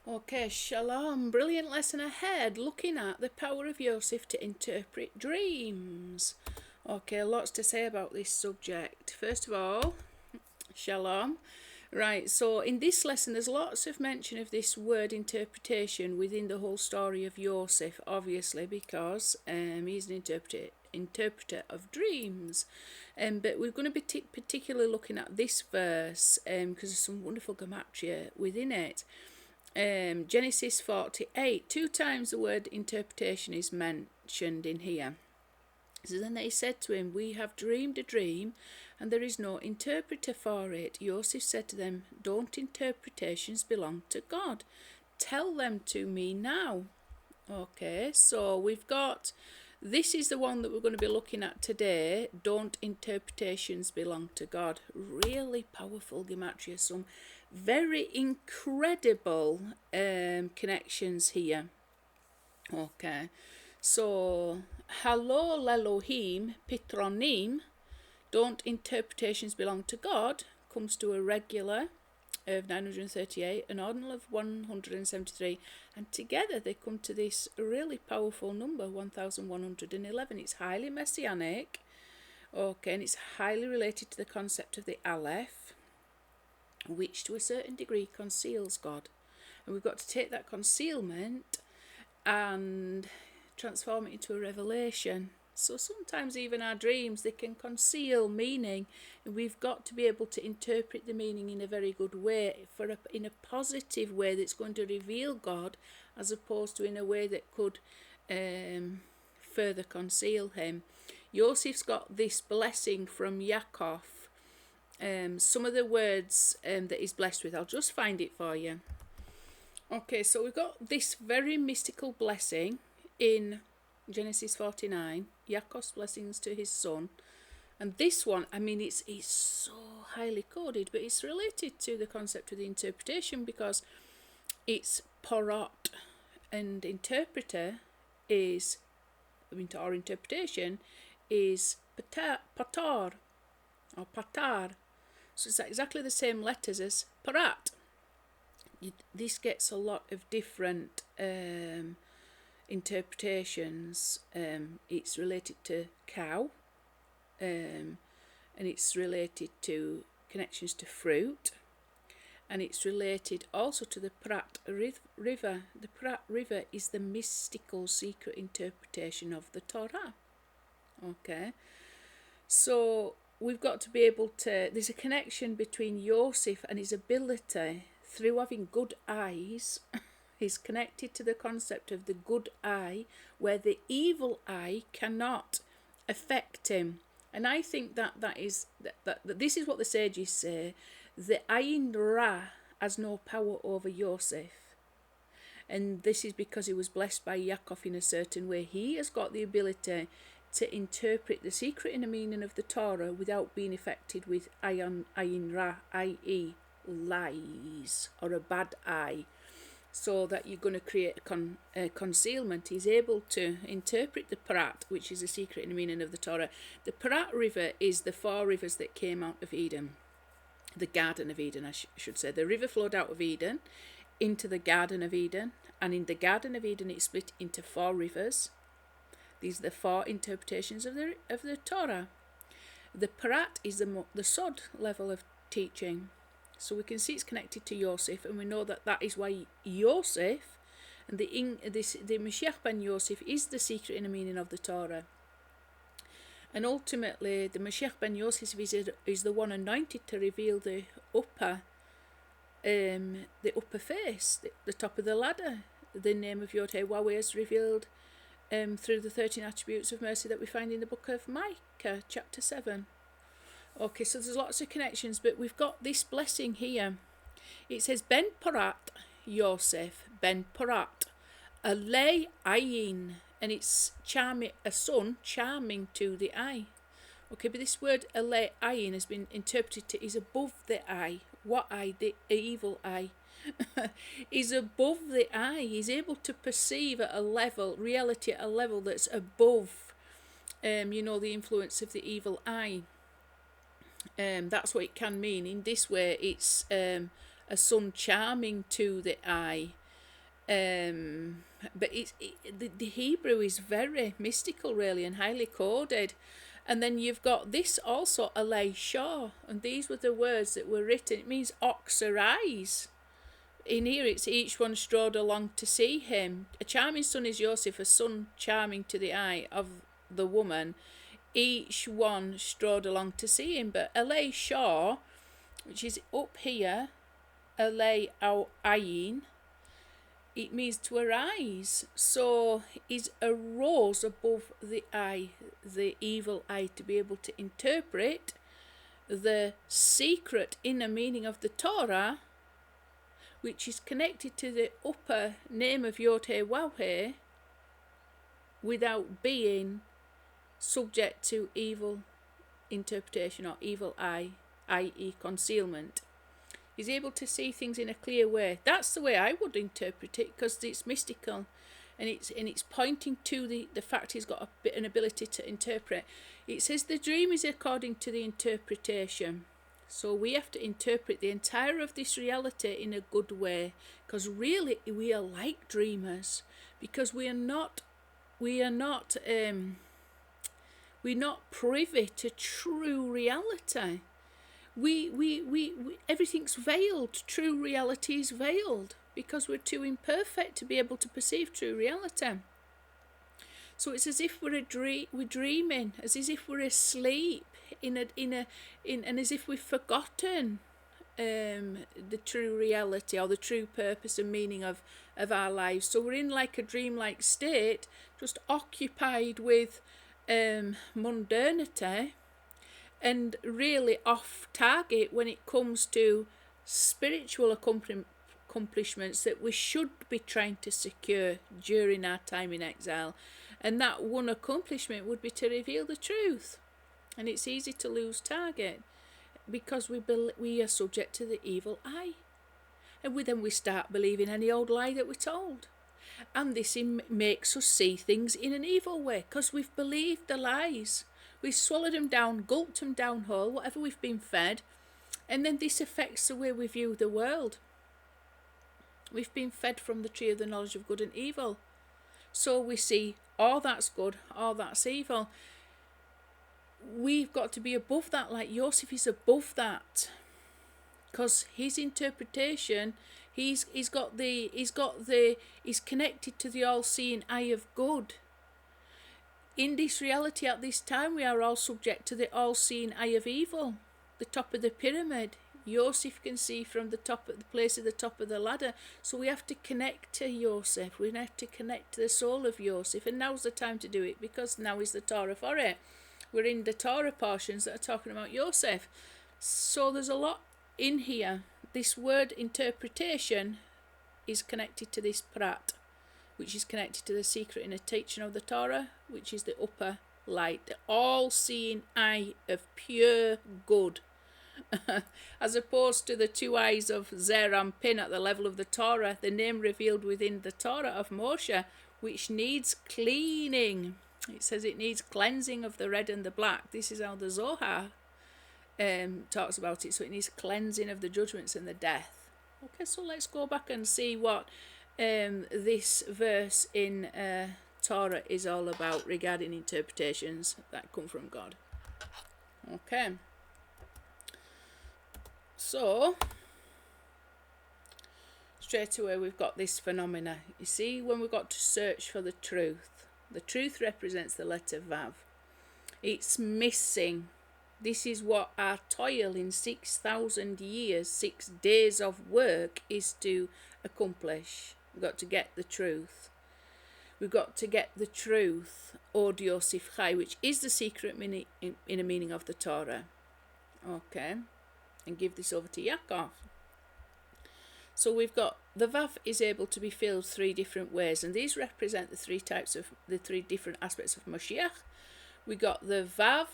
Okay, shalom. Brilliant lesson ahead, looking at the power of Yosef to interpret dreams. Okay, lots to say about this subject. First of all, shalom. Right, so in this lesson, there's lots of mention of this word interpretation within the whole story of Yosef, obviously, because he's an interpreter of dreams. But we're going to be particularly looking at this verse because there's some wonderful gematria within it. Genesis 48, 2 times the word interpretation is mentioned in here. So then they said to him, "We have dreamed a dream, and there is no interpreter for it." Yosef said to them, "Don't interpretations belong to God? Tell them to me now." Okay, so we've got, this is the one that we're going to be looking at today. Don't interpretations belong to God? Really powerful gematria, some very incredible connections here. Okay, so Halo Elohim Pitronim, don't interpretations belong to God, comes to a regular of 938, an ordinal of 173, and together they come to this really powerful number 1111. It's highly messianic, okay, and it's highly related to the concept of the Aleph, which to a certain degree conceals God. And we've got to take that concealment and transform it into a revelation. So sometimes even our dreams, they can conceal meaning, and we've got to be able to interpret the meaning in a very good way, in a positive way that's going to reveal God, as opposed to in a way that could further conceal him. Yosef's got this blessing from Yaakov. Some of the words that he's blessed with, I'll just find it for you. Okay, so we've got this very mystical blessing in Genesis 49, Yaakov's blessings to his son. And this one, I mean, it's so highly coded, but it's related to the concept of the interpretation because it's porot, and interpreter is, or interpretation is patar, or patar. So it's exactly the same letters as parat. This gets a lot of different interpretations. It's related to cow, and it's related to connections to fruit, and it's related also to the Prat River. The Prat River is the mystical secret interpretation of the Torah. Okay, so we've got to be able to, there's a connection between Yosef and his ability through having good eyes. He's connected to the concept of the good eye, where the evil eye cannot affect him. And I think that this is what the sages say: the Ayin Ra has no power over Yosef. And this is because he was blessed by Yaakov in a certain way. He has got the ability to interpret the secret inner meaning of the Torah without being affected with Ayin Ra, i.e. lies, or a bad eye, so that you're going to create a concealment. He's able to interpret the Prat, which is the secret inner meaning of the Torah. The Prat River is the 4 rivers that came out of Eden, the Garden of Eden, I should say. The river flowed out of Eden into the Garden of Eden, and in the Garden of Eden it split into 4 rivers. These are the 4 interpretations of the Torah. The Prat is the Sod level of teaching. So we can see it's connected to Yosef, and we know that is why Yosef, and the Mashiach ben Yosef, is the secret inner meaning of the Torah. And ultimately, the Mashiach ben Yosef is the one anointed to reveal the upper face, the top of the ladder. The name of Yod Heh Wahweh is revealed through the 13 attributes of mercy that we find in the book of Micah, chapter 7. Okay, so there's lots of connections, but we've got this blessing here. It says, Ben Parat Yosef, Ben Parat, Alei Ayin, and it's charming, a son charming to the eye. Okay, but this word Alei Ayin has been interpreted to is above the eye. What eye? The evil eye. Is above the eye. He's able to perceive at a level, reality at a level that's above, the influence of the evil eye. That's what it can mean. In this way, it's a son charming to the eye, But the Hebrew is very mystical, really, and highly coded. And then you've got this also, Alei Ayin, and these were the words that were written. It means ox arise. In here it's each one strode along to see him. A charming son is Yosef, a son charming to the eye of the woman. Each one strode along to see him. But Alei Ayin, which is up here, Alei Ayin, it means to arise. So he's arose above the eye, the evil eye, to be able to interpret the secret inner meaning of the Torah, which is connected to the upper name of Yod-Heh-Waw-Heh, without being subject to evil interpretation or evil eye, i.e. concealment. He's able to see things in a clear way. That's the way I would interpret it, because it's mystical, and it's pointing to the fact he's got an ability to interpret. It says the dream is according to the interpretation. So we have to interpret the entire of this reality in a good way, because really we are like dreamers, because we're not privy to true reality. We everything's veiled. True reality is veiled because we're too imperfect to be able to perceive true reality. So it's as if we're dreaming, as if we're asleep and as if we've forgotten the true reality or the true purpose and meaning of our lives. So we're in like a dreamlike state, just occupied with mundanity, and really off target when it comes to spiritual accomplishments that we should be trying to secure during our time in exile. And that one accomplishment would be to reveal the truth. And it's easy to lose target because we are subject to the evil eye. And then we start believing any old lie that we're told. And this makes us see things in an evil way because we've believed the lies. We've swallowed them down, gulped them down whole, whatever we've been fed. And then this affects the way we view the world. We've been fed from the tree of the knowledge of good and evil. So we see all that's good, all that's evil. We've got to be above that, like Yosef is above that. Because his interpretation, he's connected to the all-seeing eye of good. In this reality at this time, we are all subject to the all-seeing eye of evil, the top of the pyramid. Yosef can see from the top of the place at the top of the ladder. So we have to connect to Yosef. We have to connect to the soul of Yosef. And now's the time to do it, because now is the Torah for it. We're in the Torah portions that are talking about Yosef. So there's a lot in here. This word interpretation is connected to this prat, which is connected to the secret inner teaching of the Torah, which is the upper light, the all-seeing eye of pure good. As opposed to the two eyes of Zer and Pin at the level of the Torah, the name revealed within the Torah of Moshe, which needs cleaning. It says it needs cleansing of the red and the black. This is how the Zohar talks about it. So it needs cleansing of the judgments and the death. Okay, so let's go back and see what this verse in Torah is all about regarding interpretations that come from God. Okay. So, straight away we've got this phenomena. You see, when we've got to search for the truth represents the letter Vav. It's missing. This is what our toil in 6,000 years, 6 days of work is to accomplish. We've got to get the truth. We've got to get the truth, Od Yosef Chai, which is the secret inner meaning of the Torah. Okay. And give this over to Yaakov. So we've got the Vav is able to be filled 3 different ways, and these represent the 3 different aspects of Mashiach. We got the Vav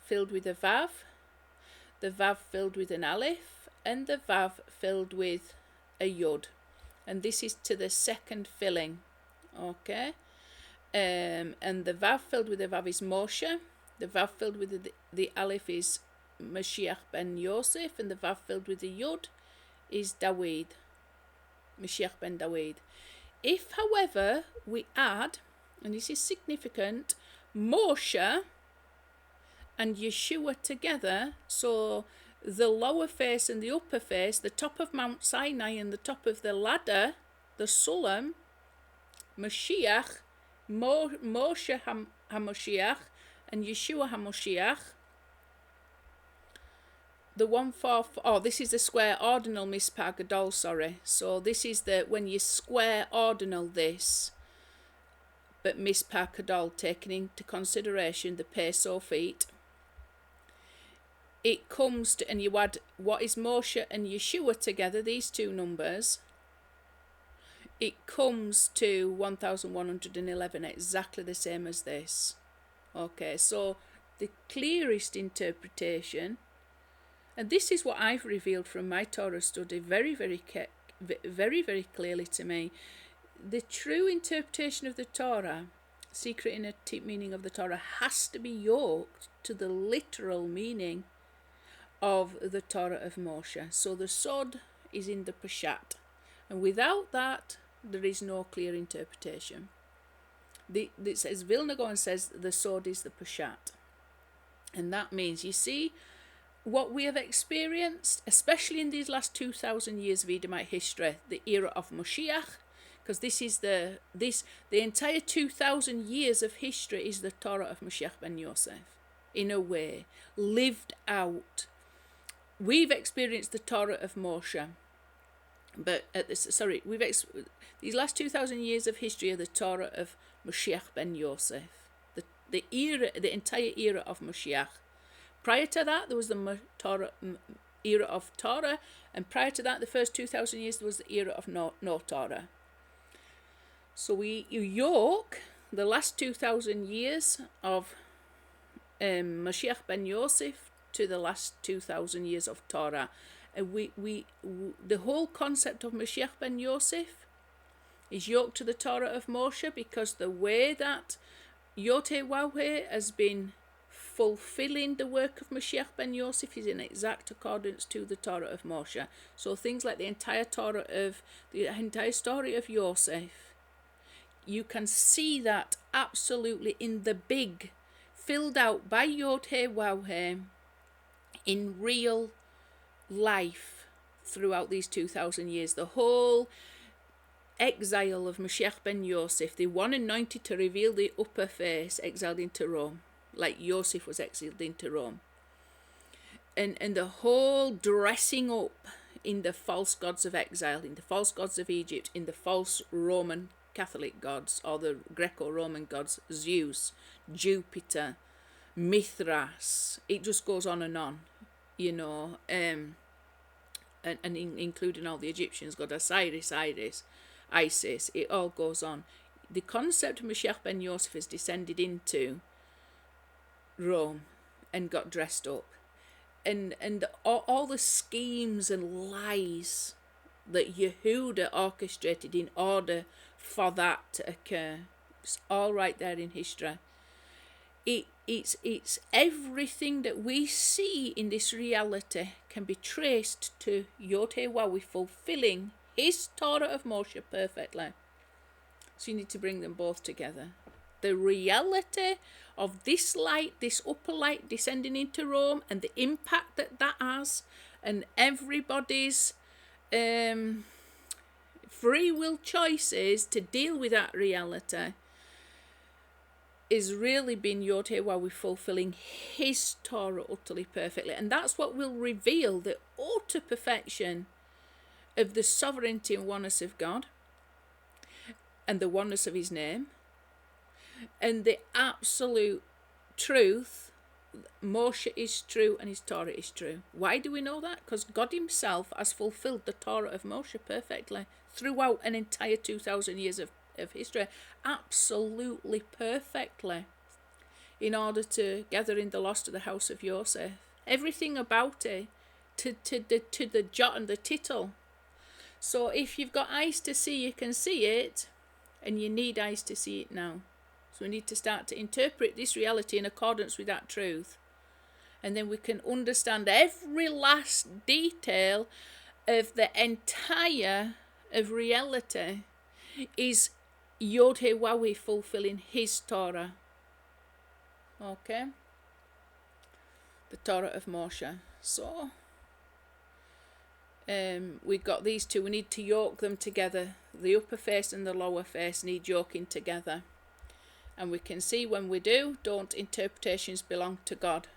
filled with a Vav, the Vav filled with an Aleph, and the Vav filled with a Yod. And this is to the second filling. Okay. And the Vav filled with a Vav is Moshe. The Vav filled with the Aleph is Mashiach ben Yosef, and the Vav filled with the Yod is Dawid, Mashiach ben Dawid. If, however, we add, and this is significant, Moshe and Yeshua together, so the lower face and the upper face, the top of Mount Sinai and the top of the ladder, the Sulam, Mashiach, Moshe HaMoshiach and Yeshua HaMoshiach, the 144, this is the square ordinal Mispar Gadol, sorry. So this is the, when you square ordinal this, but Mispar Gadol taking into consideration the peso feet, it comes to, and you add what is Moshe and Yeshua together, these two numbers, it comes to 1111, exactly the same as this. Okay, so the clearest interpretation, and this is what I've revealed from my Torah study very, very clearly to me. The true interpretation of the Torah, secret inner deep meaning of the Torah, has to be yoked to the literal meaning of the Torah of Moshe. So the Sod is in the Peshat, and without that there is no clear interpretation. It says, Vilna Gaon says the Sod is the Peshat, and that means, you see, what we have experienced, especially in these last 2,000 years of Edomite history, the era of Moshiach, because this is the entire 2,000 years of history is the Torah of Mashiach ben Yosef, in a way, lived out. We've experienced the Torah of Moshe, but these last 2,000 years of history are the Torah of Mashiach ben Yosef, the entire era of Mashiach. Prior to that, there was the era of Torah, and prior to that, the first 2,000 years, there was the era of no Torah. So you yoke the last 2,000 years of Mashiach ben Yosef to the last 2,000 years of Torah. And the whole concept of Mashiach ben Yosef is yoked to the Torah of Moshe, because the way that Yod-Heh-Waw-Heh has been fulfilling the work of Mashiach ben Yosef is in exact accordance to the Torah of Moshe. So things like the entire story of Yosef, you can see that absolutely in the big, filled out by Yod-Heh-Waw-Heh in real life throughout these 2,000 years. The whole exile of Mashiach ben Yosef, the one anointed to reveal the upper face, exiled into Rome, like Yosef was exiled into Rome. And the whole dressing up in the false gods of exile, in the false gods of Egypt, in the false Roman Catholic gods, or the Greco-Roman gods, Zeus, Jupiter, Mithras, it just goes on, and including all the Egyptians, god Osiris, Isis, it all goes on. The concept of Mashiach ben Yosef has descended into Rome and got dressed up, and all the schemes and lies that Yehuda orchestrated in order for that to occur, it's all right there in history. It's everything that we see in this reality can be traced to Yod-Heh-Waw-Heh fulfilling his Torah of Moshe perfectly. So you need to bring them both together. The reality of this light, this upper light descending into Rome, and the impact that has, and everybody's free will choices to deal with that reality, is really been Yod-Heh-Waw-Heh fulfilling his Torah utterly perfectly. And that's what will reveal the utter perfection of the sovereignty and oneness of God, and the oneness of his name, and the absolute truth. Moshe is true and his Torah is true. Why do we know that? Because God himself has fulfilled the Torah of Moshe perfectly throughout an entire 2,000 years of history, absolutely perfectly, in order to gather in the lost of the house of Yosef. Everything about it, to the jot and the tittle. So if you've got eyes to see, you can see it, and you need eyes to see it now. So we need to start to interpret this reality in accordance with that truth, and then we can understand every last detail of the entire of reality is Yod He Wawi fulfilling his Torah. Okay? The Torah of Moshe. So, we got these two. We need to yoke them together. The upper face and the lower face need yoking together. And we can see when we do, don't interpretations belong to God?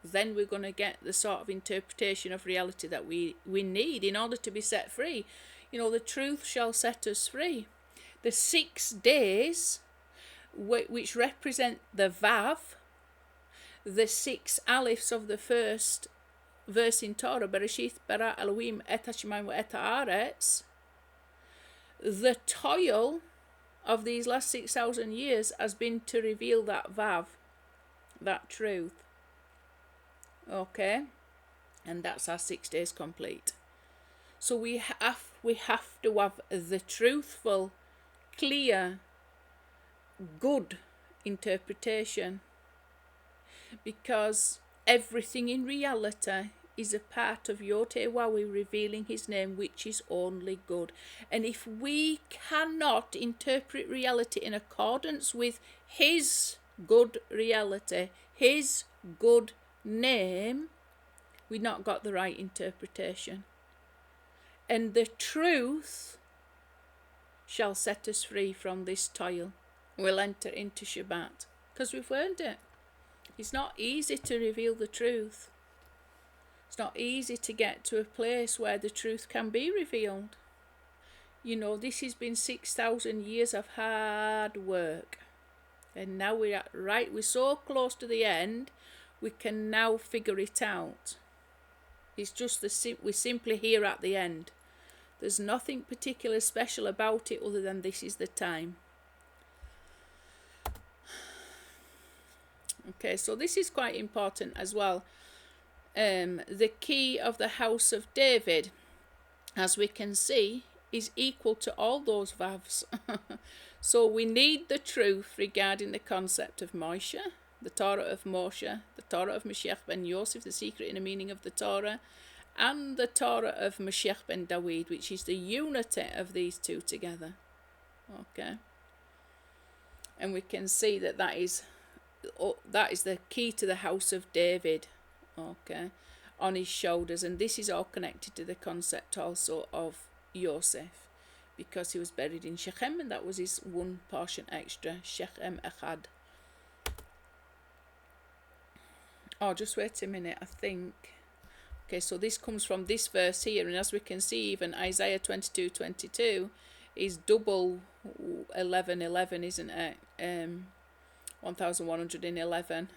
Then we're going to get the sort of interpretation of reality that we need in order to be set free. You know, the truth shall set us free. The 6 days, which represent the Vav, the 6 Alifs of the first verse in Torah, Bereshith bara Elohim et hashemayim wa et haaretz, the toil of these last 6,000 years has been to reveal that Vav, that truth. Okay? And that's our 6 days complete. So we have to have the truthful, clear, good interpretation, because everything in reality is a part of Yod He Wawi revealing his name, which is only good. And if we cannot interpret reality in accordance with his good reality, his good name, we've not got the right interpretation. And the truth shall set us free from this toil. We'll enter into Shabbat, because we've earned it. It's not easy to reveal the truth. It's not easy to get to a place where the truth can be revealed. You know, this has been 6,000 years of hard work. And now we're so close to the end, we can now figure it out. It's just we're simply here at the end. There's nothing particularly special about it other than this is the time. Okay, so this is quite important as well. The key of the house of David, as we can see, is equal to all those Vavs. So we need the truth regarding the concept of Moshe, the Torah of Moshe, the Torah of Mashiach ben Yosef, the secret inner meaning of the Torah, and the Torah of Mashiach ben Dawid, which is the unity of these two together. Okay. And we can see that is the key to the house of David. Okay. On his shoulders. And this is all connected to the concept also of Yosef, because he was buried in Shechem, and that was his one portion extra, Shechem Echad. Oh, just wait a minute, I think. Okay, so this comes from this verse here, and as we can see, even Isaiah 22:22 is double 11:11, isn't it? 1111.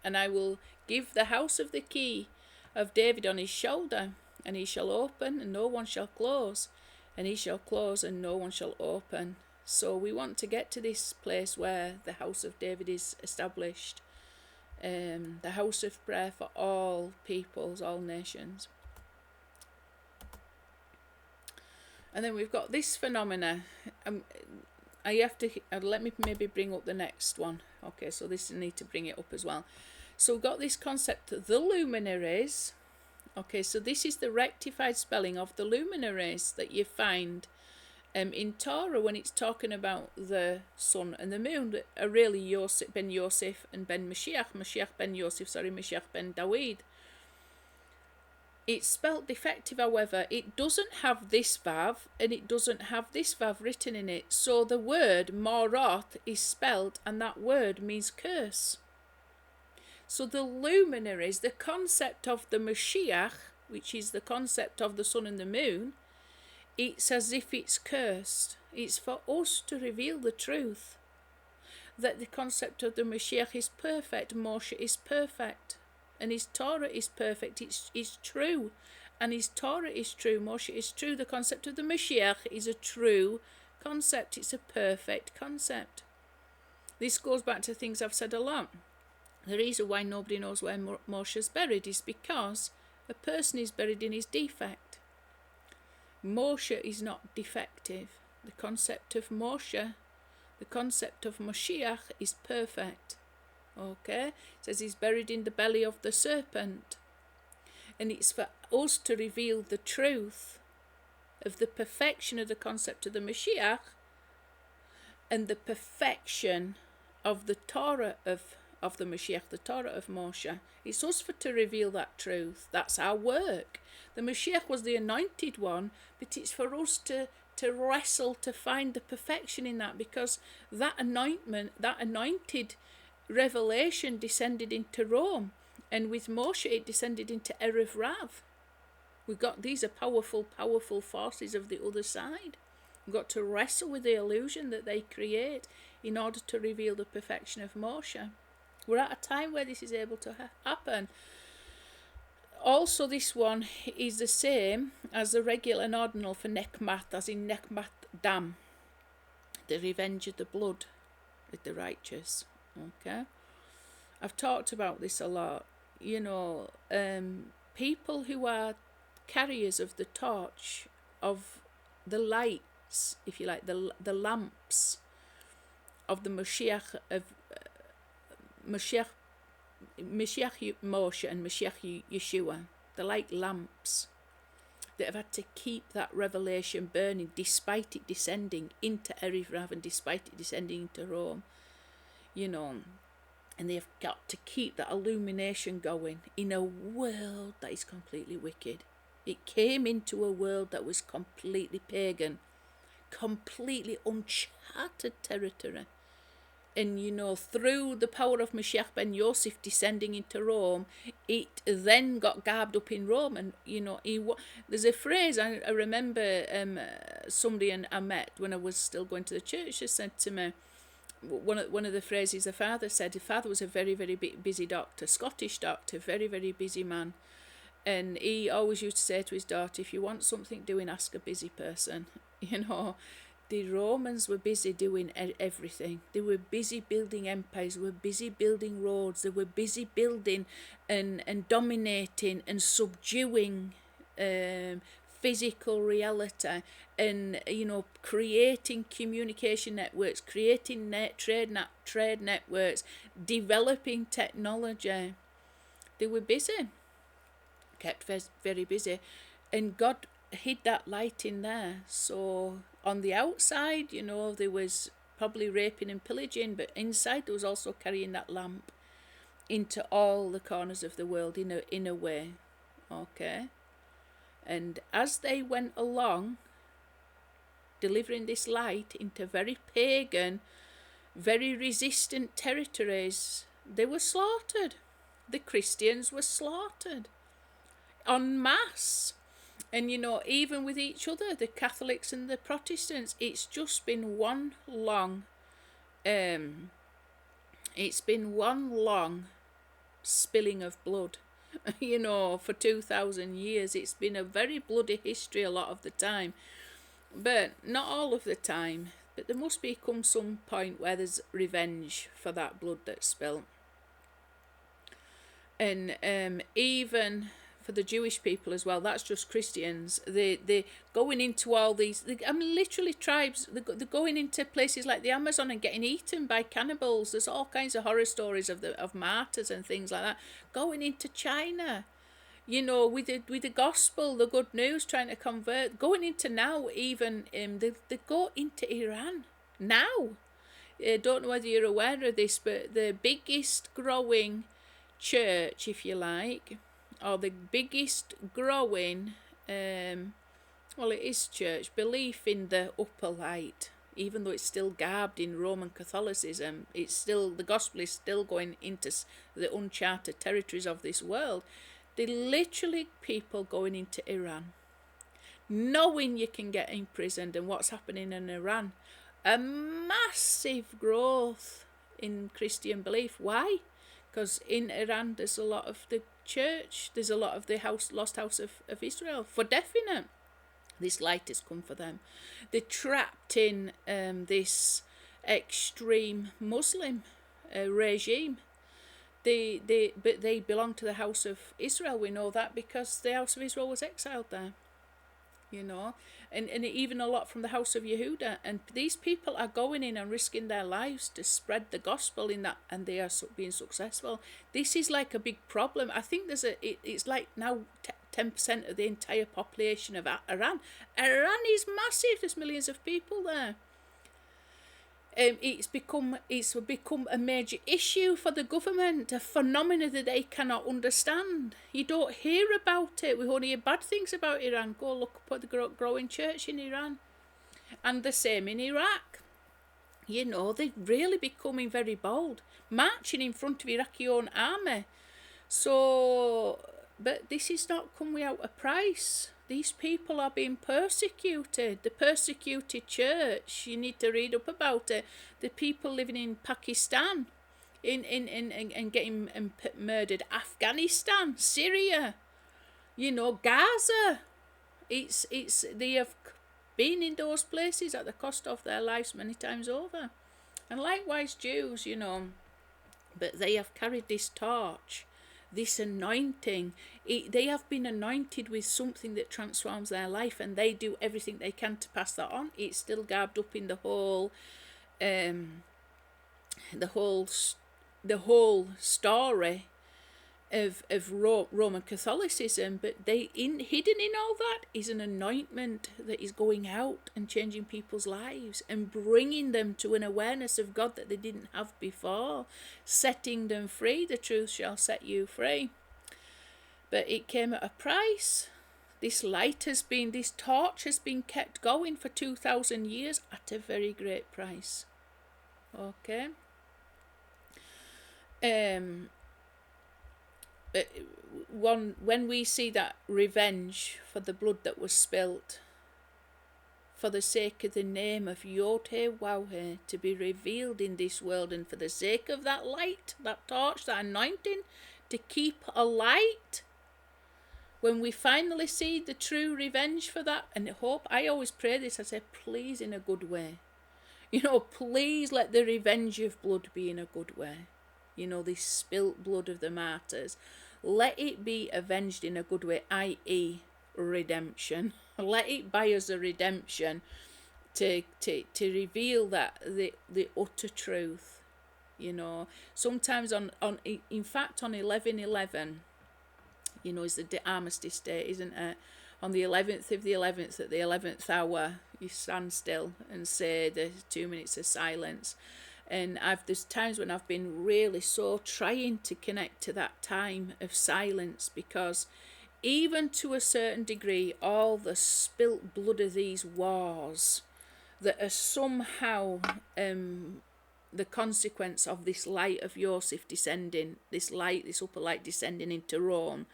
And I will give the house of the key of David on his shoulder, and he shall open, and no one shall close, and he shall close, and no one shall open. So we want to get to this place where the house of David is established. The house of prayer for all peoples, all nations. And then we've got this phenomena. I have to let me maybe bring up the next one. Okay, so this I need to bring it up as well. So we've got this concept, the luminaries. Okay, so this is the rectified spelling of the luminaries that you find in Torah when it's talking about the sun and the moon, that are really Yosef, ben Yosef and ben Mashiach ben Yosef, Mashiach ben Dawid. It's spelt defective, however. It doesn't have this vav, and it doesn't have this vav written in it. So the word moroth is spelt, and that word means curse. So the luminaries, the concept of the Mashiach, which is the concept of the sun and the moon, it's as if it's cursed. It's for us to reveal the truth, that the concept of the Mashiach is perfect, Moshe is perfect, and his Torah is perfect. It's true, and his Torah is true, Moshe is true. The concept of the Mashiach is a true concept. It's a perfect concept. This goes back to things I've said a lot. The reason why nobody knows where Moshe is buried is because a person is buried in his defect. Moshe is not defective. The concept of Moshe, the concept of Mashiach is perfect. Okay? It says he's buried in the belly of the serpent. And it's for us to reveal the truth of the perfection of the concept of the Mashiach and the perfection of the Torah of the Mashiach, the Torah of Moshe. It's us for to reveal that truth. That's our work. The Mashiach was the anointed one, but it's for us to wrestle to find the perfection in that, because that anointment, that anointed revelation descended into Rome, and with Moshe it descended into Erev Rav. These are powerful forces of the other side. We've got to wrestle with the illusion that they create in order to reveal the perfection of Moshe. We're at a time where this is able to happen. Also, this one is the same as the regular and ordinal for Nekmat, as in Nekmat Dam, the revenge of the blood with the righteous. Okay, I've talked about this a lot. People who are carriers of the torch, of the lights, if you like, the lamps of the Mashiach, of Mashiach Moshe and Mashiach Yeshua, the like lamps that have had to keep that revelation burning despite it descending into Erev Rav and despite it descending into Rome, and they've got to keep that illumination going in a world that is completely wicked. It came into a world that was completely pagan, completely uncharted territory. And, through the power of Mashiach ben Yosef descending into Rome, it then got garbed up in Rome. And, there's a phrase, I remember somebody I met when I was still going to the church, has said to me, one of the phrases the father said, the father was a very, very busy doctor, Scottish doctor, very, very busy man. And he always used to say to his daughter, if you want something doing, ask a busy person. The Romans were busy doing everything. They were busy building empires, they were busy building roads, they were busy building and dominating and subduing physical reality, and creating communication networks, creating trade networks, developing technology. They were busy, kept very busy, and God hid that light in there. So on the outside, there was probably raping and pillaging, but inside there was also carrying that lamp into all the corners of the world in a way. Okay, and as they went along delivering this light into very pagan, very resistant territories, they were slaughtered. The Christians were slaughtered en masse. And even with each other, the Catholics and the Protestants, it's just been one long spilling of blood. For 2,000 years, it's been a very bloody history a lot of the time, but not all of the time. But there must become some point where there's revenge for that blood that's spilt. And even for the Jewish people as well, that's just Christians. They're going into all these, literally tribes, they're going into places like the Amazon and getting eaten by cannibals. There's all kinds of horror stories of martyrs and things like that. Going into China, with the gospel, the good news, trying to convert. Going into now, even, they go into Iran now. I don't know whether you're aware of this, but the biggest growing church, if you like, or the biggest growing, it is church, belief in the upper light, even though it's still garbed in Roman Catholicism, the gospel is still going into the uncharted territories of this world. They're literally people going into Iran, knowing you can get imprisoned, and what's happening in Iran, a massive growth in Christian belief. Why? Because in Iran there's a lot of the church, there's a lot of the lost house of Israel. For definite, this light has come for them. They're trapped in this extreme Muslim regime. But they belong to the house of Israel. We know that because the house of Israel was exiled there. And even a lot from the house of Yehuda. And these people are going in and risking their lives to spread the gospel in that, and they are being successful. This is like a big problem. I think it's like now 10% of the entire population of Iran. Iran is massive. There's millions of people there. it's become a major issue for the government, a phenomena that they cannot understand. You don't hear about it. We only hear bad things about Iran. Go look up at the growing church in Iran, and the same in Iraq. You know, they're really becoming very bold, marching in front of Iraqi own army. So, but this is not come without a price. These people are being persecuted. The persecuted church, you need to read up about it. The people living in Pakistan, in getting murdered. Afghanistan, Syria, you know, Gaza. They have been in those places at the cost of their lives many times over. And likewise Jews, you know, but they have carried this torch, this anointing. They have been anointed with something that transforms their life, and they do everything they can to pass that on. It's still garbed up in the whole story of Roman Catholicism, but hidden in all that is an anointment that is going out and changing people's lives and bringing them to an awareness of God that they didn't have before, setting them free. The truth shall set you free. But it came at a price. This torch has been kept going for 2,000 years at a very great price. Okay. When we see that revenge for the blood that was spilt, for the sake of the name of Yod-Heh-Waw-Heh to be revealed in this world, and for the sake of that light, that torch, that anointing to keep alight, when we finally see the true revenge for that, and hope, I always pray this, I say, please, in a good way. You know, please let the revenge of blood be in a good way. You know, this spilt blood of the martyrs. Let it be avenged in a good way, i.e. redemption. Let it buy us a redemption to reveal that the utter truth. You know, sometimes in fact on 11/11, you know, is the armistice day, isn't it? On the 11th of the 11th, at the 11th hour, you stand still and say the 2 minutes of silence. And there's times when I've been really so trying to connect to that time of silence, because even to a certain degree, all the spilt blood of these wars that are somehow the consequence of this light of Yosef descending, this upper light descending into Rome,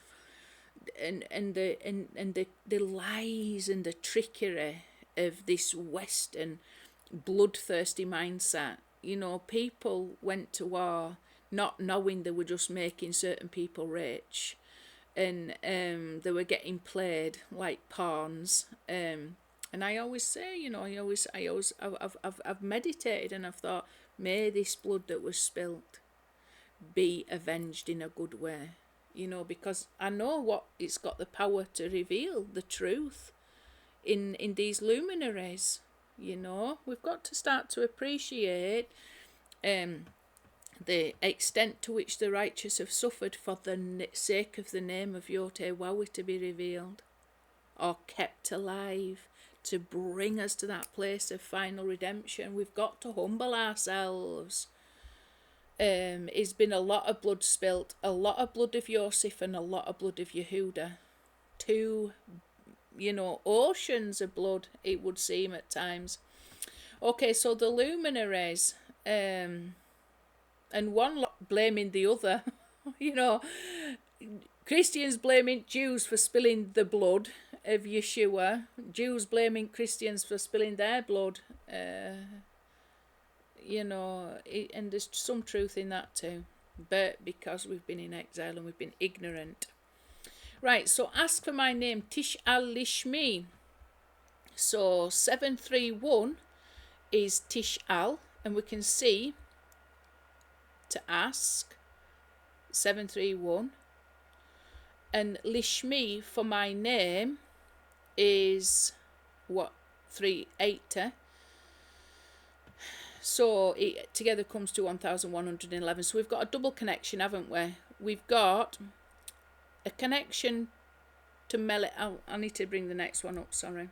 and the lies and the trickery of this Western bloodthirsty mindset. You know, people went to war not knowing they were just making certain people rich, and they were getting played like pawns. And I always say, you know, I've meditated and I've thought, may this blood that was spilt be avenged in a good way. You know, because I know what it's got the power to reveal, the truth in these luminaries. You know, we've got to start to appreciate the extent to which the righteous have suffered for the sake of the name of Yod-Heh-Waw-Heh to be revealed or kept alive, to bring us to that place of final redemption. We've got to humble ourselves. It's been a lot of blood spilt, a lot of blood of Yosef and a lot of blood of Yehuda. Two, you know, oceans of blood, it would seem at times. Okay, so the luminaries, and one lot blaming the other. You know, Christians blaming Jews for spilling the blood of Yeshua, Jews blaming Christians for spilling their blood. You know, and there's some truth in that too, but because we've been in exile and we've been ignorant. Right, so ask for my name, Tish'al Lishmi. So 731 is Tish'al, and we can see to ask 731, and Lishmi for my name is what, 380. So it together comes to 1111. So we've got a double connection, haven't we? We've got a connection to I need to bring the next one up, sorry.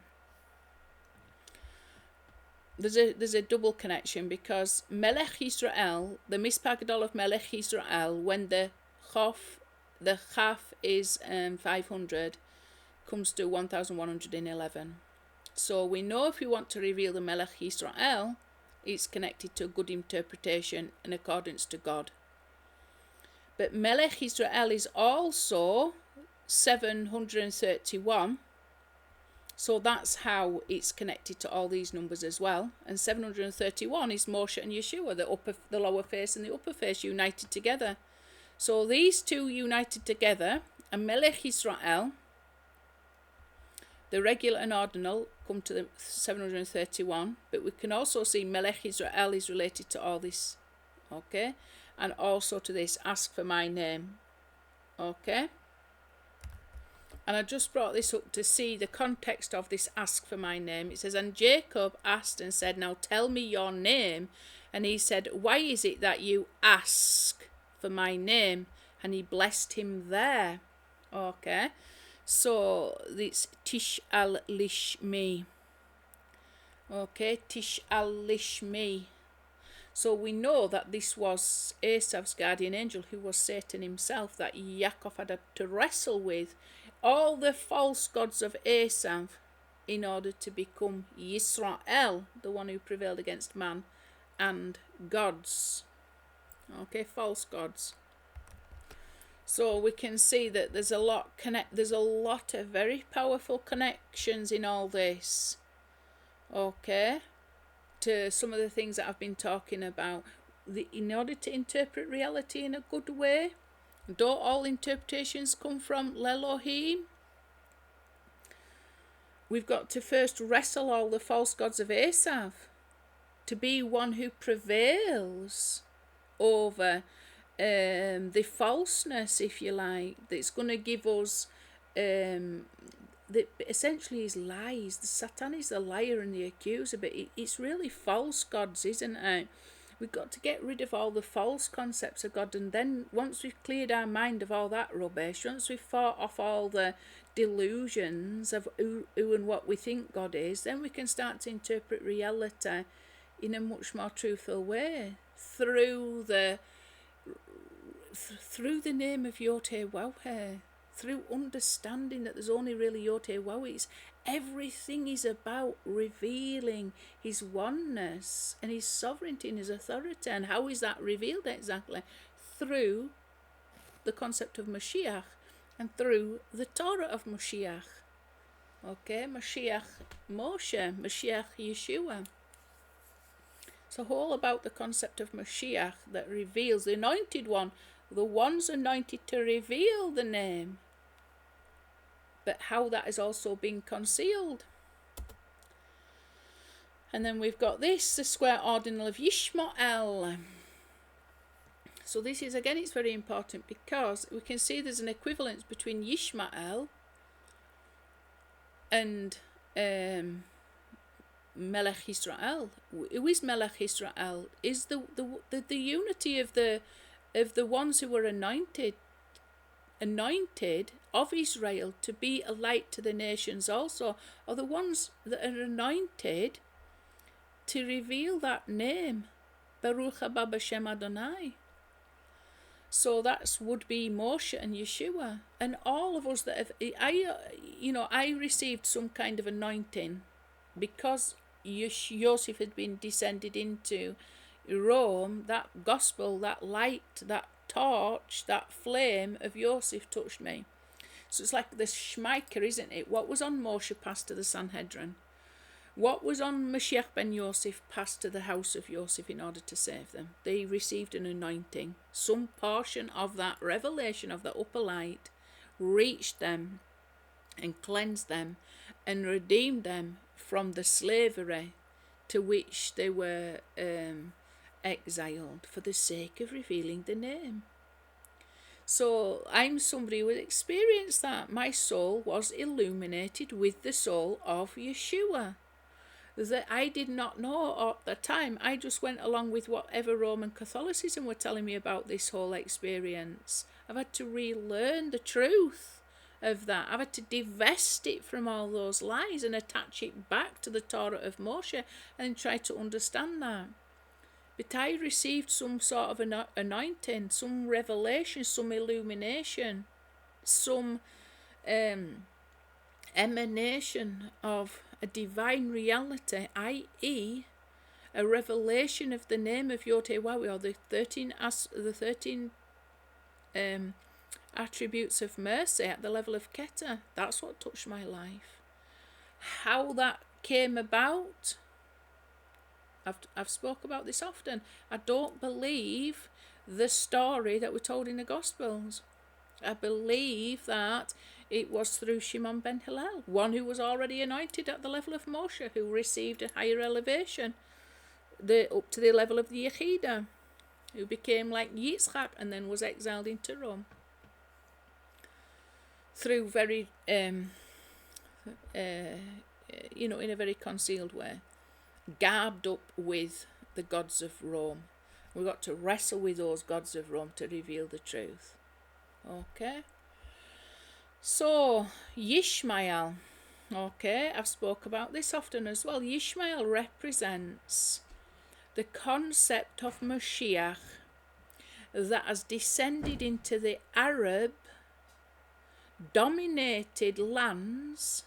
there's a double connection, because Melech Yisrael, the Mispar Gadol of Melech Yisrael, when the Chaf is 500, comes to 1111. So we know if we want to reveal the Melech Yisrael, it's connected to a good interpretation in accordance to God. But Melech Yisrael is also 731, so that's how it's connected to all these numbers as well. And 731 is Moshe and Yeshua, the lower face and the upper face united together. So these two united together, and Melech Yisrael, the regular and ordinal, come to the 731, but we can also see Melech Yisrael is related to all this, okay, and also to this, ask for my name, okay. And I just brought this up to see the context of this ask for my name. It says, and Jacob asked and said, now tell me your name. And he said, why is it that you ask for my name? And he blessed him there, okay. So it's Tish al Lishmi. Okay, Tish al Lishmi. So we know that this was Esav's guardian angel, who was Satan himself, that Yaakov had to wrestle with all the false gods of Esav in order to become Yisrael, the one who prevailed against man, and gods. Okay, false gods. So we can see that there's a lot of very powerful connections in all this, okay, to some of the things that I've been talking about. In order to interpret reality in a good way, don't all interpretations come from L'Elohim? We've got to first wrestle all the false gods of Esav to be one who prevails over the falseness, if you like, that's going to give us essentially is lies. The Satan is the liar and the accuser, but it's really false gods, isn't it? We've got to get rid of all the false concepts of God, and then once we've cleared our mind of all that rubbish, once we've fought off all the delusions of who and what we think God is, then we can start to interpret reality in a much more truthful way through the name of Yotewaweh, through understanding that there's only really Yotewaweh. Everything is about revealing his oneness and his sovereignty and his authority. And how is that revealed exactly? Through the concept of Mashiach and through the Torah of Mashiach. Okay, Mashiach Moshe, Mashiach Yeshua. So all about the concept of Mashiach that reveals the anointed one, the ones anointed to reveal the name, but how that is also being concealed. And then we've got this, the square ordinal of Yishmael. So this is, again, it's very important because we can see there's an equivalence between Yishmael and Melech Yisrael. Who is Melech Yisrael? Is the unity of the ones who were anointed of Israel to be a light to the nations also, are the ones that are anointed to reveal that name, Baruch haba b'shem Adonai. So that would be Moshe and Yeshua, and all of us that have. I received some kind of anointing because Yosef had been descended into Rome. That gospel, that light, that torch, that flame of Yosef touched me. So it's like the Shmiker, isn't it? What was on Moshe passed to the Sanhedrin. What was on Mashiach ben Yosef passed to the house of Yosef in order to save them. They received an anointing. Some portion of that revelation of the upper light reached them and cleansed them and redeemed them from the slavery to which they were exiled for the sake of revealing the name. So I'm somebody who experienced that. My soul was illuminated with the soul of Yeshua. That I did not know at the time. I just went along with whatever Roman Catholicism were telling me about this whole experience. I've had to relearn the truth of that. I've had to divest it from all those lies and attach it back to the Torah of Moshe and try to understand that. But I received some sort of anointing, some revelation, some illumination, some emanation of a divine reality, i.e., a revelation of the name of Yod-Heh-Wawi, or the 13 attributes of mercy at the level of Keter. That's what touched my life. How that came about, I've spoke about this often. I don't believe the story that we're told in the Gospels. I believe that it was through Shimon ben Hillel, one who was already anointed at the level of Moshe, who received a higher elevation, up to the level of the Yechidah, who became like Yitzchak and then was exiled into Rome. Through very, in a very concealed way, garbed up with the gods of Rome. We've got to wrestle with those gods of Rome to reveal the truth. Okay? So, Yishmael. Okay, I've spoke about this often as well. Yishmael represents the concept of Mashiach that has descended into the Arab-dominated lands,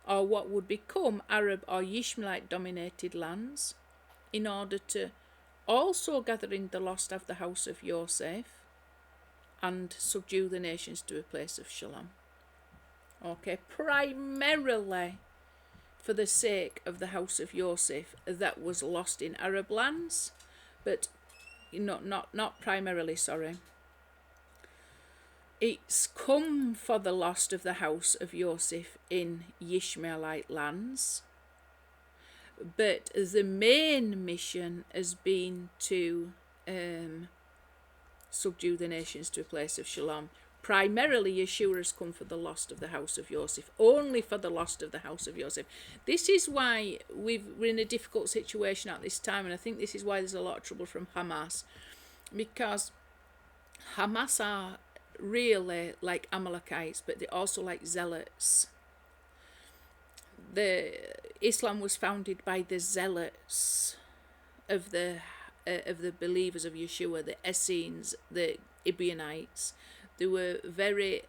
or what would become Arab or Yishmaelite-dominated lands, in order to also gather in the lost of the house of Yosef and subdue the nations to a place of shalom. Okay, primarily for the sake of the house of Yosef that was lost in Arab lands, but not primarily, sorry. It's come for the lost of the house of Yosef in Yishmaelite lands, but the main mission has been to subdue the nations to a place of shalom. Primarily, Yeshua has come for the lost of the house of Yosef, only for the lost of the house of Yosef. This is why we're in a difficult situation at this time, and I think this is why there's a lot of trouble from Hamas, because Hamas are really like Amalekites, but they're also like zealots. Islam was founded by the zealots of the believers of Yeshua, the Essenes, the Ebionites. They were very,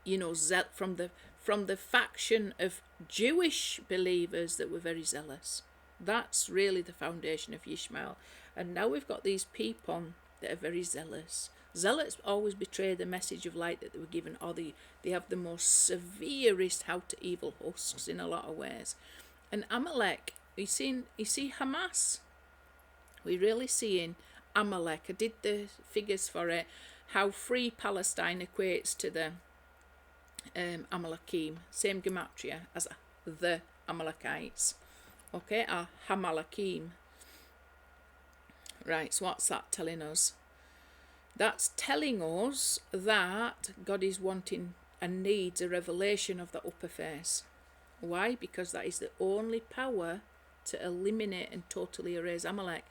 from the faction of Jewish believers that were very zealous. That's really the foundation of Yishmael. And now we've got these people that are very zealous. Zealots always betray the message of light that they were given, or they have the most severest how to evil husks in a lot of ways. And Amalek, you see Hamas. We're really seeing Amalek. I did the figures for it, how Free Palestine equates to the Amalekim, same gematria as the Amalekites. Okay, our Hamalakim. Right, so what's that telling us? That's telling us that God is wanting and needs a revelation of the upper face. Why? Because that is the only power to eliminate and totally erase Amalek.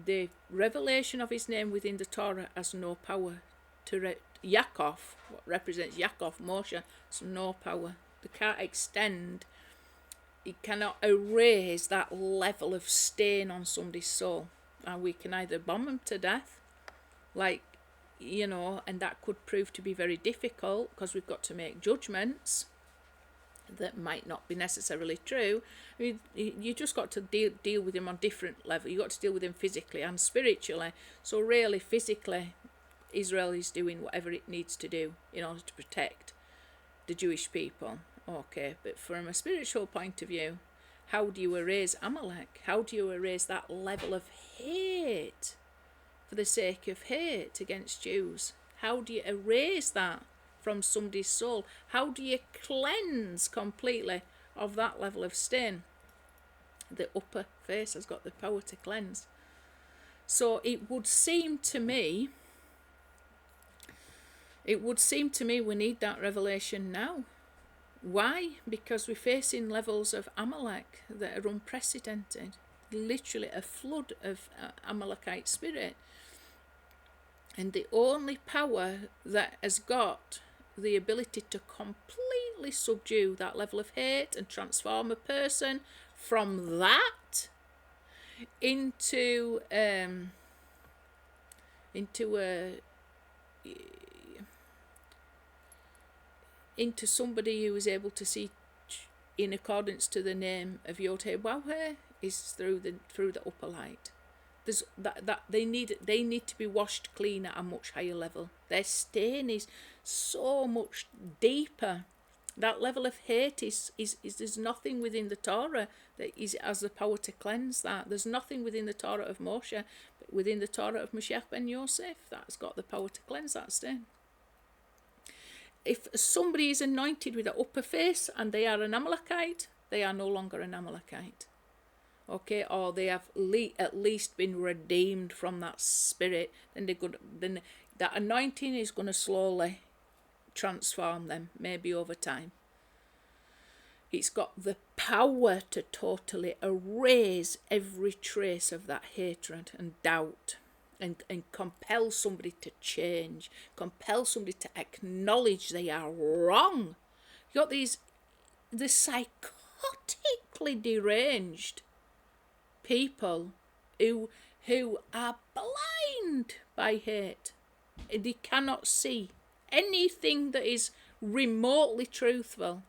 The revelation of his name within the Torah has no power to Yaakov, what represents Yaakov, Moshe, has no power. They can't extend, it cannot erase that level of stain on somebody's soul. And we can either bomb them to death, and that could prove to be very difficult because we've got to make judgments that might not be necessarily true. I mean, you just got to deal with him on different levels. You got to deal with him physically and spiritually. So really, physically, Israel is doing whatever it needs to do in order to protect the Jewish people. Okay, but from a spiritual point of view, how do you erase Amalek? How do you erase that level of hate for the sake of hate against Jews? How do you erase that from somebody's soul? How do you cleanse completely of that level of stain? The upper face has got the power to cleanse. So it would seem to me we need that revelation now. Why? Because we're facing levels of Amalek that are unprecedented. Literally a flood of Amalekite spirit. And the only power that has got the ability to completely subdue that level of hate and transform a person from that into somebody who is able to see in accordance to the name of Yod-Heh-Waw-Heh is through the upper light. There's that they need to be washed clean at a much higher level. Their stain is so much deeper. That level of hate is there's nothing within the Torah that has the power to cleanse that. There's nothing within the Torah of Moshe, but within the Torah of Mashiach ben Yosef that's got the power to cleanse that stain. If somebody is anointed with an upper face and they are an Amalekite, they are no longer an Amalekite. Okay, or they have at least been redeemed from that spirit, then that anointing is going to slowly transform them, maybe over time. It's got the power to totally erase every trace of that hatred and doubt, and compel somebody to change, compel somebody to acknowledge they are wrong. You got the psychotically deranged people who are blind by hate. They cannot see anything that is remotely truthful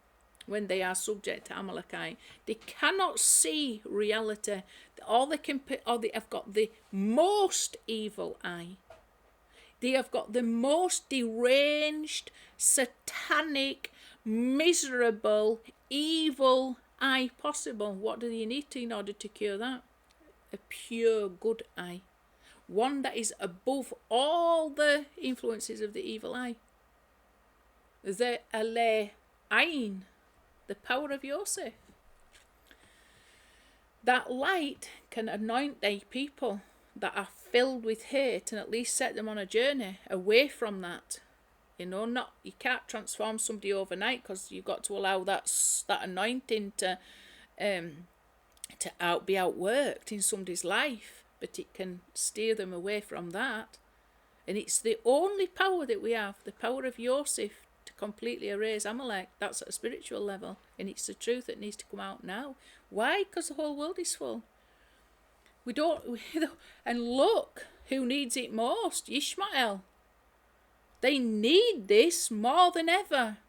when they are subject to Amalekite. They cannot see reality. They have got the most evil eye. They have got the most deranged, satanic, miserable, evil eye possible. What do you need in order to cure that? A pure good eye. One that is above all the influences of the evil eye. The Alei Ayin, the power of Yosef. That light can anoint a people that are filled with hate and at least set them on a journey away from that. You can't transform somebody overnight, because you've got to allow that anointing to be outworked in somebody's life, but it can steer them away from that. And it's the only power that we have, the power of Yosef, to completely erase Amalek. That's at a spiritual level, and it's the truth that needs to come out now. Why? Because the whole world is full. And look who needs it most. Ishmael. They need this more than ever,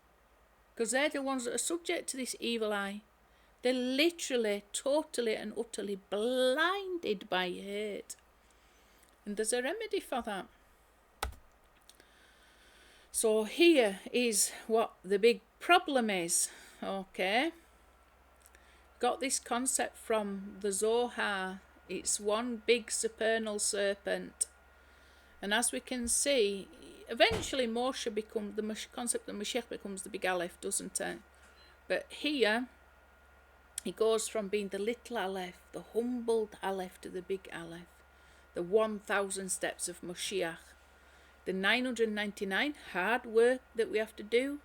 because they're the ones that are subject to this evil eye. They're literally, totally and utterly blinded by hate. And there's a remedy for that. So here is what the big problem is. Okay. Got this concept from the Zohar. It's one big supernal serpent. And as we can see, eventually the concept of Mashiach becomes the big Aleph, doesn't it? But here, it goes from being the little Aleph, the humbled Aleph, to the big Aleph. The 1,000 steps of Mashiach. The 999 hard work that we have to do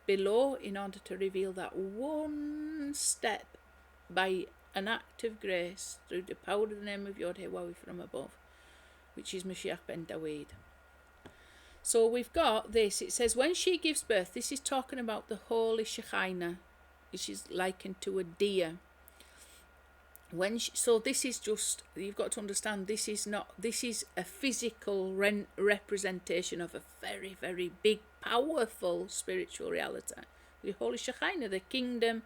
below in order to reveal that one step by an act of grace through the power of the name of Yod-Heh-Waw-Heh from above, which is Mashiach ben Dawid. So we've got this. It says, when she gives birth, this is talking about the holy Shekinah, which is likened to a deer. So this is just, you've got to understand, this is a physical representation of a very, very big, powerful spiritual reality. The holy Shekinah, the kingdom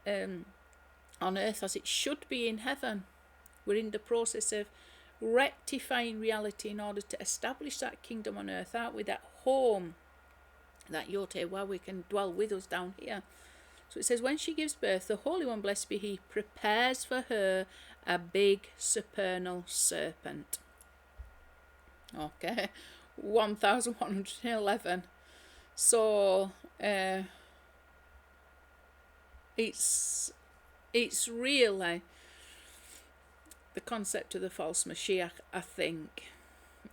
on earth as it should be in heaven. We're in the process of rectifying reality in order to establish that kingdom on earth, aren't we? That home, that Yod-Heh-Waw-Heh can dwell with us down here. So it says, when she gives birth, the Holy One, blessed be He, prepares for her a big supernal serpent. Okay, 1111. So it's really the concept of the false Mashiach, I think.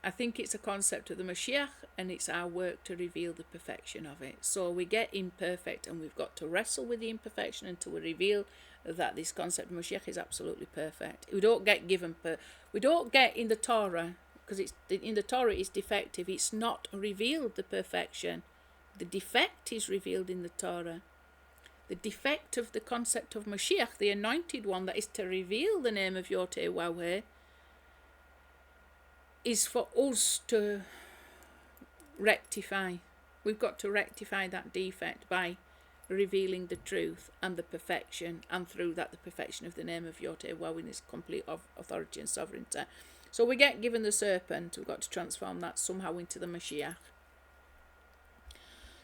I think it's a concept of the Mashiach, and it's our work to reveal the perfection of it. So we get imperfect, and we've got to wrestle with the imperfection until we reveal that this concept of Mashiach is absolutely perfect. We don't get in the Torah, because in the Torah it's defective. It's not revealed the perfection The defect is revealed in the Torah. The defect of the concept of Mashiach, the anointed one that is to reveal the name of Yahweh, is for us to rectify. We've got to rectify that defect by revealing the truth and the perfection, and through that the perfection of the name of Yahweh in his complete authority and sovereignty. So we get given the serpent, we've got to transform that somehow into the Mashiach.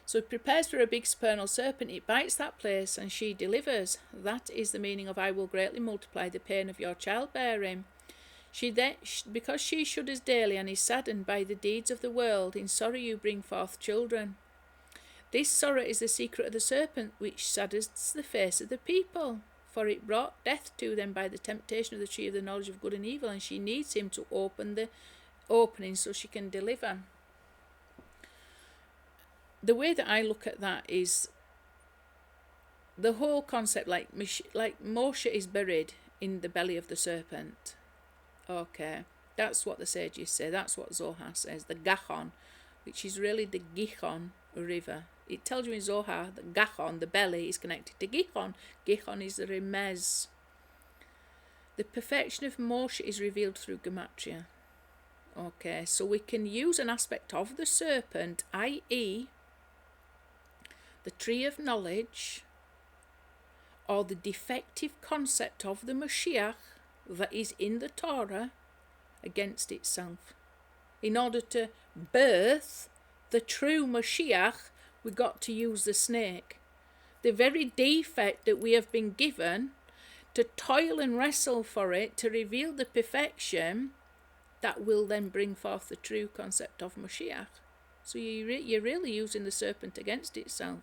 So it prepares for a big supernal serpent, it bites that place and she delivers. That is the meaning of I will greatly multiply the pain of your childbearing. Because she shudders daily and is saddened by the deeds of the world, in sorrow you bring forth children. This sorrow is the secret of the serpent, which saddens the face of the people. For it brought death to them by the temptation of the tree of the knowledge of good and evil, and she needs him to open the opening so she can deliver. The way that I look at that is the whole concept, like Moshe is buried in the belly of the serpent. Okay, that's what the sages say, that's what Zohar says, the Gachon, which is really the Gihon river. It tells you in Zohar that Gachon, the belly, is connected to Gihon. Gihon is the Remez. The perfection of Moshe is revealed through Gematria. Okay, so we can use an aspect of the serpent, i.e. the tree of knowledge, or the defective concept of the Mashiach that is in the Torah, against itself. In order to birth the true Mashiach, we got to use the snake. The very defect that we have been given to toil and wrestle for it, to reveal the perfection that will then bring forth the true concept of Mashiach. So you're really using the serpent against itself.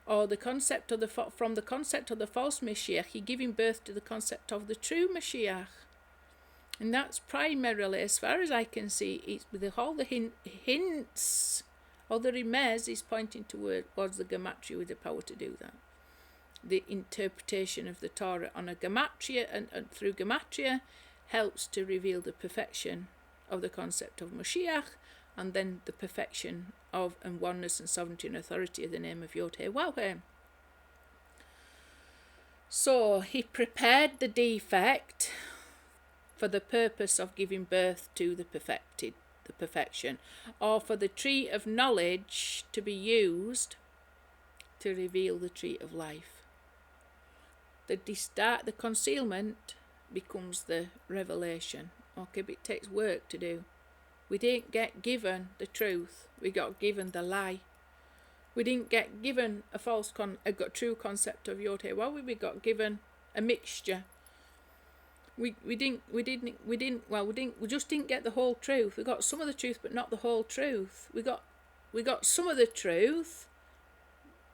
Or the concept of from the concept of the false Mashiach, you're giving birth to the concept of the true Mashiach. And that's primarily, as far as I can see, it's with all the hints, or the remez is pointing towards the Gematria with the power to do that. The interpretation of the Torah on a Gematria and through Gematria helps to reveal the perfection of the concept of Mashiach, and then the perfection of and oneness and sovereignty and authority of the name of Yahweh. So he prepared the defect for the purpose of giving birth to the perfection, or for the tree of knowledge to be used to reveal the tree of life. The concealment becomes the revelation. Okay, but it takes work to do. We didn't get given the truth, we got given the lie. We didn't get given a true concept of Yahweh, we got given a mixture. We just didn't get the whole truth. We got some of the truth, but not the whole truth. We got some of the truth,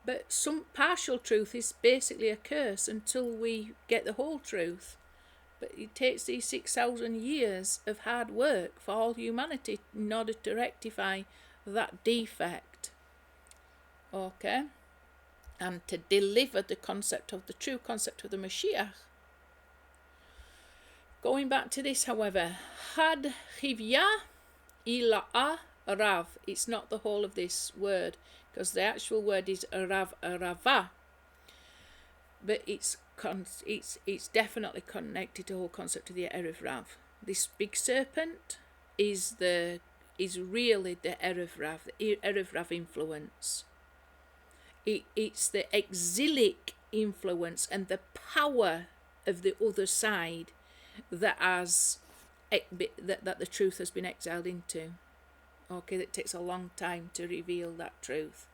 but some partial truth is basically a curse until we get the whole truth. But it takes these 6,000 years of hard work for all humanity in order to rectify that defect. Okay? And to deliver the true concept of the Mashiach. Going back to this, however, had chivya ila'a rav. It's not the whole of this word, because the actual word is rav rava. But it's definitely connected to the whole concept of the Erev Rav. This big serpent is really the Erev Rav, the Erev Rav influence. It's the exilic influence and the power of the other side that the truth has been exiled into. Okay, that takes a long time to reveal that truth.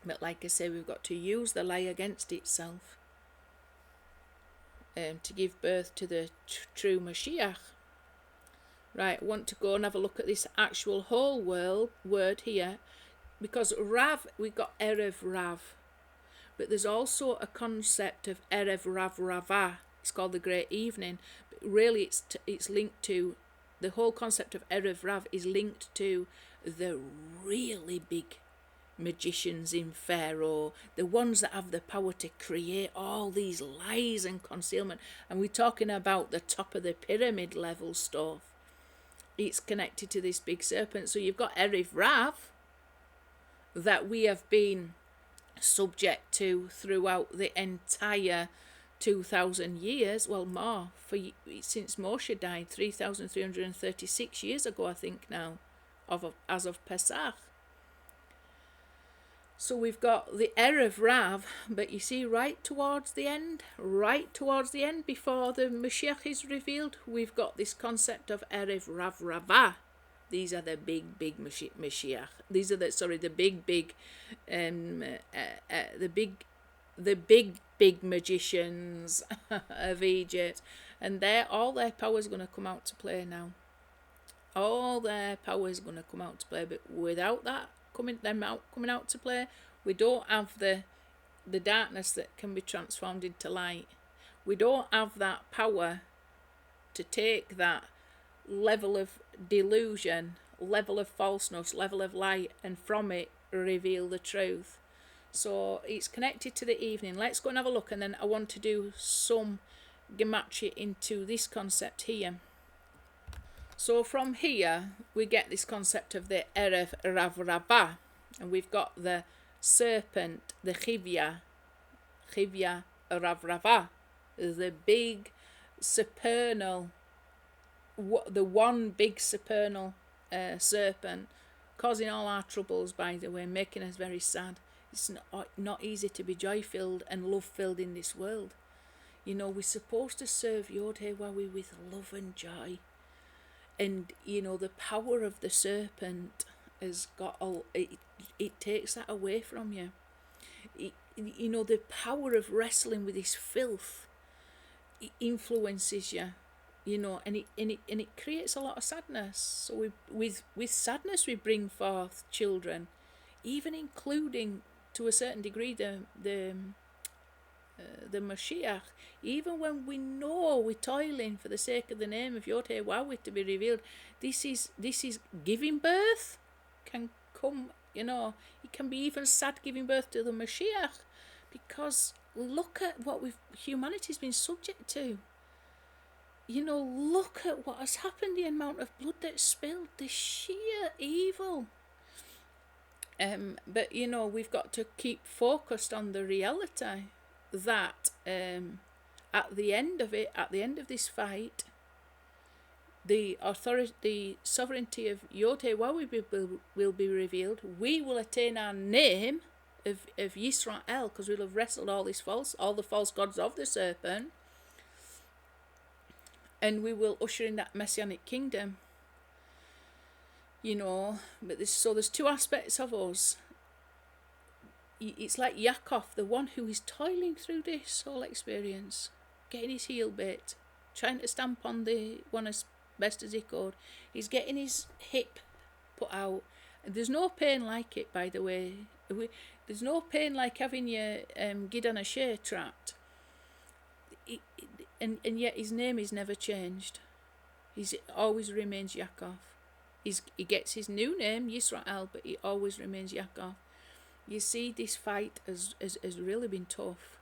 But like I say, we've got to use the lie against itself to give birth to the true Mashiach. Right, I want to go and have a look at this actual whole word here, because Rav, we've got Erev Rav, but there's also a concept of Erev Rav Rava. It's called the Great Evening, but really it's linked to, the whole concept of Erev Rav is linked to the really big magicians in Pharaoh, the ones that have the power to create all these lies and concealment. And we're talking about the top of the pyramid level stuff. It's connected to this big serpent. So you've got Erev Rav, that we have been subject to throughout the entire 2,000 years, well, more, since Moshe died 3,336 years ago, I think now, as of Pesach. So we've got the Erev Rav, but you see, right towards the end, before the Mashiach is revealed, we've got this concept of Erev Rav Ravah. These are the big Mashiach. These are the big magicians of Egypt, and all their power is going to come out to play now. All their power is going to come out to play, but without that coming out to play, we don't have the darkness that can be transformed into light. We don't have that power to take that level of delusion, level of falseness, level of light, and from it reveal the truth. So it's connected to the evening. Let's go and have a look, and then I want to do some gematria into this concept here. So from here we get this concept of the Erev Rav Ravah, and we've got the serpent, the Chivya Rav Ravah, the big supernal, the one big supernal serpent, causing all our troubles, by the way, making us very sad. It's not easy to be joy-filled and love-filled in this world. You know, we're supposed to serve Yod Heh Wawi with love and joy. And, you know, the power of the serpent has got it takes that away from you. You know, the power of wrestling with this filth, it influences you. You know, and it creates a lot of sadness. So with sadness we bring forth children, even including to a certain degree the Mashiach. Even when we know we're toiling for the sake of the name of Yod Heh Wawi to be revealed, this is giving birth can come. You know, it can be even sad giving birth to the Mashiach, because look at what humanity's been subject to. You know, look at what has happened, the amount of blood that's spilled, the sheer evil. But, you know, we've got to keep focused on the reality that at the end of this fight, the sovereignty of Yod Heh Wawi will be revealed. We will attain our name of Yisrael, because we'll have wrestled all the false gods of the serpent, and we will usher in that messianic kingdom. You know, but there's two aspects of us. It's like Yaakov, the one who is toiling through this whole experience, getting his heel bit, trying to stamp on the one as best as he could. He's getting his hip put out. And there's no pain like it, by the way. There's no pain like having your gid on a shear trapped. And yet his name is never changed. He always remains Yaakov. He gets his new name, Yisrael, but he always remains Yaakov. You see, this fight has really been tough.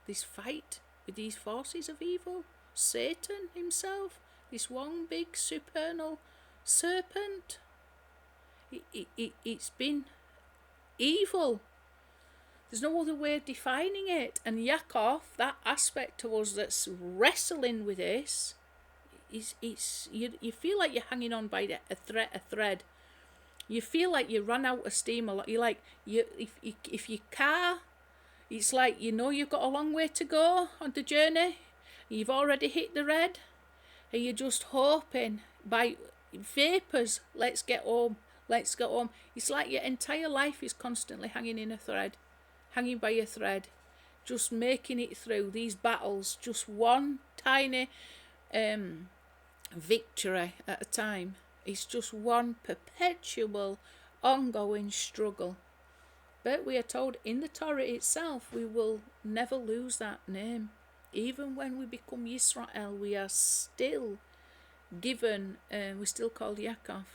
This fight with these forces of evil, Satan himself, this one big supernal serpent. It's been evil. There's no other way of defining it. And Yaakov, that aspect of us that's wrestling with this, you feel like you're hanging on by a thread. You feel like you run out of steam a lot. If your car, it's like, you know, you've got a long way to go on the journey. You've already hit the red, and you're just hoping by vapours, let's get home. It's like your entire life is constantly hanging by a thread, just making it through these battles, just one tiny victory at a time. It's just one perpetual, ongoing struggle. But we are told in the Torah itself, we will never lose that name. Even when we become Yisrael, we are still given, we're still called Yaakov.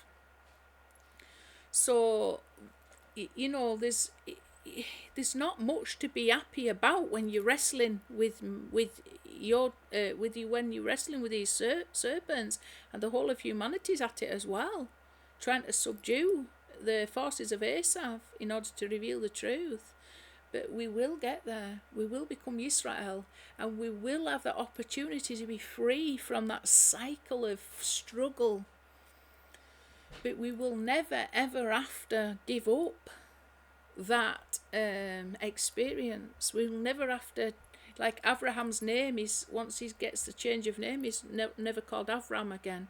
So, you know, there's not much to be happy about when you're wrestling when you're wrestling with these serpents, and the whole of humanity's at it as well, trying to subdue the forces of Esav in order to reveal the truth. But we will get there. We will become Israel, and we will have the opportunity to be free from that cycle of struggle. But we will never, ever after give up that experience. We'll never after, like Abraham's name is, once he gets the change of name, he's never called Avram again,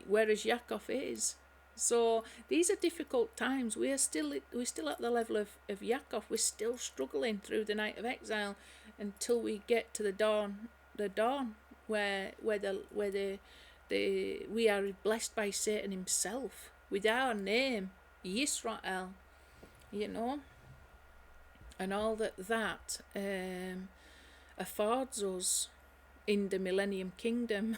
whereas Yaakov is. So these are difficult times. We're still at the level of Yaakov. We're still struggling through the night of exile until we get to the dawn, where we are blessed by Satan himself with our name, Yisrael, and all that affords us in the Millennium Kingdom.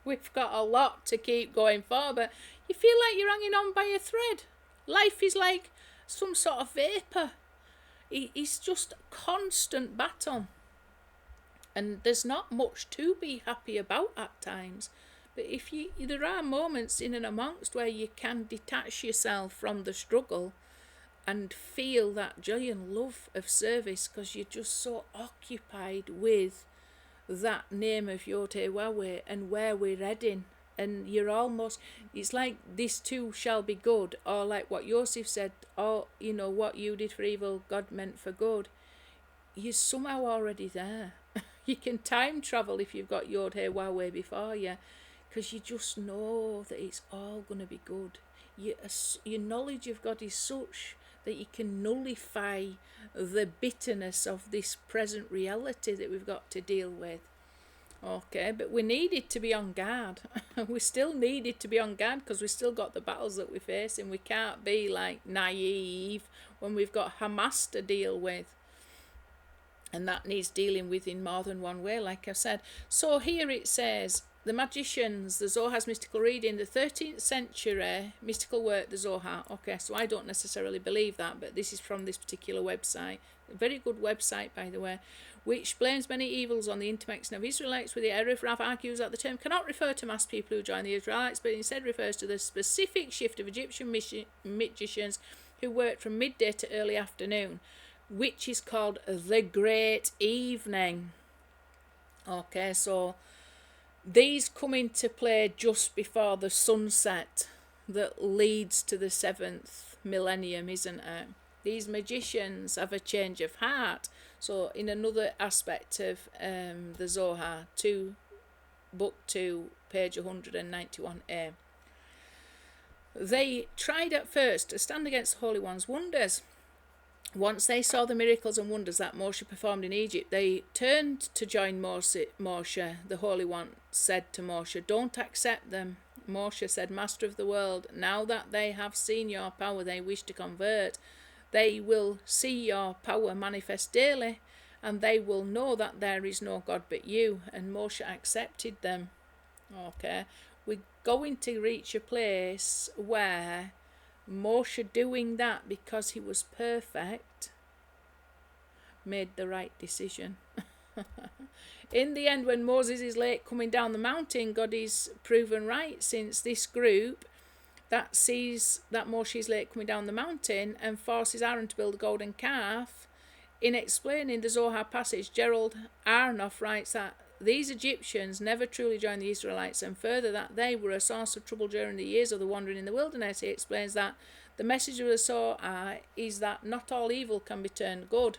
We've got a lot to keep going for, but you feel like you're hanging on by a thread. Life is like some sort of vapour. It's just a constant battle. And there's not much to be happy about at times. But there are moments in and amongst where you can detach yourself from the struggle and feel that joy and love of service, because you're just so occupied with that name of Yod-Heh-Wah-Weh and where we're heading. And you're almost, it's like this too shall be good, or like what Yosef said, or what you did for evil God meant for good. You're somehow already there. You can time travel if you've got Yod-Heh-Wah-Weh before you, because you just know that it's all going to be good. Your knowledge of God is such that you can nullify the bitterness of this present reality that we've got to deal with. Okay, but we needed to be on guard. We still needed to be on guard because we still got the battles that we're facing. We can't be like naive when we've got Hamas to deal with. And that needs dealing with in more than one way, like I said. So here it says, the magicians, the Zohar's mystical reading, the 13th century mystical work, the Zohar. Okay, so I don't necessarily believe that, but this is from this particular website. A very good website, by the way, which blames many evils on the intermixing of Israelites with the error of Rav, argues that the term cannot refer to mass people who join the Israelites, but instead refers to the specific shift of Egyptian magicians who worked from midday to early afternoon, which is called the Great Evening. Okay, so these come into play just before the sunset that leads to the 7th millennium, isn't it? These magicians have a change of heart. So in another aspect of the Zohar, book 2, page 191a, they tried at first to stand against the Holy One's wonders. Once they saw the miracles and wonders that Moshe performed in Egypt, they turned to join Moshe. The Holy One said to Moshe, "Don't accept them." Moshe said, "Master of the world, now that they have seen your power, they wish to convert. They will see your power manifest daily, and they will know that there is no God but you." And Moshe accepted them. Okay, we're going to reach a place where Moshe, doing that because he was perfect, made the right decision. In the end, when Moses is late coming down the mountain, God is proven right, since this group that sees that Moshe is late coming down the mountain and forces Aaron to build a golden calf. In explaining the Zohar passage, Gerald Arnoff writes that these Egyptians never truly joined the Israelites, and further that they were a source of trouble during the years of the wandering in the wilderness. He explains that the message of the Zohar is that not all evil can be turned good.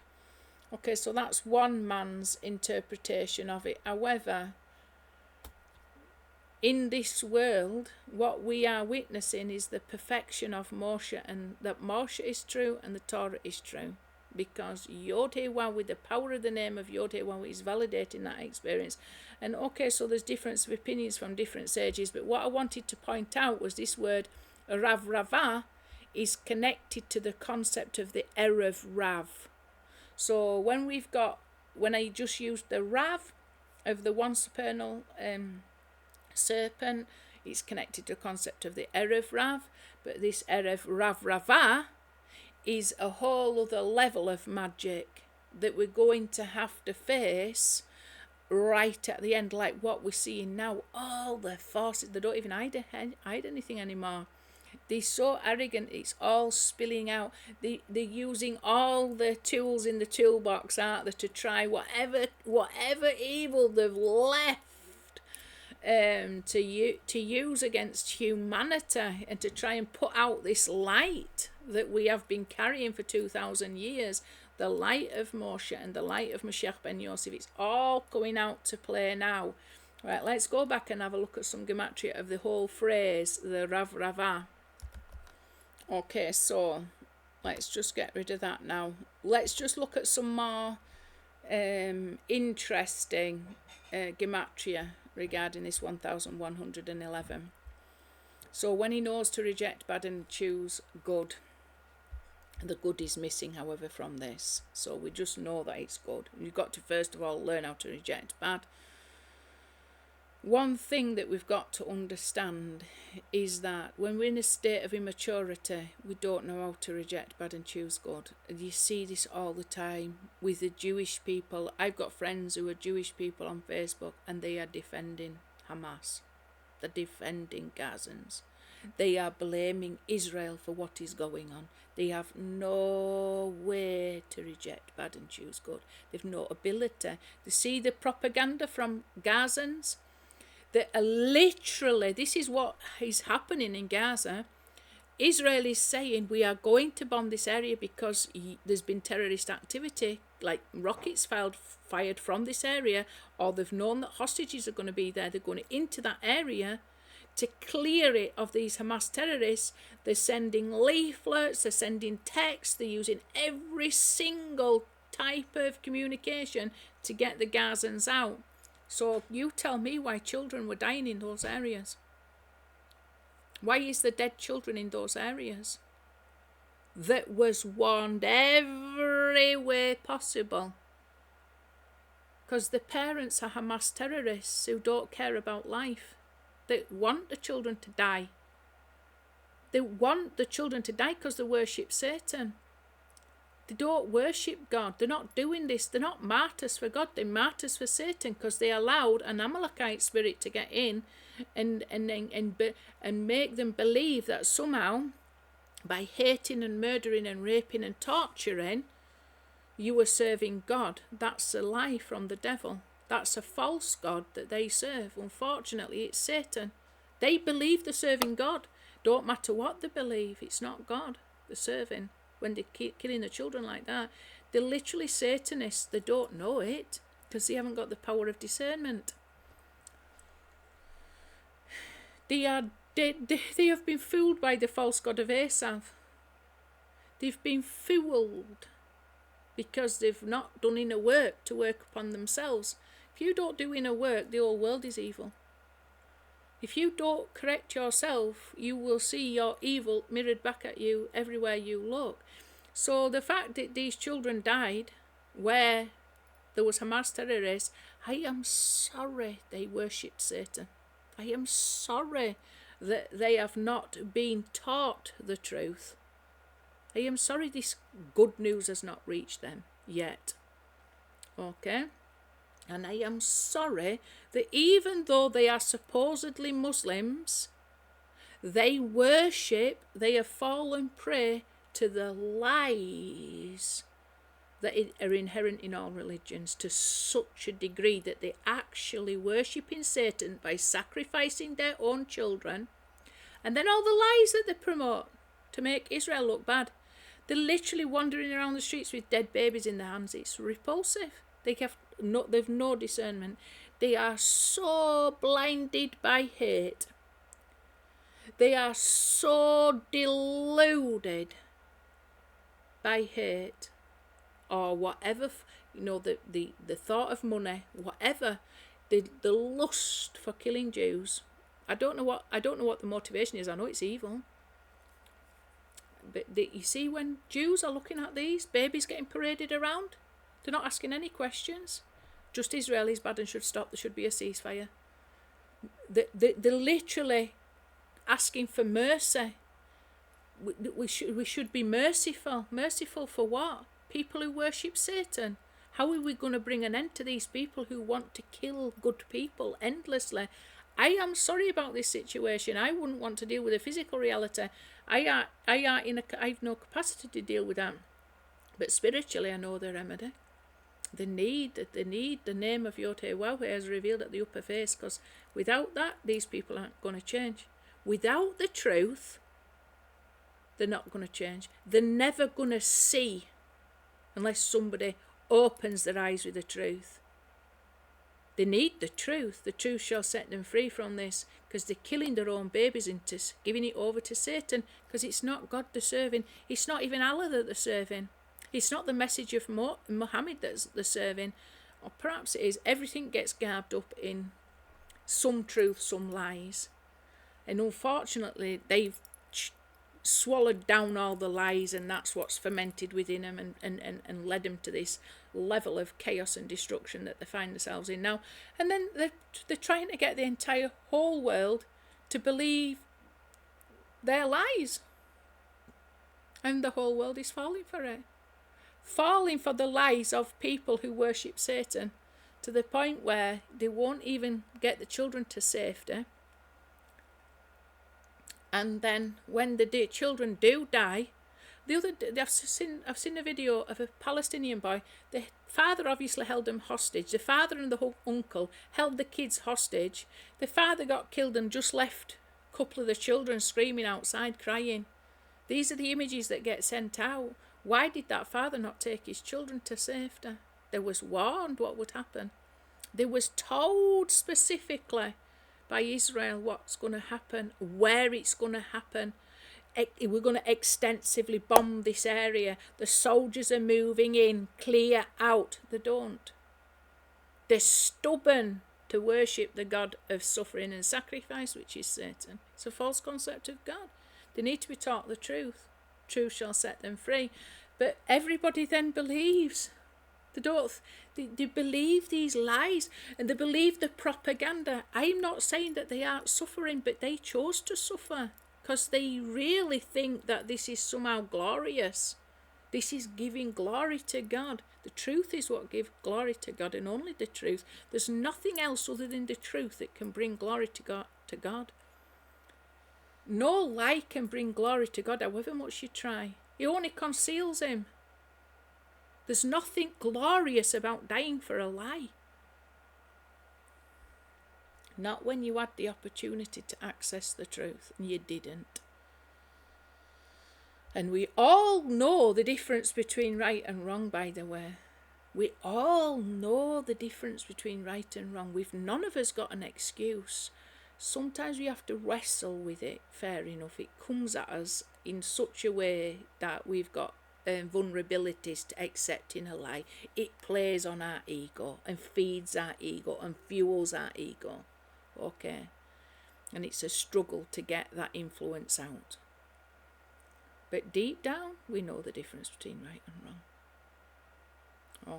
Okay, so that's one man's interpretation of it. However, in this world, what we are witnessing is the perfection of Moshe, and that Moshe is true and the Torah is true. Because Yod-Heh-Wah, with the power of the name of Yod-Heh-Wah, is validating that experience. And okay, so there's difference of opinions from different sages, but what I wanted to point out was this word Rav Ravah is connected to the concept of the Erev Rav. So when I just used the Rav of the one supernal serpent, it's connected to the concept of the Erev Rav, but this Erev Rav Ravah is a whole other level of magic that we're going to have to face right at the end, like what we're seeing now. All the forces, they don't even hide anything anymore. They're so arrogant, it's all spilling out. They're using all the tools in the toolbox, aren't they, to try whatever evil they've left to use against humanity, and to try and put out this light that we have been carrying for 2,000 years. The light of Moshe and the light of Mashiach ben Yosef. It's all going out to play now. Right, let's go back and have a look at some gematria of the whole phrase, the Rav Ravah. Okay, so let's just get rid of that now. Let's just look at some more interesting gematria regarding this 1111. So when he knows to reject bad and choose good, the good is missing, however, from this. So we just know that it's good. You've got to first of all learn how to reject bad. One thing that we've got to understand is that when we're in a state of immaturity, we don't know how to reject bad and choose good. And you see this all the time with the Jewish people. I've got friends who are Jewish people on Facebook, and they are defending Hamas. They're defending Gazans. They are blaming Israel for what is going on. They have no way to reject bad and choose good. They've no ability. They see the propaganda from Gazans. That are literally, this is what is happening in Gaza. Israel is saying we are going to bomb this area because there's been terrorist activity, like rockets fired from this area, or they've known that hostages are going to be there. They're going into that area to clear it of these Hamas terrorists. They're sending leaflets, they're sending texts, they're using every single type of communication to get the Gazans out. So you tell me why children were dying in those areas. Why is there dead children in those areas? That was warned every way possible. Because the parents are Hamas terrorists who don't care about life. They want the children to die. They want the children to die because they worship Satan. They don't worship God. They're not doing this. They're not martyrs for God. They're martyrs for Satan because they allowed an Amalekite spirit to get in and make them believe that somehow by hating and murdering and raping and torturing, you are serving God. That's a lie from the devil. That's a false God that they serve. Unfortunately, it's Satan. They believe they're serving God. Don't matter what they believe. It's not God they're serving. When they keep killing the children like that, they're literally Satanists. They don't know it because they haven't got the power of discernment. They have been fooled by the false god of Esav. They've been fooled because they've not done inner work to work upon themselves. If you don't do inner work, the whole world is evil. If you don't correct yourself, you will see your evil mirrored back at you everywhere you look. So the fact that these children died where there was Hamas terrorists, I am sorry they worshipped Satan. I am sorry that they have not been taught the truth. I am sorry this good news has not reached them yet. Okay? And I am sorry that even though they are supposedly Muslims, they have fallen prey to the lies that are inherent in all religions to such a degree that they're actually worshipping Satan by sacrificing their own children. And then all the lies that they promote to make Israel look bad. They're literally wandering around the streets with dead babies in their hands. It's repulsive. They've no discernment. They are so blinded by hate. They are so deluded by hate or whatever, the thought of money, whatever, the lust for killing Jews. I don't know what the motivation is. I know it's evil. But you see, when Jews are looking at these babies getting paraded around, they're not asking any questions. Just Israel is bad and should stop. There should be a ceasefire. They're literally asking for mercy. We should be merciful. Merciful for what? People who worship Satan. How are we going to bring an end to these people who want to kill good people endlessly? I am sorry about this situation. I wouldn't want to deal with a physical reality. I've no capacity to deal with that. But spiritually, I know the remedy. The need the name of Yahweh as revealed at the upper face, because without that, these people aren't going to change. Without the truth, they're not going to change. They're never going to see unless somebody opens their eyes with the truth. They need the truth. The truth shall set them free from this, because they're killing their own babies into giving it over to Satan, because it's not God they're serving. It's not even Allah that they're serving. It's not the message of Muhammad that they're serving. Or perhaps it is. Everything gets garbed up in some truth, some lies. And unfortunately, they've swallowed down all the lies, and that's what's fermented within them and led them to this level of chaos and destruction that they find themselves in now. And then they're trying to get the entire whole world to believe their lies. And the whole world is falling for it. Falling for the lies of people who worship Satan, to the point where they won't even get the children to safety. And then when the children do die, the other day, I've seen a video of a Palestinian boy. The father obviously held them hostage. The father and the uncle held the kids hostage. The father got killed and just left a couple of the children screaming outside, crying. These are the images that get sent out. Why did that father not take his children to safety? They was warned what would happen. They was told specifically by Israel what's going to happen, where it's going to happen. We're going to extensively bomb this area. The soldiers are moving in, clear out. They don't. They're stubborn to worship the God of suffering and sacrifice, which is Satan. It's a false concept of God. They need to be taught the truth. Truth shall set them free. But everybody then believes. They believe these lies, and they believe the propaganda. I'm not saying that they aren't suffering, but they chose to suffer because they really think that this is somehow glorious. This is giving glory to God. The truth is what gives glory to God, and only the truth. There's nothing else other than the truth that can bring glory to God. No lie can bring glory to God, however much you try. It only conceals him. There's nothing glorious about dying for a lie. Not when you had the opportunity to access the truth and you didn't. And we all know the difference between right and wrong, by the way. We all know the difference between right and wrong. None of us got an excuse. Sometimes we have to wrestle with it, fair enough. It comes at us in such a way that we've got vulnerabilities to accepting a lie. It plays on our ego and feeds our ego and fuels our ego. Okay? And it's a struggle to get that influence out. But deep down, we know the difference between right and wrong.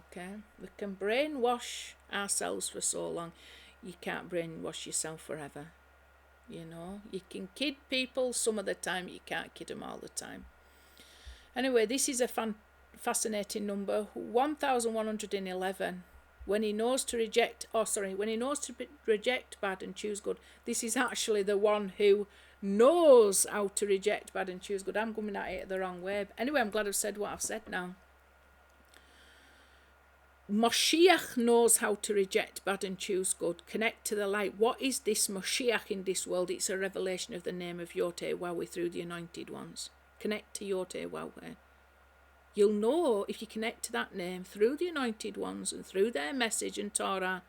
Okay? We can brainwash ourselves for so long. You can't brainwash yourself forever. You know, you can kid people some of the time, you can't kid them all the time. Anyway, this is a fascinating number, 1111. When he knows to reject bad and choose good. This is actually the one who knows how to reject bad and choose good. I'm coming at it the wrong way. Anyway, I'm glad I've said what I've said now. Moshiach knows how to reject bad and choose good. Connect to the light. What is this Moshiach in this world? It's a revelation of the name of Yahweh through the anointed ones. Connect to Yahweh. You'll know if you connect to that name through the anointed ones and through their message and Torah.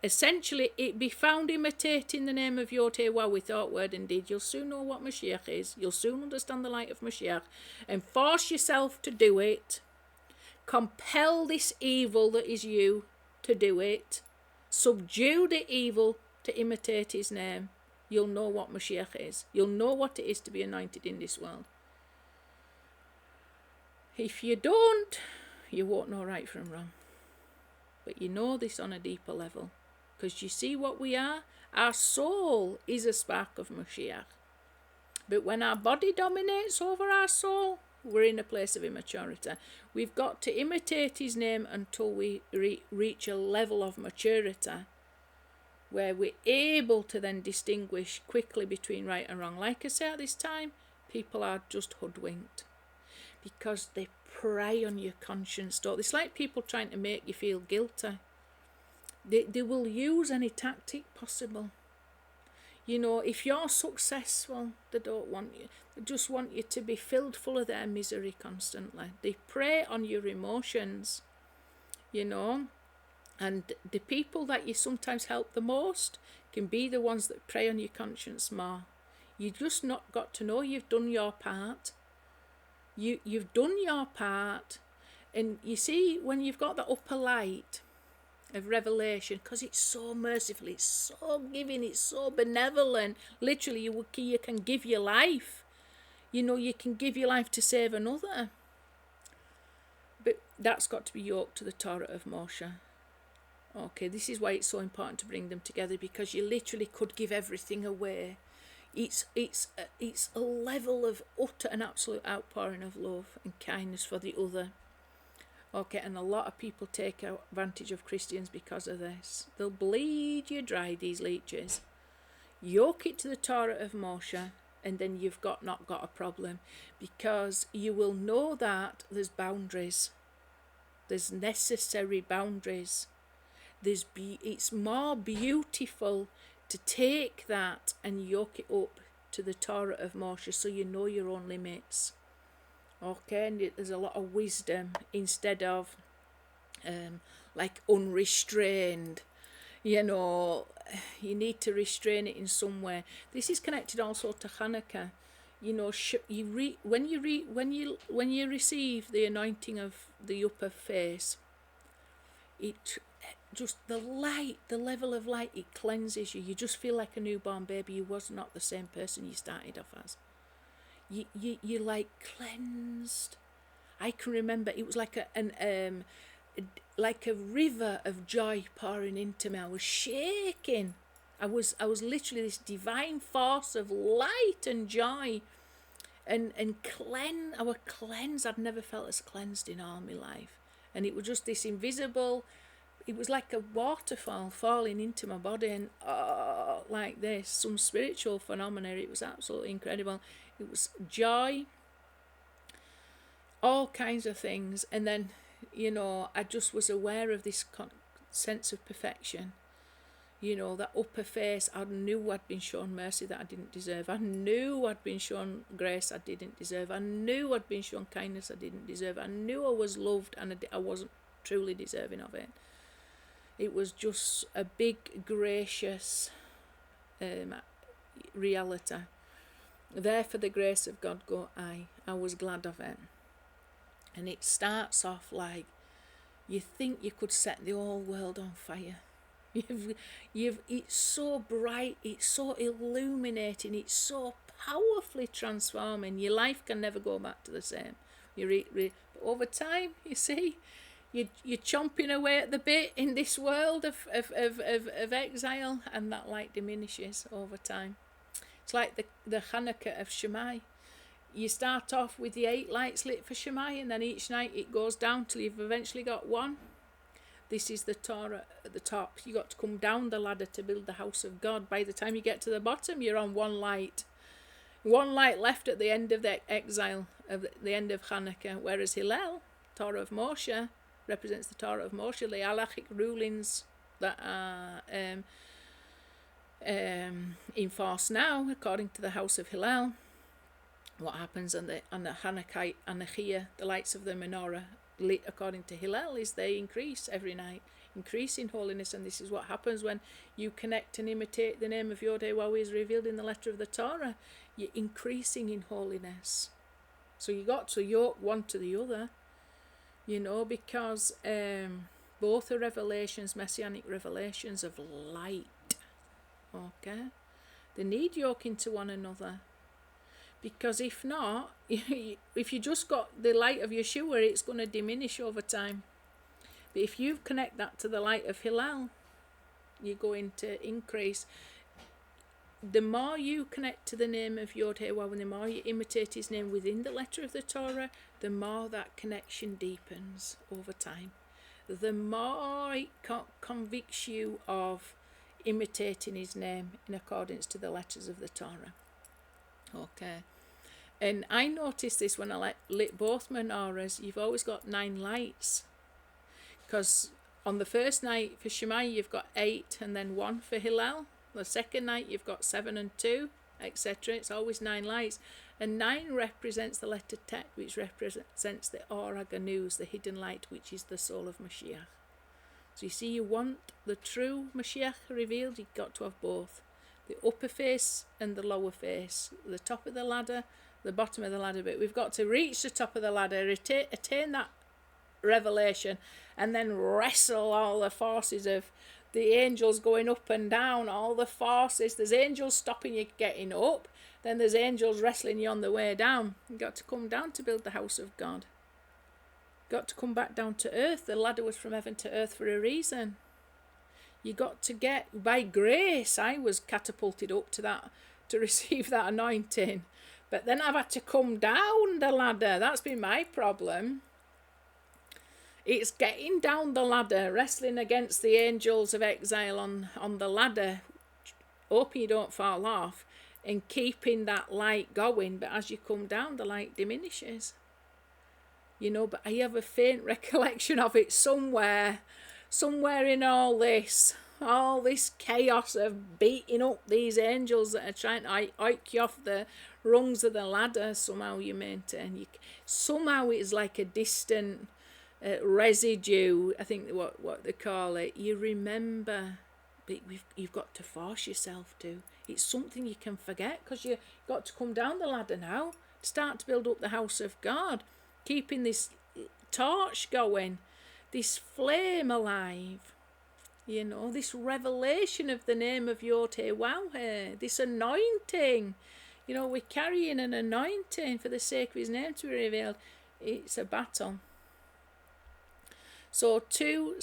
Essentially, it be found imitating the name of Yahweh with thought, word and deed. You'll soon know what Mashiach is. You'll soon understand the light of Mashiach and force yourself to do it. Compel this evil that is you to do it. Subdue the evil to imitate his name. You'll know what Mashiach is. You'll know what it is to be anointed in this world. If you don't, you won't know right from wrong. But you know this on a deeper level. Because you see what we are? Our soul is a spark of Mashiach. But when our body dominates over our soul, we're in a place of immaturity. We've got to imitate his name until we reach a level of maturity where we're able to then distinguish quickly between right and wrong. Like I say at this time, people are just hoodwinked because they prey on your conscience. It's like people trying to make you feel guilty. They will use any tactic possible. You know, if you're successful, they don't want you. They just want you to be filled full of their misery constantly. They prey on your emotions, you know. And the people that you sometimes help the most can be the ones that prey on your conscience more. You just not got to know you've done your part. You've done your part. And you see, when you've got the upper light of revelation, because it's so merciful, it's so giving, it's so benevolent. Literally, you can give your life. You know, you can give your life to save another. But that's got to be yoked to the Torah of Moshe. Okay, this is why it's so important to bring them together, because you literally could give everything away. It's a level of utter and absolute outpouring of love and kindness for the other. Okay, and a lot of people take advantage of Christians because of this. They'll bleed you dry, these leeches. Yoke it to the Torah of Moshe, and then you've not got a problem, because you will know that there's boundaries. There's necessary boundaries. It's more beautiful to take that and yoke it up to the Torah of Moshe, so you know your own limits. Okay, and there's a lot of wisdom instead of like unrestrained. You know, you need to restrain it in some way. This is connected also to Hanukkah. You know, when you receive the anointing of the upper face, it just the level of light, it cleanses you. You just feel like a newborn baby. You was not the same person you started off as. You're like cleansed. I can remember it was like a river of joy pouring into me. I was shaking. I was literally this divine force of light and joy, and I was cleansed. I'd never felt as cleansed in all my life, and it was just this invisible. It was like a waterfall falling into my body, and like this, some spiritual phenomena. It was absolutely incredible. It was joy, all kinds of things, and then, you know, I just was aware of this sense of perfection. You know, that upper face, I knew I'd been shown mercy that I didn't deserve. I knew I'd been shown grace I didn't deserve. I knew I'd been shown kindness I didn't deserve. I knew I was loved and I wasn't truly deserving of it. It was just a big, gracious reality. There for the grace of God go I. I was glad of it. And it starts off like you think you could set the whole world on fire. It's so bright, it's so illuminating, it's so powerfully transforming. Your life can never go back to the same. But over time, you see, you're chomping away at the bit in this world of exile, and that light diminishes over time. It's like the Hanukkah of Shammai. You start off with the 8 lights lit for Shammai, and then each night it goes down till you've eventually got one. This is the Torah at the top. You got to come down the ladder to build the house of God. By the time you get to the bottom, you're on one light. One light left at the end of the exile, of the end of Hanukkah, whereas Hillel, Torah of Moshe, represents the Torah of Moshe, the halachic rulings that are in force now, according to the house of Hillel. What happens on the Hanukkah, the lights of the menorah, lit according to Hillel, is they increase every night, increase in holiness. And this is what happens when you connect and imitate the name of Yod-Heh-Waw is revealed in the letter of the Torah. You're increasing in holiness. So you got to yoke one to the other, you know, because both are revelations, messianic revelations of light. Okay, they need yoking to one another. Because if not, if you just got the light of Yeshua, it's going to diminish over time. But if you connect that to the light of Hillel, you're going to increase. The more you connect to the name of Yod-Heh-Waw, and the more you imitate his name within the letter of the Torah, the more that connection deepens over time. The more it convicts you of imitating his name in accordance to the letters of the Torah. Okay, And I noticed this when I lit both menorahs. You've always got 9 lights. Because on the first night for Shammai, you've got 8 and then 1 for Hillel. The second night, you've got 7 and 2, etc. It's always 9 lights. And 9 represents the letter Tet, which represents the Or HaGanuz, the hidden light, which is the soul of Mashiach. So you see, you want the true Mashiach revealed, you've got to have both. The upper face and the lower face. The top of the ladder, the bottom of the ladder. But we've got to reach the top of the ladder, attain that revelation, and then wrestle all the forces of the angels going up and down, all the forces. There's angels stopping you getting up, then there's angels wrestling you on the way down. You've got to come down to build the house of God. Got to come back down to earth. The ladder was from heaven to earth for a reason. You got to get, by grace, I was catapulted up to that, to receive that anointing. But then I've had to come down the ladder. That's been my problem. It's getting down the ladder, wrestling against the angels of exile on the ladder, hoping you don't fall off, and keeping that light going. But as you come down, the light diminishes. But I have a faint recollection of it somewhere in all this chaos of beating up these angels that are trying to hike you off the rungs of the ladder. Somehow you maintain. Somehow it's like a distant residue, I think what they call it. You remember, but you've got to force yourself to. It's something you can forget, because you've got to come down the ladder now, start to build up the house of God, keeping this torch going, this flame alive, this revelation of the name of Yod-Heh-Waw-Heh, this anointing. We're carrying an anointing for the sake of his name to be revealed. It's a battle. So 2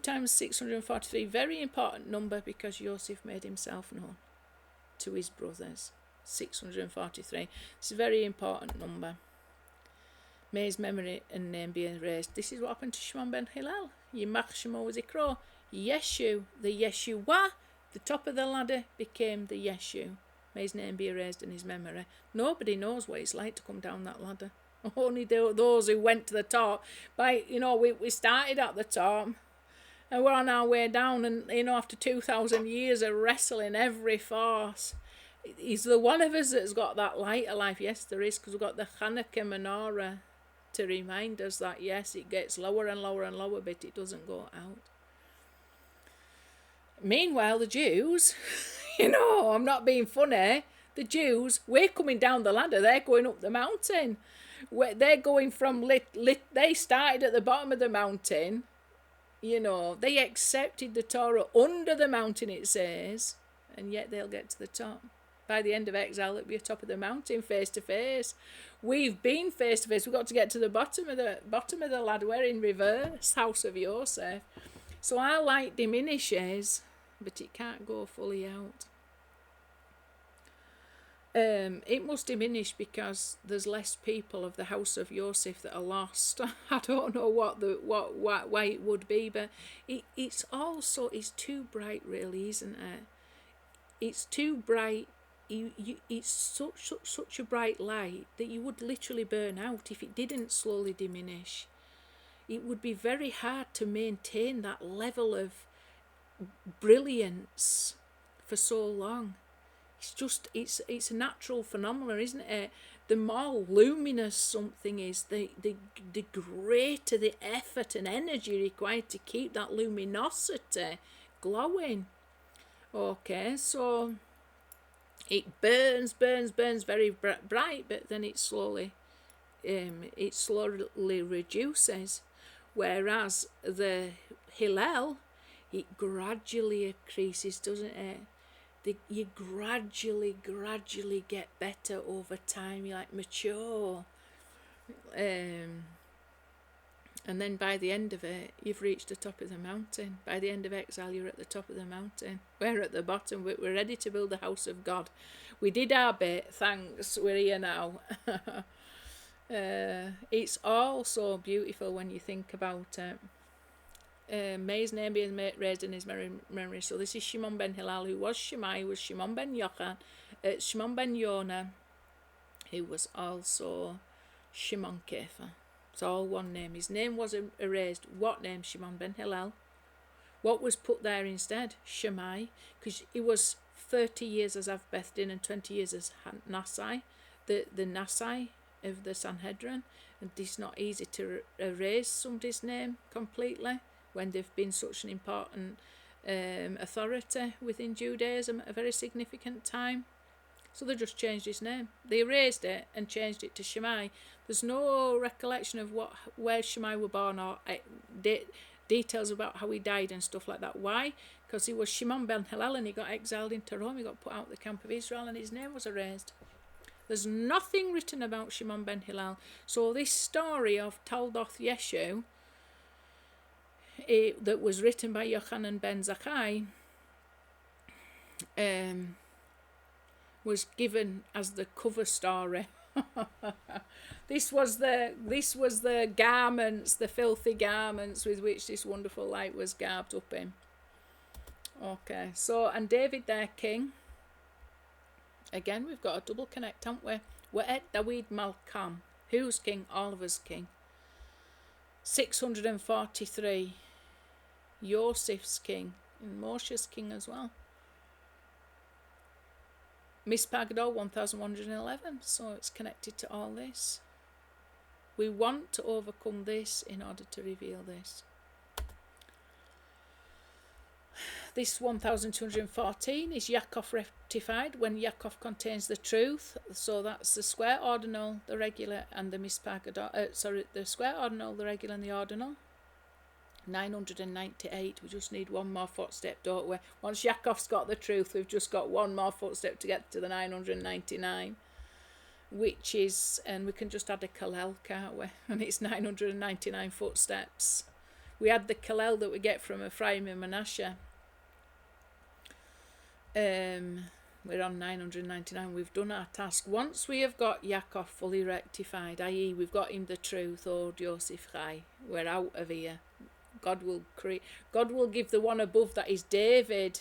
times 643, very important number, because Yosef made himself known to his brothers. 643. It's a very important number. May his memory and name be erased. This is what happened to Shimon ben Hillel. Yimach Shemo Zikro. Yeshu, the Yeshua, the top of the ladder became the Yeshu. May his name be erased in his memory. Nobody knows what it's like to come down that ladder. Only those who went to the top. We started at the top, and we're on our way down, and after 2,000 years of wrestling every force, is there one of us that's got that light of life? Yes, there is, because we've got the Hanukkah menorah to remind us that, yes, it gets lower and lower and lower, but it doesn't go out. Meanwhile, the Jews, I'm not being funny, the Jews, we're coming down the ladder, they're going up the mountain. They're going from they started at the bottom of the mountain, they accepted the Torah under the mountain, it says, and yet they'll get to the top. By the end of exile, it'll be at top of the mountain, face to face. We've been face to face. We've got to get to the bottom of the ladder. We're in reverse, house of Yosef. So our light diminishes, but it can't go fully out. It must diminish because there's less people of the house of Yosef that are lost. I don't know why it would be, but it's too bright, really, isn't it? It's too bright. It's such a bright light that you would literally burn out if it didn't slowly diminish. It would be very hard to maintain that level of brilliance for so long. It's a natural phenomenon, isn't it? The more luminous something is, the greater the effort and energy required to keep that luminosity glowing. Okay, so it burns very bright, but then it slowly reduces. Whereas the Hillel, it gradually increases, doesn't it? You gradually get better over time. You mature, and then by the end of it, you've reached the top of the mountain. By the end of exile, you're at the top of the mountain. We're at the bottom. We're ready to build the house of God. We did our bit. Thanks. We're here now. It's all so beautiful when you think about it. May his name be raised in his memory. So this is Shimon ben Hillel, who was Shammai, was Shimon ben Yochai, Shimon ben Yonah, who was also Shimon Kefa. It's all one name. His name was erased. What name? Shimon ben Hillel. What was put there instead? Shammai, because it was 30 years as Avbethdin and 20 years as Nasai, the Nasai of the Sanhedrin. And it's not easy to erase somebody's name completely when they've been such an important authority within Judaism at a very significant time. So they just changed his name. They erased it and changed it to Shammai. There's no recollection of where Shammai were born or details about how he died and stuff like that. Why? Because he was Shimon ben Hillel and he got exiled into Rome. He got put out of the camp of Israel and his name was erased. There's nothing written about Shimon ben Hillel. So this story of Taldoth Yeshu that was written by Yochanan ben Zakkai was given as the cover story. This was the garments, the filthy garments with which this wonderful light was garbed up in. Okay, so, and David their king, again we've got a double connect, haven't we? We're David Malkam. Who's king? Oliver's king. 643. Yosef's king, and Moshe's king as well. Mispagdol 1111, so it's connected to all this. We want to overcome this in order to reveal this. This 1214 is Yaakov rectified when Yaakov contains the truth. So that's the square ordinal, the regular, and the mispagdol. The square ordinal, the regular, and the ordinal. 998. We just need one more footstep, don't we? Once Yaakov's got the truth, we've just got one more footstep to get to the 999, which is, and we can just add a Kalel, can't we? And it's 999 footsteps. We add the Kalel that we get from Ephraim and Manasseh. We're on 999. We've done our task. Once we have got Yaakov fully rectified, i.e. we've got him the truth, or Yosef Chai, we're out of here. God will give the one above, that is David,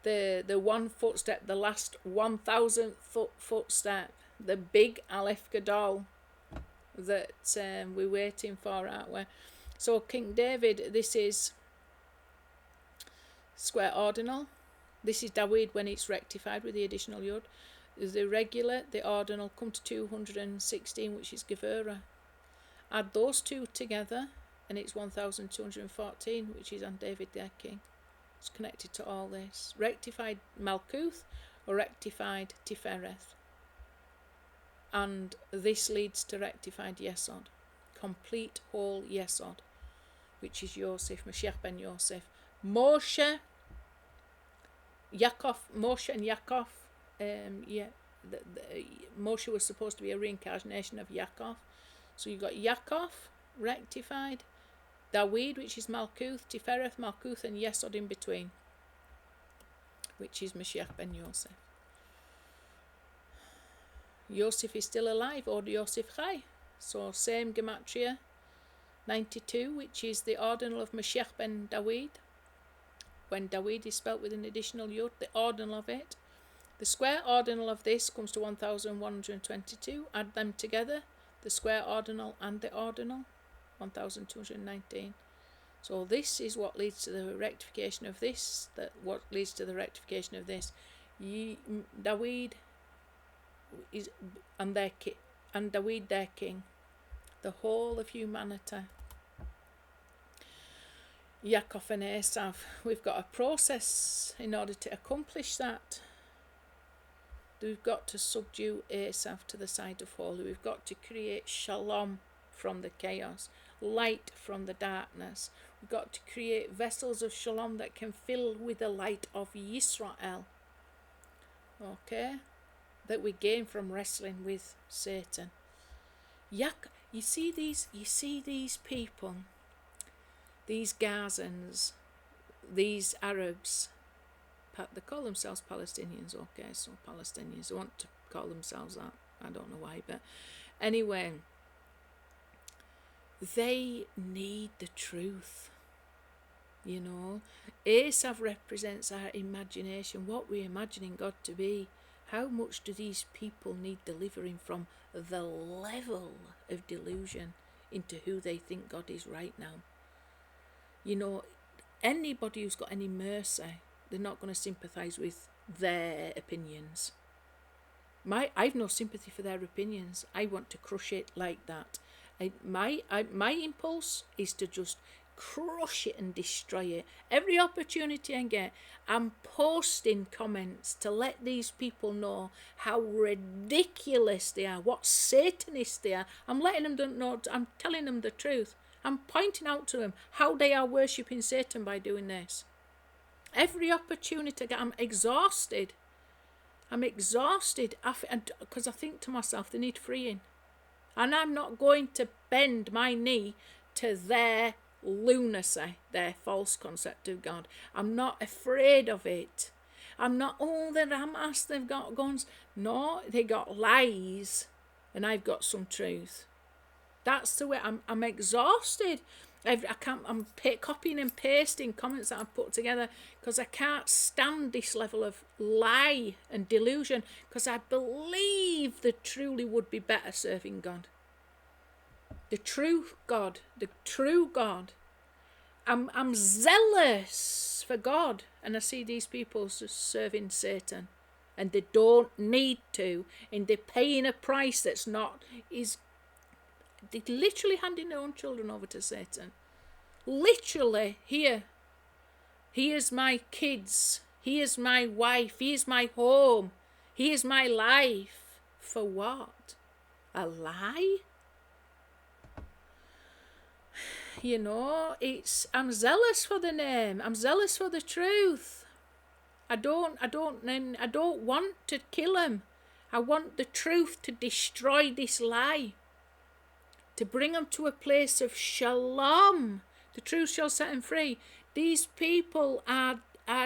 the one footstep, the last 1,000th footstep, the big Aleph Gadol that we're waiting for, aren't we? So King David, this is square ordinal. This is David when it's rectified with the additional yod. The regular, the ordinal, come to 216, which is Gevurah. Add those two together, and it's 1214, which is on David their king. It's connected to all this. Rectified Malkuth or rectified Tifereth. And this leads to rectified Yesod. Complete whole Yesod, which is Yosef, Mashiach ben Yosef. Moshe and Yaakov. Moshe was supposed to be a reincarnation of Yaakov. So you've got Yaakov rectified, David, which is Malkuth, Tifereth, Malkuth, and Yesod in between, which is Mashiach ben Yosef. Yosef is still alive, or Yosef Chai. So same gematria, 92, which is the ordinal of Mashiach ben David. When David is spelt with an additional yod, the ordinal of it. The square ordinal of this comes to 1122. Add them together, the square ordinal and the ordinal, 1219. So this is what leads to the rectification of this. What leads to the rectification of this? David is and David their king, the whole of humanity. Yaakov and Esav. We've got a process in order to accomplish that. We've got to subdue Esav to the side of holy. We've got to create shalom from the chaos, light from the darkness. We've got to create vessels of shalom that can fill with the light of Yisrael. Okay? That we gain from wrestling with Satan. You see these people, these Gazans, these Arabs, they call themselves Palestinians, okay, so Palestinians want to call themselves that, I don't know why, but anyway, they need the truth, you know. Esav represents our imagination, what we're imagining God to be, how much do these people need delivering from the level of delusion into who they think God is right now? You know, anybody who's got any mercy, they're not going to sympathise with their opinions. I've no sympathy for their opinions. I want to crush it like that. My impulse is to just crush it and destroy it. Every opportunity I get, I'm posting comments to let these people know how ridiculous they are, what Satanists they are. I'm letting them know, I'm telling them the truth. I'm pointing out to them how they are worshipping Satan by doing this. Every opportunity I get, I'm exhausted. Because I think to myself, they need freeing. And I'm not going to bend my knee to their lunacy, their false concept of God. I'm not afraid of it. I'm not, they're Hamas, they've got guns. No, they got lies, and I've got some truth. That's the way. I'm exhausted. I'm copying and pasting comments that I've put together because I can't stand this level of lie and delusion, because I believe they truly would be better serving God. The true God. I'm zealous for God, and I see these people just serving Satan, and they don't need to, and they're paying a price that's not they're literally handing their own children over to Satan. Literally, here's my kids, here's my wife, here's my home, here's my life. For what? A lie? You know, I'm zealous for the name. I'm zealous for the truth. I don't want to kill him. I want the truth to destroy this lie, to bring them to a place of shalom. The truth shall set them free. These people are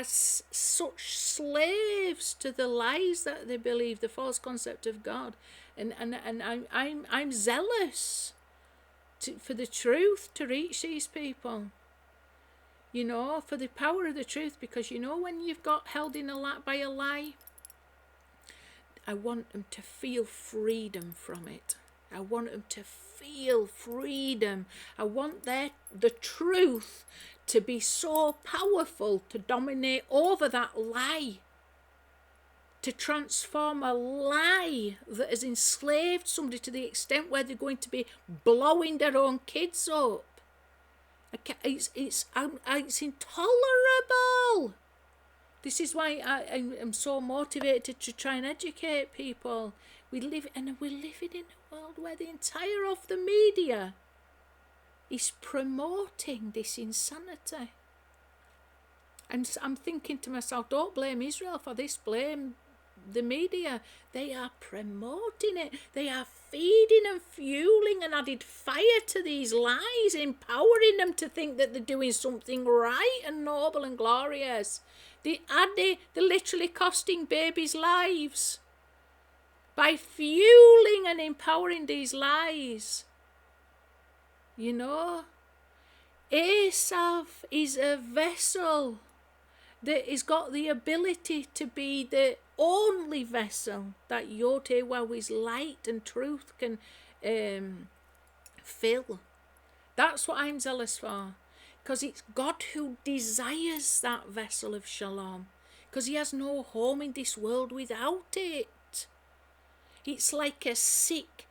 such slaves to the lies that they believe, the false concept of God, and I'm zealous for the truth to reach these people. You know, for the power of the truth, because you know when you've got held in by a lie, I want them to feel freedom from it. I want them to feel freedom. I want the truth to be so powerful to dominate over that lie, to transform a lie that has enslaved somebody to the extent where they're going to be blowing their own kids up. It's intolerable. This is why I'm so motivated to try and educate people. We're living in a world where the entire of the media is promoting this insanity. And I'm thinking to myself, don't blame Israel for this, blame the media. They are promoting it. They are feeding and fueling and added fire to these lies, empowering them to think that they're doing something right and noble and glorious. They're literally costing babies' lives by fueling and empowering these lies. You know, Esav is a vessel that has got the ability to be the only vessel that Yotewah's light and truth can fill. That's what I'm zealous for, because it's God who desires that vessel of shalom, because he has no home in this world without it. It's like a sick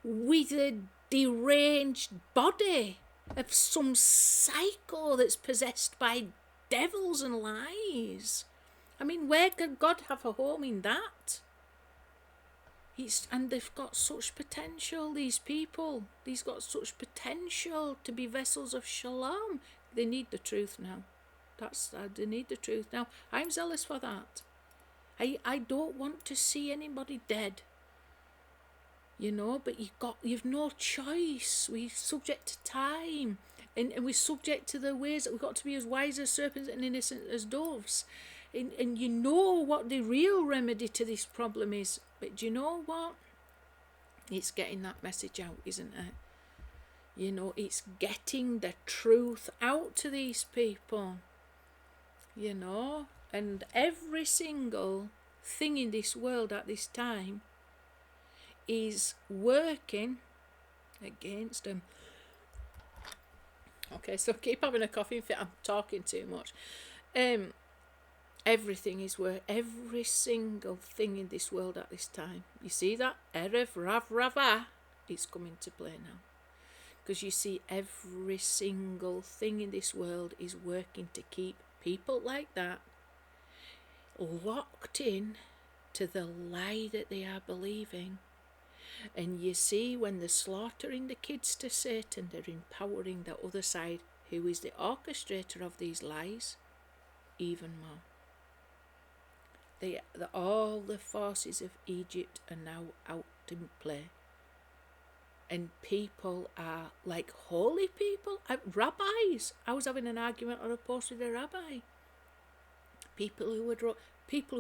with a deranged body of some psycho that's possessed by devils and lies. I mean, where could God have a home in that? And they've got such potential, these people. They've got such potential to be vessels of shalom. They need the truth now. They need the truth now. I'm zealous for that. I don't want to see anybody dead. You know, but you've no choice. We're subject to time, and we're subject to the ways that we've got to be as wise as serpents and innocent as doves. And you know what the real remedy to this problem is. But do you know what? It's getting that message out, isn't it? You know, it's getting the truth out to these people. you know, and every single thing in this world at this time is working against them. Okay, so keep having a coughing fit. I'm talking too much. Everything is every single thing in this world at this time. You see that? Erev Rav Rava is coming to play now. Because you see, every single thing in this world is working to keep people like that locked in to the lie that they are believing. And you see, when they're slaughtering the kids to Satan, they're empowering the other side, who is the orchestrator of these lies, even more. All the forces of Egypt are now out to play. And people are like holy people, rabbis. I was having an argument on a post with a rabbi. People who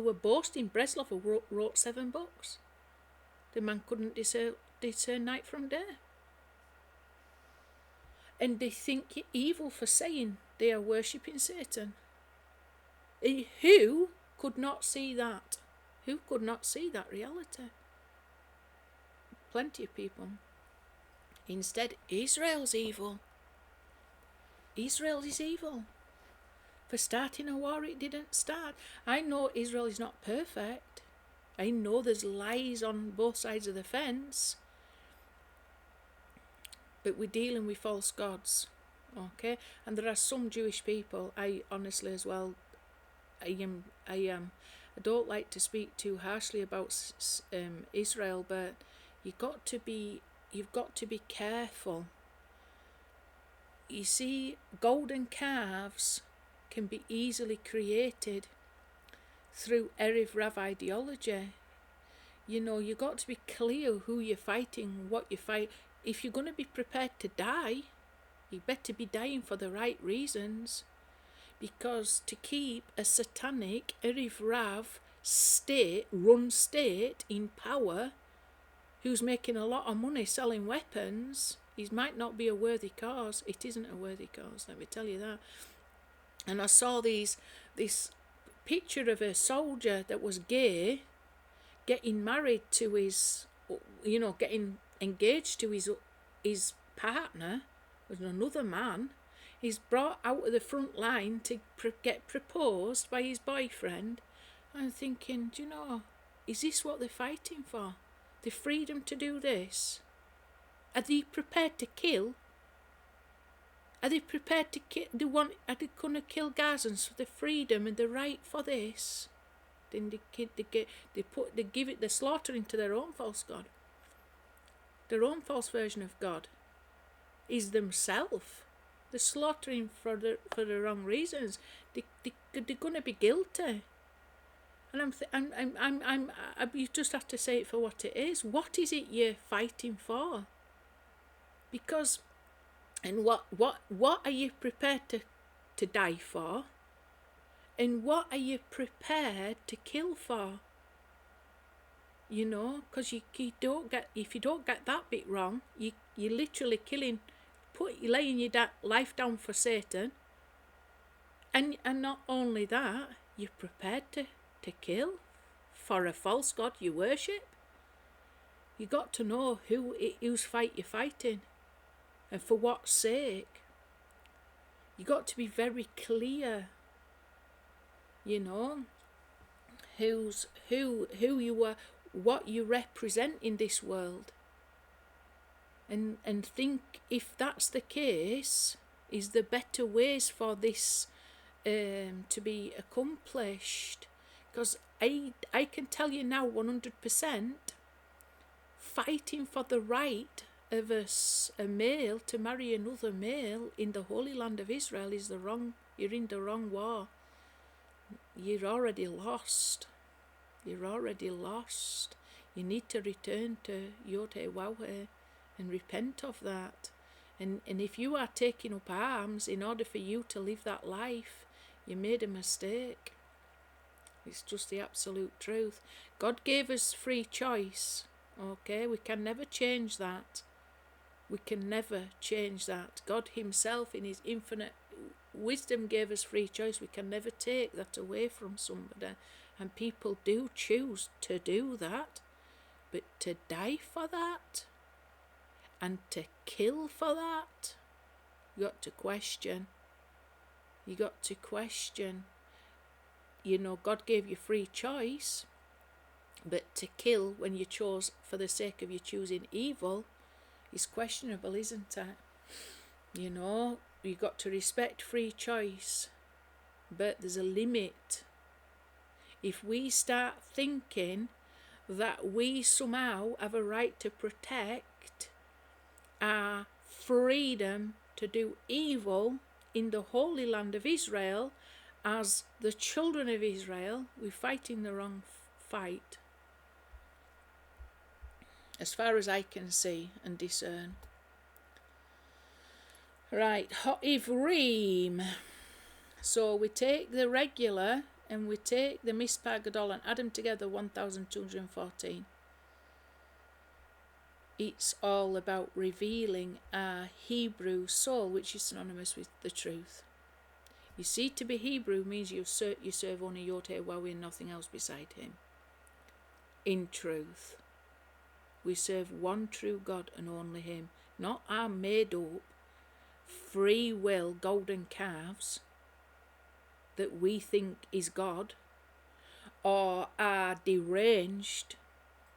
were boasting. Breslov wrote 7 books. The man couldn't discern night from day. And they think you're evil for saying they are worshipping Satan. Who could not see that? Who could not see that reality? Plenty of people. Instead, Israel's evil. Israel is evil. For starting a war it didn't start. I know Israel is not perfect. I know there's lies on both sides of the fence. But we're dealing with false gods. Okay? And there are some Jewish people, I honestly as well, I don't like to speak too harshly about Israel, but you've got to be careful. You see, golden calves can be easily created through Erev Rav ideology. You know, you've got to be clear who you're fighting, what you fight. If you're going to be prepared to die, you better be dying for the right reasons. Because to keep a satanic Erev Rav run state in power, who's making a lot of money selling weapons, he might not be a worthy cause. It isn't a worthy cause, let me tell you that. And I saw this picture of a soldier that was gay getting married to his, getting engaged to his partner with another man. He's brought out of the front line to get proposed by his boyfriend. I'm thinking, do you know, is this what they're fighting for? The freedom to do this? Are they prepared to kill? Are they prepared to kill? Are they going to kill Gazans for the freedom and the right for this? Then they're slaughtering to their own false god. Their own false version of God is themselves. They're slaughtering for the wrong reasons. They're going to be guilty. And you just have to say it for what it is. What is it you're fighting for? Because, and what are you prepared to die for? And what are you prepared to kill for? You know, because if you don't get that bit wrong, you're literally laying your life down for Satan. And not only that, you're prepared to kill for a false god you worship. You got to know whose fight you're fighting, and for what sake. You got to be very clear. You know, who you are, what you represent in this world, and think if that's the case, is there better ways for this to be accomplished? Because I can tell you now 100%, fighting for the right of a male to marry another male in the Holy Land of Israel is you're in the wrong war. You're already lost. You're already lost. You need to return to Yod-Heh Waw-Heh and repent of that. And if you are taking up arms in order for you to live that life, you made a mistake. It's just the absolute truth. God gave us free choice. Okay, we can never change that. We can never change that. God himself in his infinite wisdom gave us free choice. We can never take that away from somebody. And people do choose to do that. But to die for that and to kill for that, you got to question. You got to question. You know, God gave you free choice, but to kill when you chose for the sake of you choosing evil is questionable, isn't it? You know, you got to respect free choice, but there's a limit. If we start thinking that we somehow have a right to protect our freedom to do evil in the Holy Land of Israel, as the children of Israel, we're fighting the wrong fight, as far as I can see and discern. Right, Ha'ivrim. So we take the regular and we take the Mispar Gadol and add them together, 1,214. It's all about revealing our Hebrew soul, which is synonymous with the truth. You see, to be Hebrew means you serve only Yod Heh Wawi and nothing else beside him. In truth, we serve one true God and only him, not our made-up, free will golden calves that we think is God, or our deranged,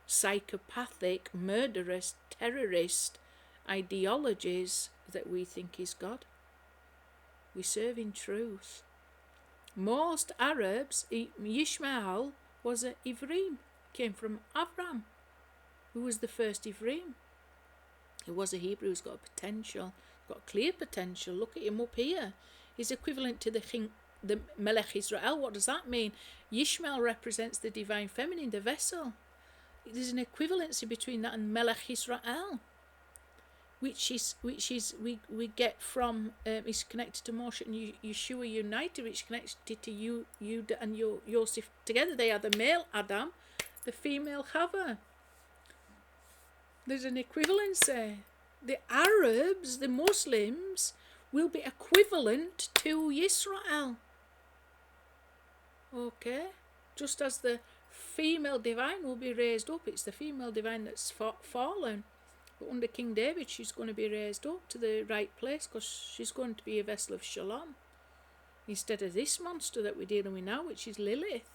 psychopathic, murderous, terrorist ideologies that we think is God. We serve in truth. Most Arabs, Yishmael was a Ivrim, came from Avram, who was the first Ivrim. He was a Hebrew who's got potential, got clear potential. Look at him up here. He's equivalent to the Melech Israel. What does that mean? Yishmael represents the divine feminine, the vessel. There's an equivalency between that and Melech Israel, which is we get from is connected to Moshe and Yeshua united, which is connected to Judah and Yosef together. They are the male Adam, the female Chava. There's an equivalency. The Arabs, the Muslims, will be equivalent to Israel. Okay, just as the female divine will be raised up. It's the female divine that's fallen. But under King David, she's going to be raised up to the right place because she's going to be a vessel of shalom. Instead of this monster that we're dealing with now, which is Lilith,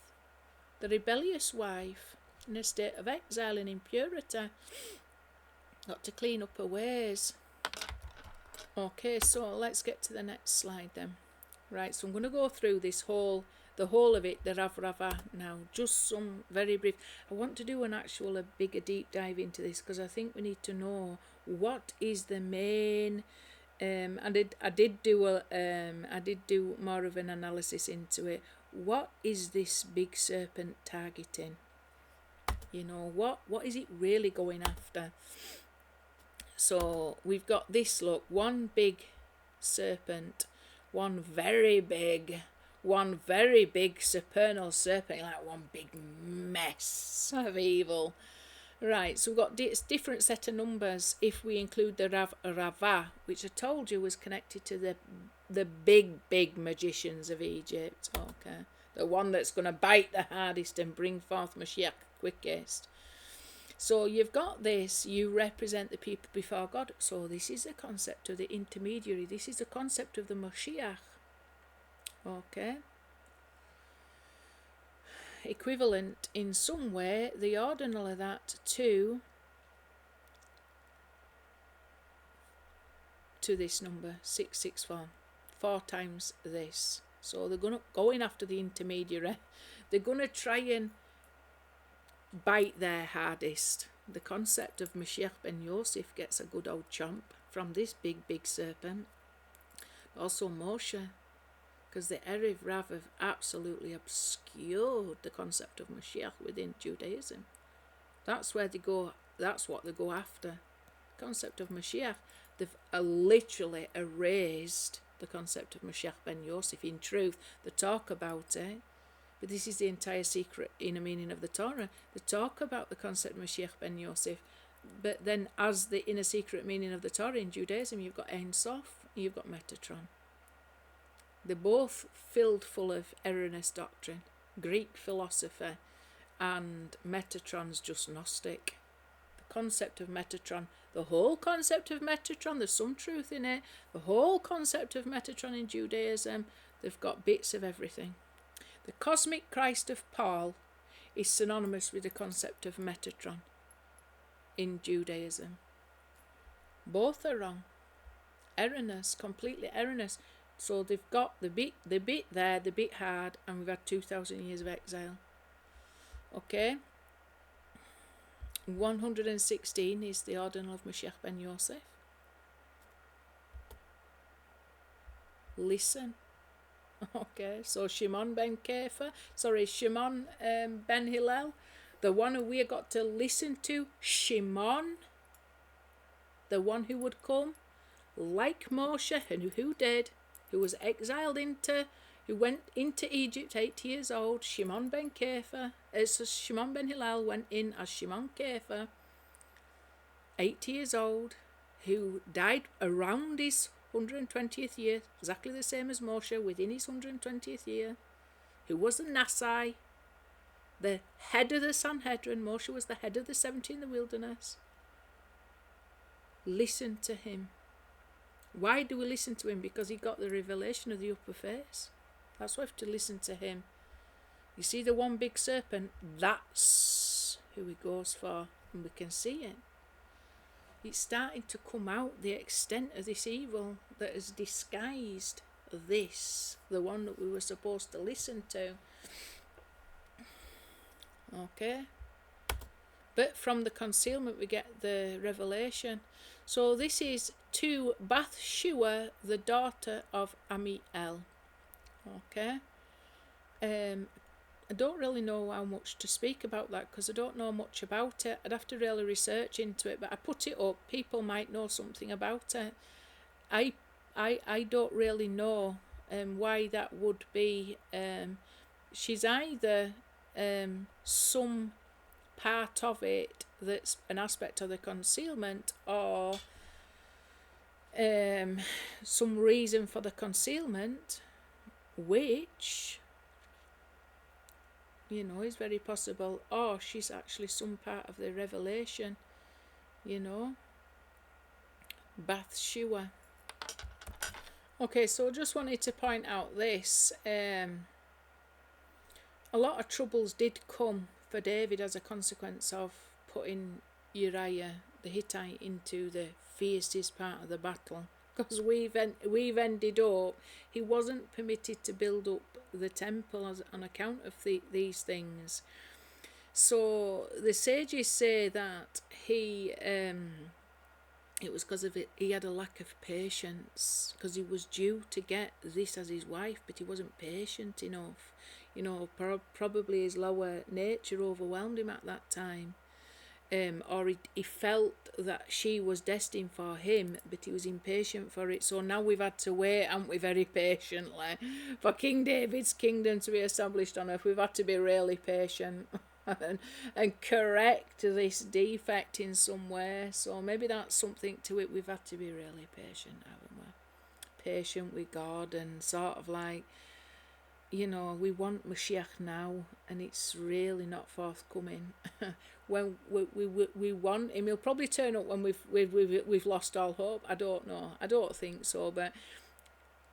the rebellious wife, in a state of exile and impurity. Got to clean up her ways. Okay, so let's get to the next slide then. Right, so I'm going to go through the whole of it, the Rav Rava now, just some very brief. I want to do a bigger deep dive into this because I think we need to know what is the main. I did do more of an analysis into it. What is this big serpent targeting? You know, what is it really going after? So we've got this, look, one big serpent, one very big supernal serpent, like one big mess of evil. Right, so we've got different set of numbers if we include the Rav Rava, which I told you was connected to the big magicians of Egypt. Okay, the one that's going to bite the hardest and bring forth Mashiach quickest. So you've got this, you represent the people before God. So this is the concept of the intermediary. This is the concept of the Mashiach. Okay. Equivalent in some way, the ordinal of that to this number, 664. 4 times this. So they're going after the intermediary. They're going to try and bite their hardest. The concept of Mashiach ben Yosef gets a good old chomp from this big serpent. Also Moshe, because the Erev Rav have absolutely obscured the concept of Mashiach within Judaism. That's where they go. That's what they go after. The concept of Mashiach. They've literally erased the concept of Mashiach ben Yosef. In truth, they talk about it. But this is the entire secret inner meaning of the Torah. They talk about the concept of Mashiach ben Yosef, but then as the inner secret meaning of the Torah in Judaism, you've got Ein Sof, you've got Metatron. They're both filled full of erroneous doctrine. Greek philosophy and Metatron's just Gnostic. The concept of Metatron, the whole concept of Metatron, there's some truth in it. The whole concept of Metatron in Judaism, they've got bits of everything. The cosmic Christ of Paul is synonymous with the concept of Metatron in Judaism. Both are wrong. Erroneous, completely erroneous. So they've got the bit there, the bit hard, and we've had 2,000 years of exile. Okay. 116 is the ordinal of Mashiach ben Yosef. Listen. Okay, so Shimon ben Hillel, the one who we got to listen to, Shimon, the one who would come, like Moshe, and who did, who was exiled who went into Egypt 8 years old. Shimon ben Hillel went in as Shimon Kefa, 8 years old, who died around his 120th year, exactly the same as Moshe, within his 120th year, who was the Nasai, the head of the Sanhedrin. Moshe was the head of the 70 in the wilderness. Listen to him. Why do we listen to him? Because he got the revelation of the upper face. That's why we have to listen to him. You see the one big serpent? That's who he goes for, and we can see it. It's starting to come out, the extent of this evil that has disguised this, the one that we were supposed to listen to. Okay? But from the concealment we get the revelation. So this is to Bathsheba, the daughter of Amiel. Okay? I don't really know how much to speak about that because I don't know much about it. I'd have to really research into it, but I put it up. People might know something about it. I don't really know why that would be. She's either some part of it that's an aspect of the concealment, or some reason for the concealment, which, you know, is very possible, or she's actually some part of the revelation, you know. Bathsheba. Okay, so I just wanted to point out this. A lot of troubles did come for David as a consequence of putting Uriah the Hittite into the fiercest part of the battle, because we've ended up, he wasn't permitted to build up the temple on account of these things. So the sages say that it was because of it, he had a lack of patience, because he was due to get this as his wife, but he wasn't patient enough. You know, probably his lower nature overwhelmed him at that time. Or he felt that she was destined for him, but he was impatient for it. So now we've had to wait, haven't we, very patiently, for King David's kingdom to be established on earth. We've had to be really patient and correct this defect in some way. So maybe that's something to it. We've had to be really patient, haven't we? Patient with God, and sort of like, you know, we want Mashiach now, and it's really not forthcoming. When we want him, he'll probably turn up when we've lost all hope. I don't know. I don't think so, but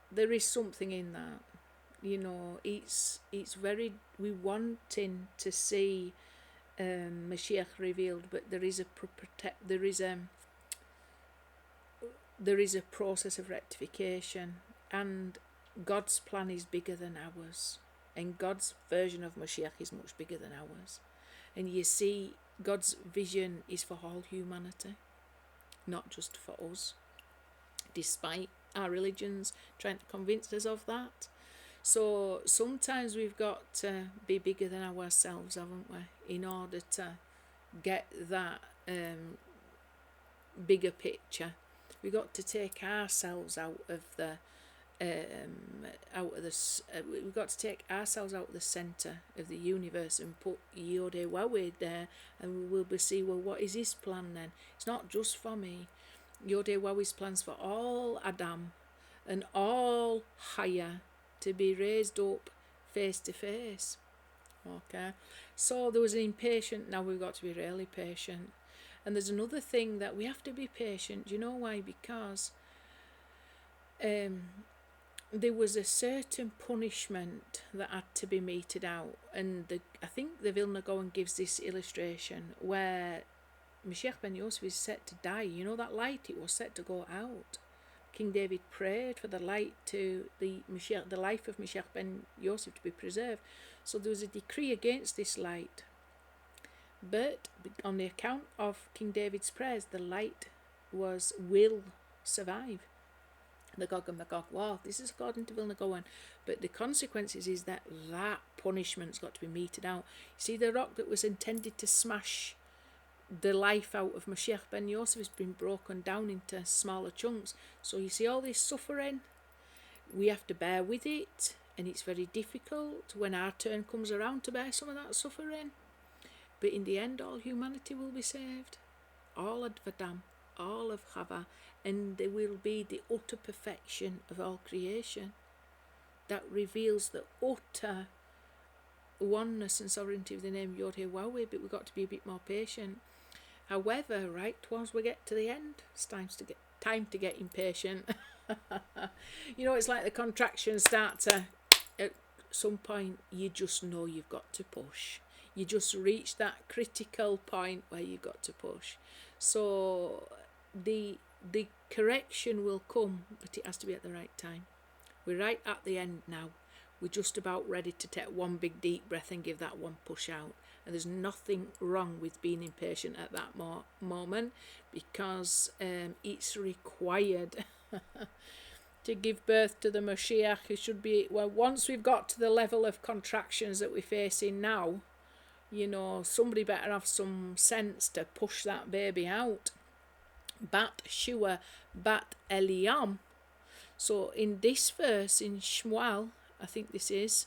there is something in that. You know, it's very, we wanting to see Mashiach revealed, but there is a process of rectification, and God's plan is bigger than ours, and God's version of Mashiach is much bigger than ours. And you see, God's vision is for all humanity, not just for us, despite our religions trying to convince us of that. So sometimes we've got to be bigger than ourselves, haven't we, in order to get that bigger picture. We've got to take ourselves out of the we've got to take ourselves out of the centre of the universe and put Yodewaweh there, and we'll see, well, what is his plan then? It's not just for me. Yodewaweh's plans for all Adam and all Haya to be raised up face to face. Okay, so there was an impatient, now we've got to be really patient. And there's another thing that we have to be patient. Do you know why? Because there was a certain punishment that had to be meted out, and I think the Vilna Gaon gives this illustration where Mashiach ben Yosef is set to die. You know that light, it was set to go out. King David prayed for the light to the life of Mashiach ben Yosef to be preserved. So there was a decree against this light. But on the account of King David's prayers, the light will survive the Gog and Magog war. This is according to Vilna Gaon. But the consequences is that punishment's got to be meted out. You see, the rock that was intended to smash the life out of Mashiach ben Yosef has been broken down into smaller chunks. So you see all this suffering, we have to bear with it, and it's very difficult when our turn comes around to bear some of that suffering. But in the end, all humanity will be saved. All of Adam, all of Chava, and there will be the utter perfection of all creation that reveals the utter oneness and sovereignty of the name Yod-Heh-Wah-Weh, but we've got to be a bit more patient. However, right towards we get to the end, it's time to get impatient. You know, it's like the contractions start to, at some point, you just know you've got to push. You just reach that critical point where you've got to push. So the correction will come, but it has to be at the right time. We're right at the end now. We're just about ready to take one big deep breath and give that one push out. And there's nothing wrong with being impatient at that moment, because it's required to give birth to the Mashiach. It should be, well, once we've got to the level of contractions that we're facing now, you know, somebody better have some sense to push that baby out. Bat Shua, Bat Eliam. So in this verse in Shmuel, I think this is,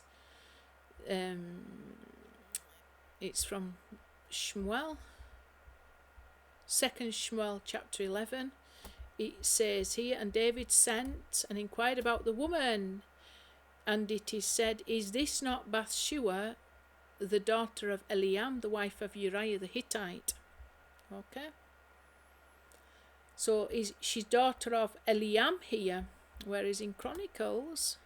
it's from Shmuel, 2nd Shmuel chapter 11. It says here, and David sent and inquired about the woman, and it is said, is this not Bathsheba, the daughter of Eliam, the wife of Uriah the Hittite? Okay. So she's daughter of Eliam here, whereas in Chronicles,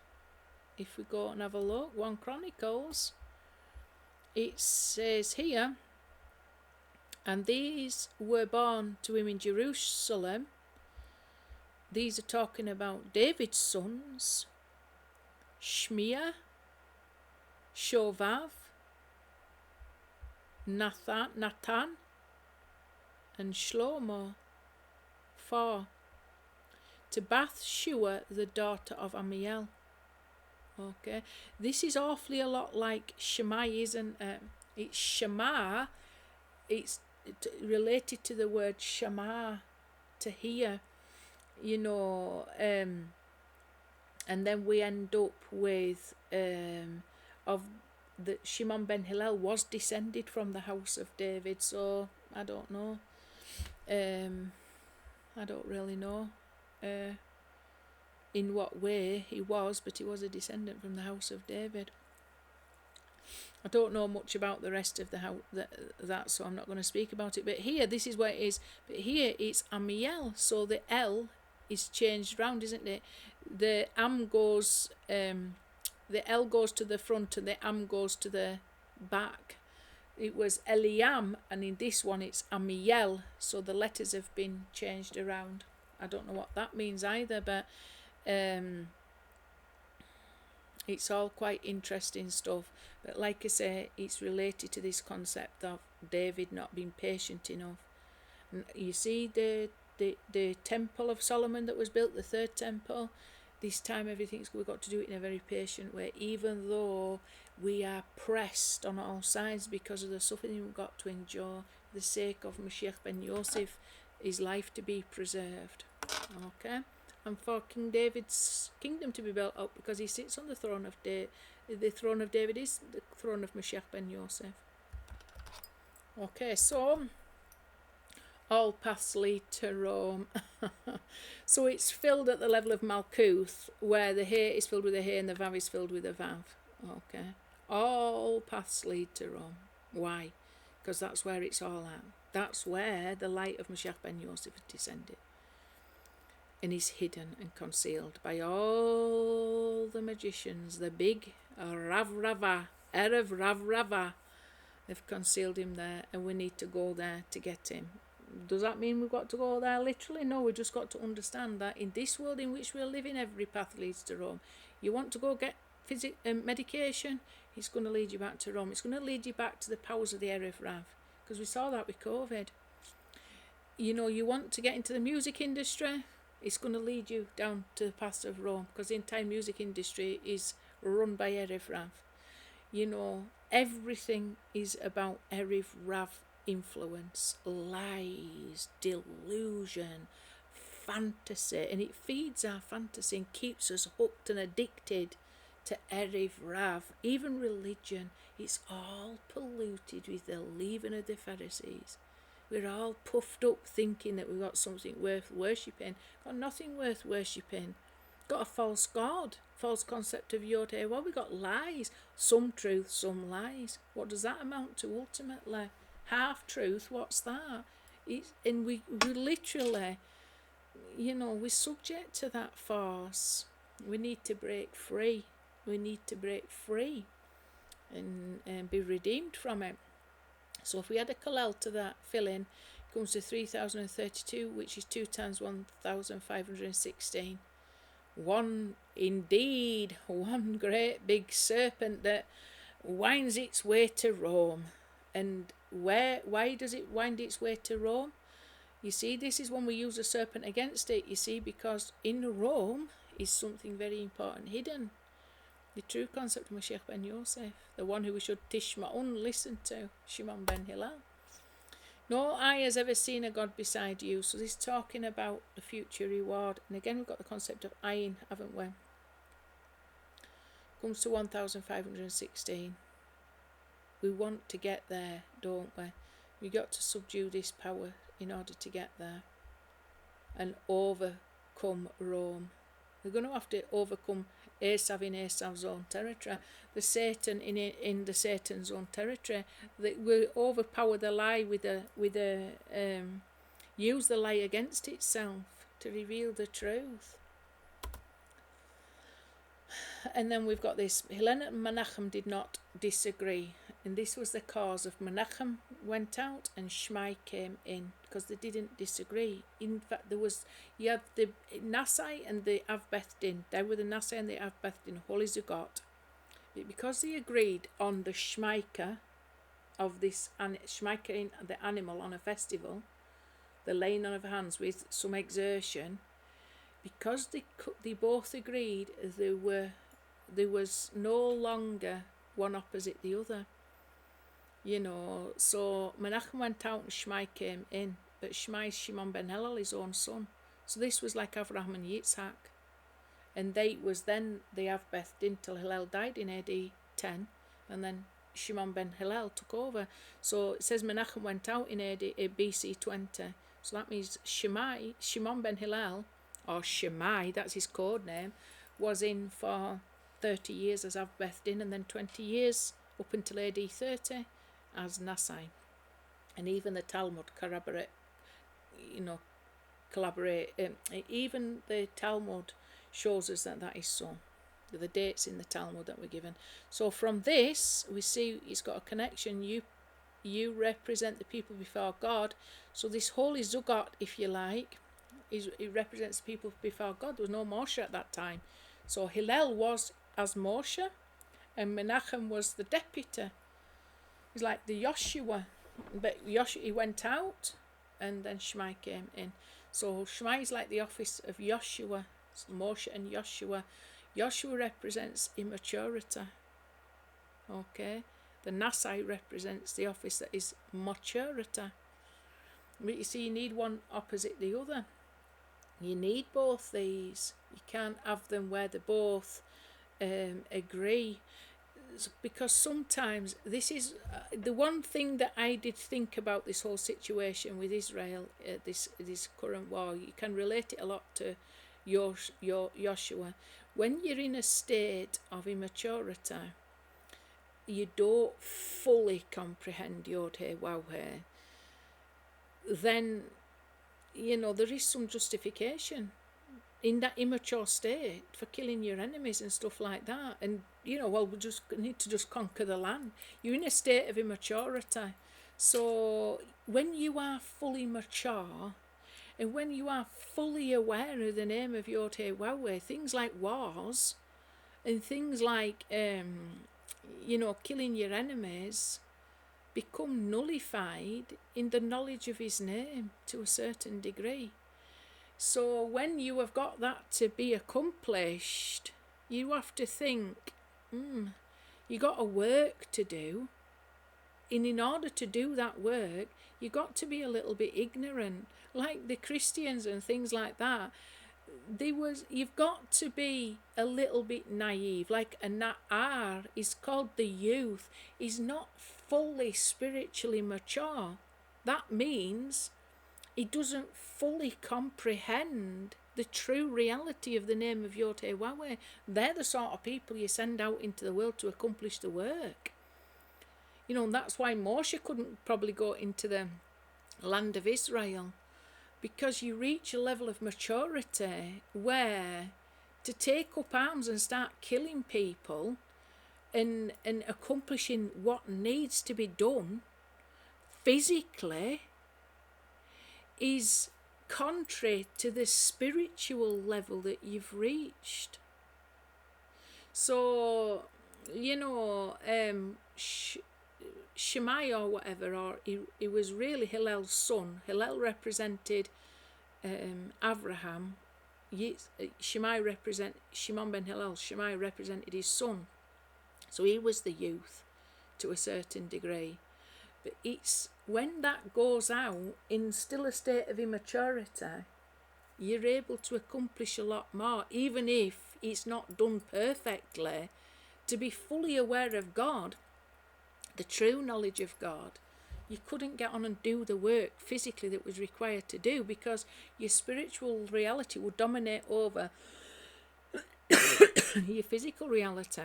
if we go and have a look, 1 Chronicles, it says here, and these were born to him in Jerusalem. These are talking about David's sons, Shmiah, Shovav, Nathan, and Shlomo. 4. To Bathsheba, the daughter of Amiel. Okay, this is awfully a lot like Shema, isn't it? It's Shema, it's related to the word Shema, to hear, you know, and then we end up with of the Shimon ben Hillel was descended from the house of David. So I don't know, I don't really know in what way he was, but he was a descendant from the house of David. I don't know much about the rest of the house, that, so I'm not going to speak about it. But here, this is where it is. But here it's Amiel, so the L is changed round, isn't it? The Am goes, the L goes to the front and the Am goes to the back. It was Eliam, and in this one it's Amiel, so the letters have been changed around. I don't know what that means either, but it's all quite interesting stuff. But like I say, it's related to this concept of David not being patient enough. And you see the temple of Solomon that was built, the third temple, this time we've got to do it in a very patient way, even though we are pressed on all sides because of the suffering we've got to endure for the sake of Mashiach ben Yosef, his life to be preserved. Okay, and for King David's kingdom to be built up, because he sits on the throne of David. The throne of David is the throne of Mashiach ben Yosef. Okay, so All paths lead to Rome. So it's filled at the level of Malkuth, where the He is filled with a He and the Vav is filled with a Vav. Okay. All paths lead to Rome. Why? Because that's where it's all at. That's where the light of Mashiach ben Yosef has descended. And is hidden and concealed by all the magicians, the big Rav Rava, Erev Rav Rava. They've concealed him there, and we need to go there to get him. Does that mean we've got to go there literally? No, we've just got to understand that in this world in which we're living, every path leads to Rome. You want to go get medication, it's going to lead you back to Rome. It's going to lead you back to the powers of the Erev Rav, because we saw that with COVID. You know, you want to get into the music industry, it's going to lead you down to the paths of Rome, because the entire music industry is run by Erev Rav. You know, everything is about Erev Rav influence, lies, delusion, fantasy, and it feeds our fantasy and keeps us hooked and addicted to Erev Rav. Even religion, it's all polluted with the leaven of the Pharisees. We're all puffed up thinking that we've got something worth worshipping. Got nothing worth worshipping. Got a false God, false concept of Yod He. Well, we got lies, some truth, some lies. What does that amount to ultimately? Half truth. What's that? And we literally, you know, we're subject to that farce. We need to break free. We need to break free and be redeemed from it. So if we add a Kalel to that fill-in, it comes to 3032, which is 2 times 1516. One great big serpent that winds its way to Rome. And why does it wind its way to Rome? You see, this is when we use a serpent against it, you see, because in Rome is something very important hidden. The true concept of Mashiach ben Yosef, the one who we should tishma'un, listen to, Shimon ben Hillel. No eye has ever seen a God beside you. So this is talking about the future reward. And again, we've got the concept of Ayin, haven't we? Comes to 1516. We want to get there, don't we? We got to subdue this power in order to get there and overcome Rome. We're going to have to overcome Esav in Esav's own territory, the Satan in the Satan's own territory. That will overpower the lie use the lie against itself to reveal the truth. And then we've got this. Hillel and Menachem did not disagree, and this was the cause of Menachem went out and Shammai came in, because they didn't disagree. In fact, you have the Nasai and the Avbeth-Din. They were the Nasai and the Avbeth-Din, Holy Zugot. Because they agreed on the Shmaika of this Shmaika in the animal on a festival, the laying on of hands with some exertion, because they both agreed, there was no longer one opposite the other. You know, so Menachem went out and Shammai came in, but Shammai is Shimon ben Hillel, his own son. So this was like Avraham and Yitzhak. And they was then the Avbeth-Din till Hillel died in AD 10, and then Shimon ben Hillel took over. So it says Menachem went out in BC 20. So that means Shimon ben Hillel, or Shammai, that's his code name, was in for 30 years as Avbeth-Din, and then 20 years up until AD 30 as Nasai. And even the Talmud collaborate. Even the Talmud shows us that is so. The dates in the Talmud that were given. So from this, we see it's got a connection. You represent the people before God. So this holy Zugot, if you like, it represents the people before God. There was no Moshe at that time. So Hillel was as Moshe, and Menachem was the deputy. He's like the Yoshua, but he went out, and then Shammai came in. So Shammai is like the office of Yoshua. It's Moshe and Yoshua. Yoshua represents immaturity. Okay, the Nasai represents the office that is maturity. But you see, you need one opposite the other. You need both these. You can't have them where they both agree. because sometimes this is the one thing that I did think about this whole situation with Israel, this current war. You can relate it a lot to your Joshua. When you're in a state of immaturity, you don't fully comprehend Yod He Waw He, then there is some justification in that immature state for killing your enemies and stuff like that. And we just need to just conquer the land. You're in a state of immaturity. So when you are fully mature and when you are fully aware of the name of Yod He Waw He, things like wars and things like killing your enemies become nullified in the knowledge of his name to a certain degree. So when you have got that to be accomplished, you have to think, you got a work to do. And in order to do that work, you got to be a little bit ignorant. Like the Christians and things like that, you've got to be a little bit naive. Like a na'ar is called the youth, is not fully spiritually mature. That means he doesn't fully comprehend the true reality of the name of Yod He Waw He. They're the sort of people you send out into the world to accomplish the work. And that's why Moshe couldn't probably go into the land of Israel, because you reach a level of maturity where to take up arms and start killing people and accomplishing what needs to be done physically is contrary to the spiritual level that you've reached. So, Shemai or whatever, or he was really Hillel's son. Hillel represented Abraham. Shimon ben Hillel. Shemai represented his son. So he was the youth to a certain degree. But it's when that goes out in still a state of immaturity, you're able to accomplish a lot more, even if it's not done perfectly. To be fully aware of God, the true knowledge of God, you couldn't get on and do the work physically that was required to do, because your spiritual reality would dominate over your physical reality.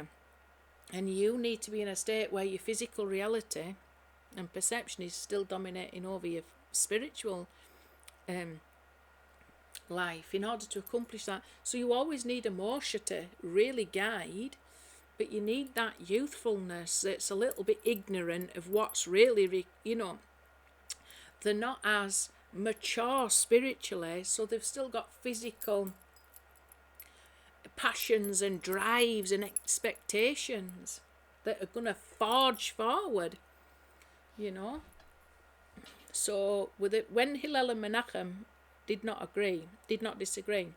And you need to be in a state where your physical reality and perception is still dominating over your spiritual life in order to accomplish that. So you always need a Moshe to really guide, but you need that youthfulness that's a little bit ignorant of what's really, they're not as mature spiritually, so they've still got physical passions and drives and expectations that are going to forge forward, So with it, when Hillel and Menachem did not disagree,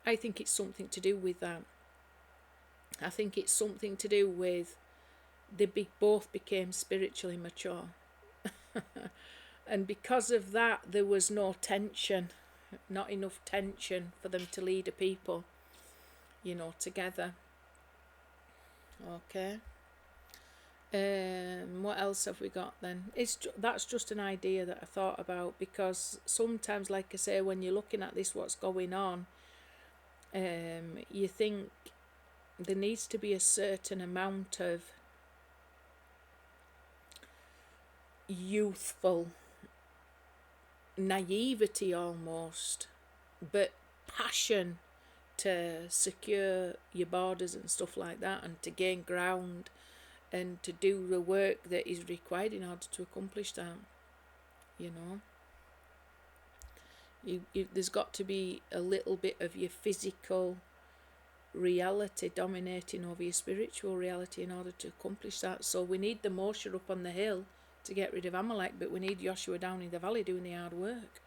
I think it's something to do with that. I think it's something to do with they both became spiritually mature. And because of that, there was no tension, not enough tension for them to lead a people, together. Okay. What else have we got then? That's just an idea that I thought about, because sometimes, like I say, when you're looking at this, what's going on, you think there needs to be a certain amount of youthful naivety almost, but passion to secure your borders and stuff like that, and to gain ground and to do the work that is required in order to accomplish that. There's got to be a little bit of your physical reality dominating over your spiritual reality in order to accomplish that. So we need the Moshe up on the hill to get rid of Amalek, but we need Joshua down in the valley doing the hard work.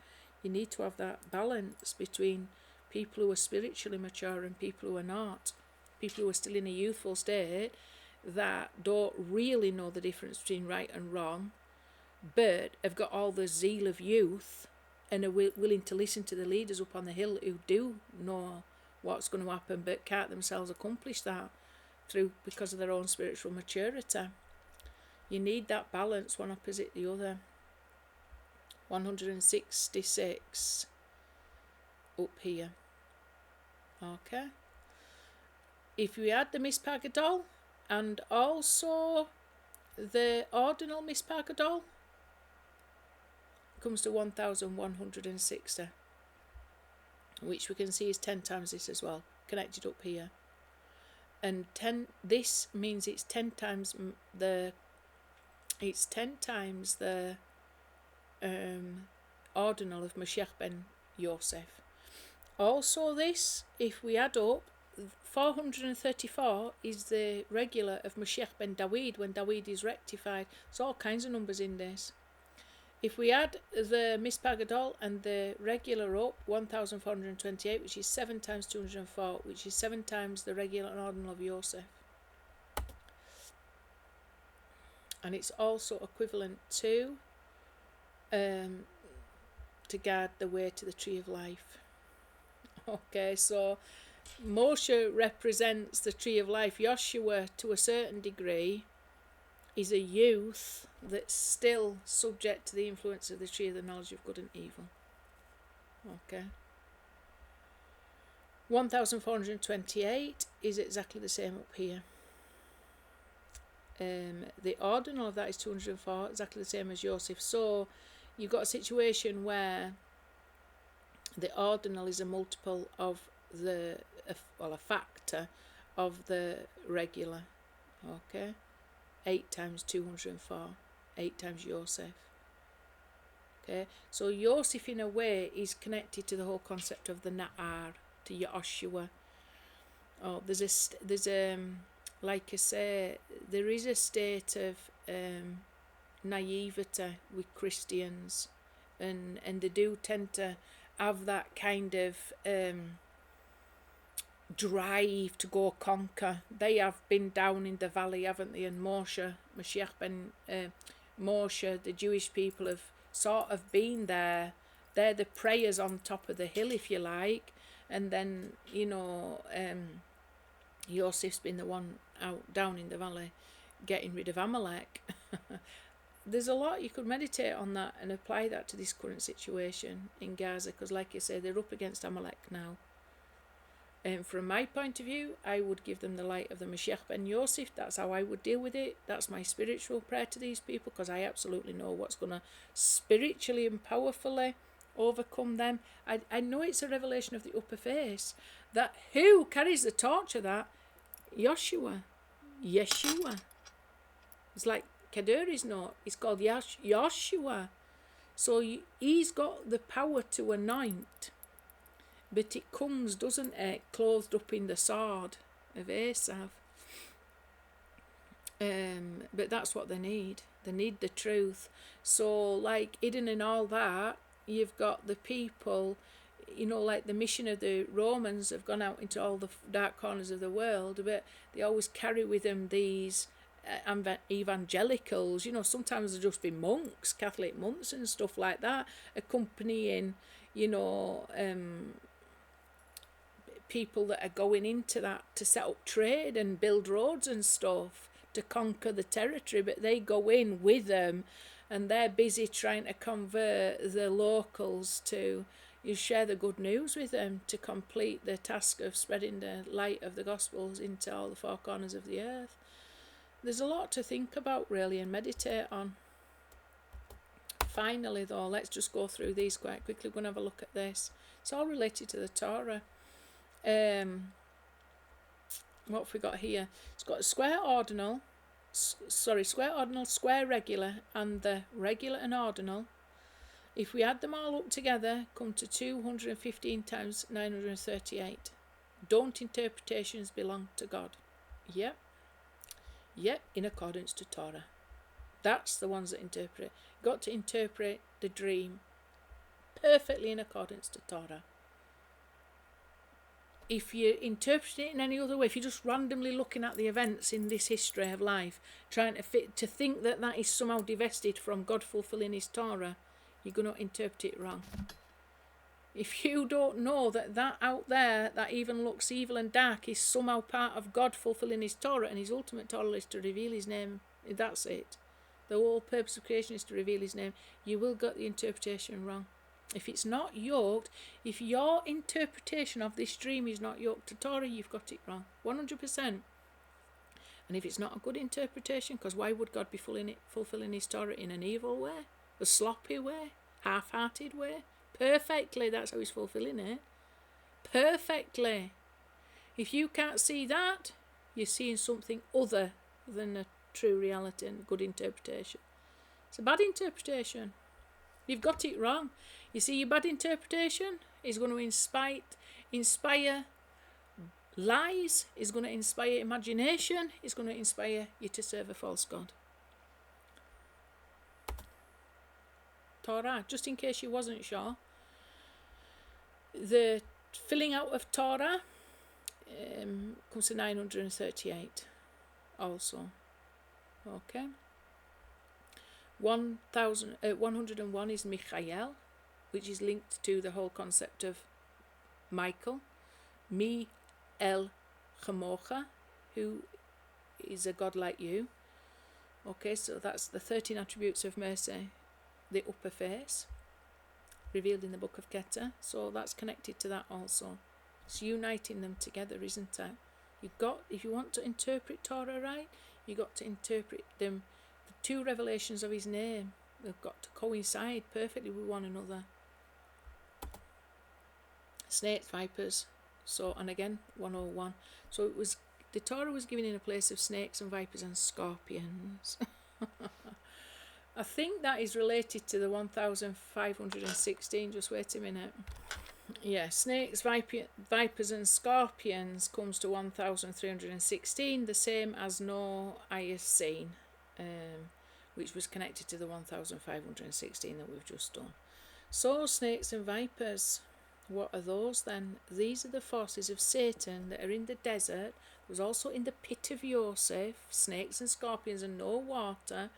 You need to have that balance between people who are spiritually mature and people who are not. People who are still in a youthful state that don't really know the difference between right and wrong, but have got all the zeal of youth and are willing to listen to the leaders up on the hill who do know what's going to happen, but can't themselves accomplish that. because of their own spiritual maturity. You need that balance, one opposite the other. 166 up here. Okay. If we add the mispagadol and also the ordinal mispagadol, comes to 1160, which we can see is 10 times this as well, connected up here. And this means it's 10 times the ordinal of Mashiach ben Yosef. Also this, if we add up, 434 is the regular of Mashiach ben Dawid when Dawid is rectified. There's all kinds of numbers in this. If we add the mispagadol and the regular up, 1428, which is 7 times 204, which is 7 times the regular and ordinal of Yosef. And it's also equivalent to guard the way to the tree of life. Okay, so Moshe represents the tree of life. Joshua, to a certain degree, is a youth that's still subject to the influence of the tree of the knowledge of good and evil. Okay. 1428 is exactly the same up here. The ordinal of that is 204, exactly the same as Yosef. So you've got a situation where the ordinal is a multiple of a factor of the regular. Okay. 8 times 204, 8 times Yosef. Okay, so Yosef in a way is connected to the whole concept of the Na'ar, to Joshua. Oh, there's like I say, there is a state of naivety with Christians, and they do tend to have that kind of drive to go conquer. They have been down in the valley, haven't they? And Moshe, the Jewish people have sort of been there. They're the prayers on top of the hill, if you like. And then, Yosef's been the one out down in the valley getting rid of Amalek. There's a lot you could meditate on that and apply that to this current situation in Gaza, because like you say, they're up against Amalek now. And from my point of view, I would give them the light of the Mashiach ben Yosef. That's how I would deal with it. That's my spiritual prayer to these people, because I absolutely know what's going to spiritually and powerfully overcome them. I know it's a revelation of the upper face. That who carries the torch of that? Yeshua. It's like Keduri's note. It's called Yeshua. So he's got the power to anoint. But it comes, doesn't it, clothed up in the sword of Esav. But that's what they need. They need the truth. So, like hidden in all that, you've got the people, like the mission of the Romans have gone out into all the dark corners of the world, but they always carry with them these evangelicals. Sometimes they'll just be monks, Catholic monks and stuff like that, accompanying, people that are going into that to set up trade and build roads and stuff to conquer the territory, but they go in with them and they're busy trying to convert the locals to share the good news with them to complete the task of spreading the light of the Gospels into all the four corners of the earth. There's a lot to think about really and meditate on. Finally though, let's just go through these quite quickly. We're going to have a look at this. It's all related to the Torah. What have we got here? It's got a square ordinal, square regular, and the regular and ordinal. If we add them all up together, come to 215 times 938. Don't interpretations belong to God? Yep, in accordance to Torah. That's the ones that interpret. Got to interpret the dream perfectly in accordance to Torah. If you interpret it in any other way, if you're just randomly looking at the events in this history of life, trying to think that is somehow divested from God fulfilling his Torah, you're going to interpret it wrong. If you don't know that that out there, that even looks evil and dark, is somehow part of God fulfilling his Torah, and his ultimate Torah is to reveal his name, that's it. The whole purpose of creation is to reveal his name. You will get the interpretation wrong. If it's not yoked, if your interpretation of this dream is not yoked to Torah, you've got it wrong. 100%. And if it's not a good interpretation, because why would God be fulfilling his Torah in an evil way? A sloppy way? Half-hearted way? Perfectly, that's how he's fulfilling it. Perfectly. If you can't see that, you're seeing something other than a true reality and good interpretation. It's a bad interpretation. You've got it wrong. You see, your bad interpretation is going to inspire lies, is going to inspire imagination, is going to inspire you to serve a false god. Torah, just in case you wasn't sure, the filling out of Torah comes to 938 also. Okay. 101 is Michael, which is linked to the whole concept of Michael. Mi El Chamocha, who is a god like you. Okay, so that's the 13 attributes of mercy, the upper face, revealed in the book of Keter. So that's connected to that also. It's uniting them together, isn't it? If you want to interpret Torah right, you've got to interpret them. The two revelations of his name, they've got to coincide perfectly with one another. Snakes, vipers. So, and again, 101. So the Torah was given in a place of snakes and vipers and scorpions. I think that is related to the 1516. Just wait a minute. Yeah, snakes, vipers and scorpions comes to 1316, the same as no eye is seen, which was connected to the 1516 that we've just done. So snakes and vipers, what are those then? These are the forces of Satan that are in the desert. There was also in the pit of Yosef, snakes and scorpions and no water.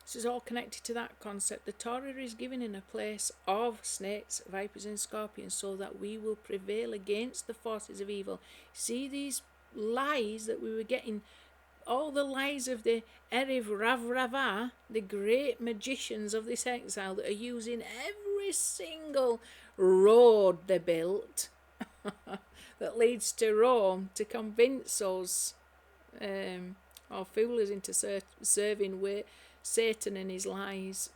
This is all connected to that concept. The Torah is given in a place of snakes, vipers and scorpions so that we will prevail against the forces of evil. See these lies that we were getting, all the lies of the Erev Rav Ravah, the great magicians of this exile that are using every single road they built that leads to Rome to convince us or fool us into serving Satan and his lies,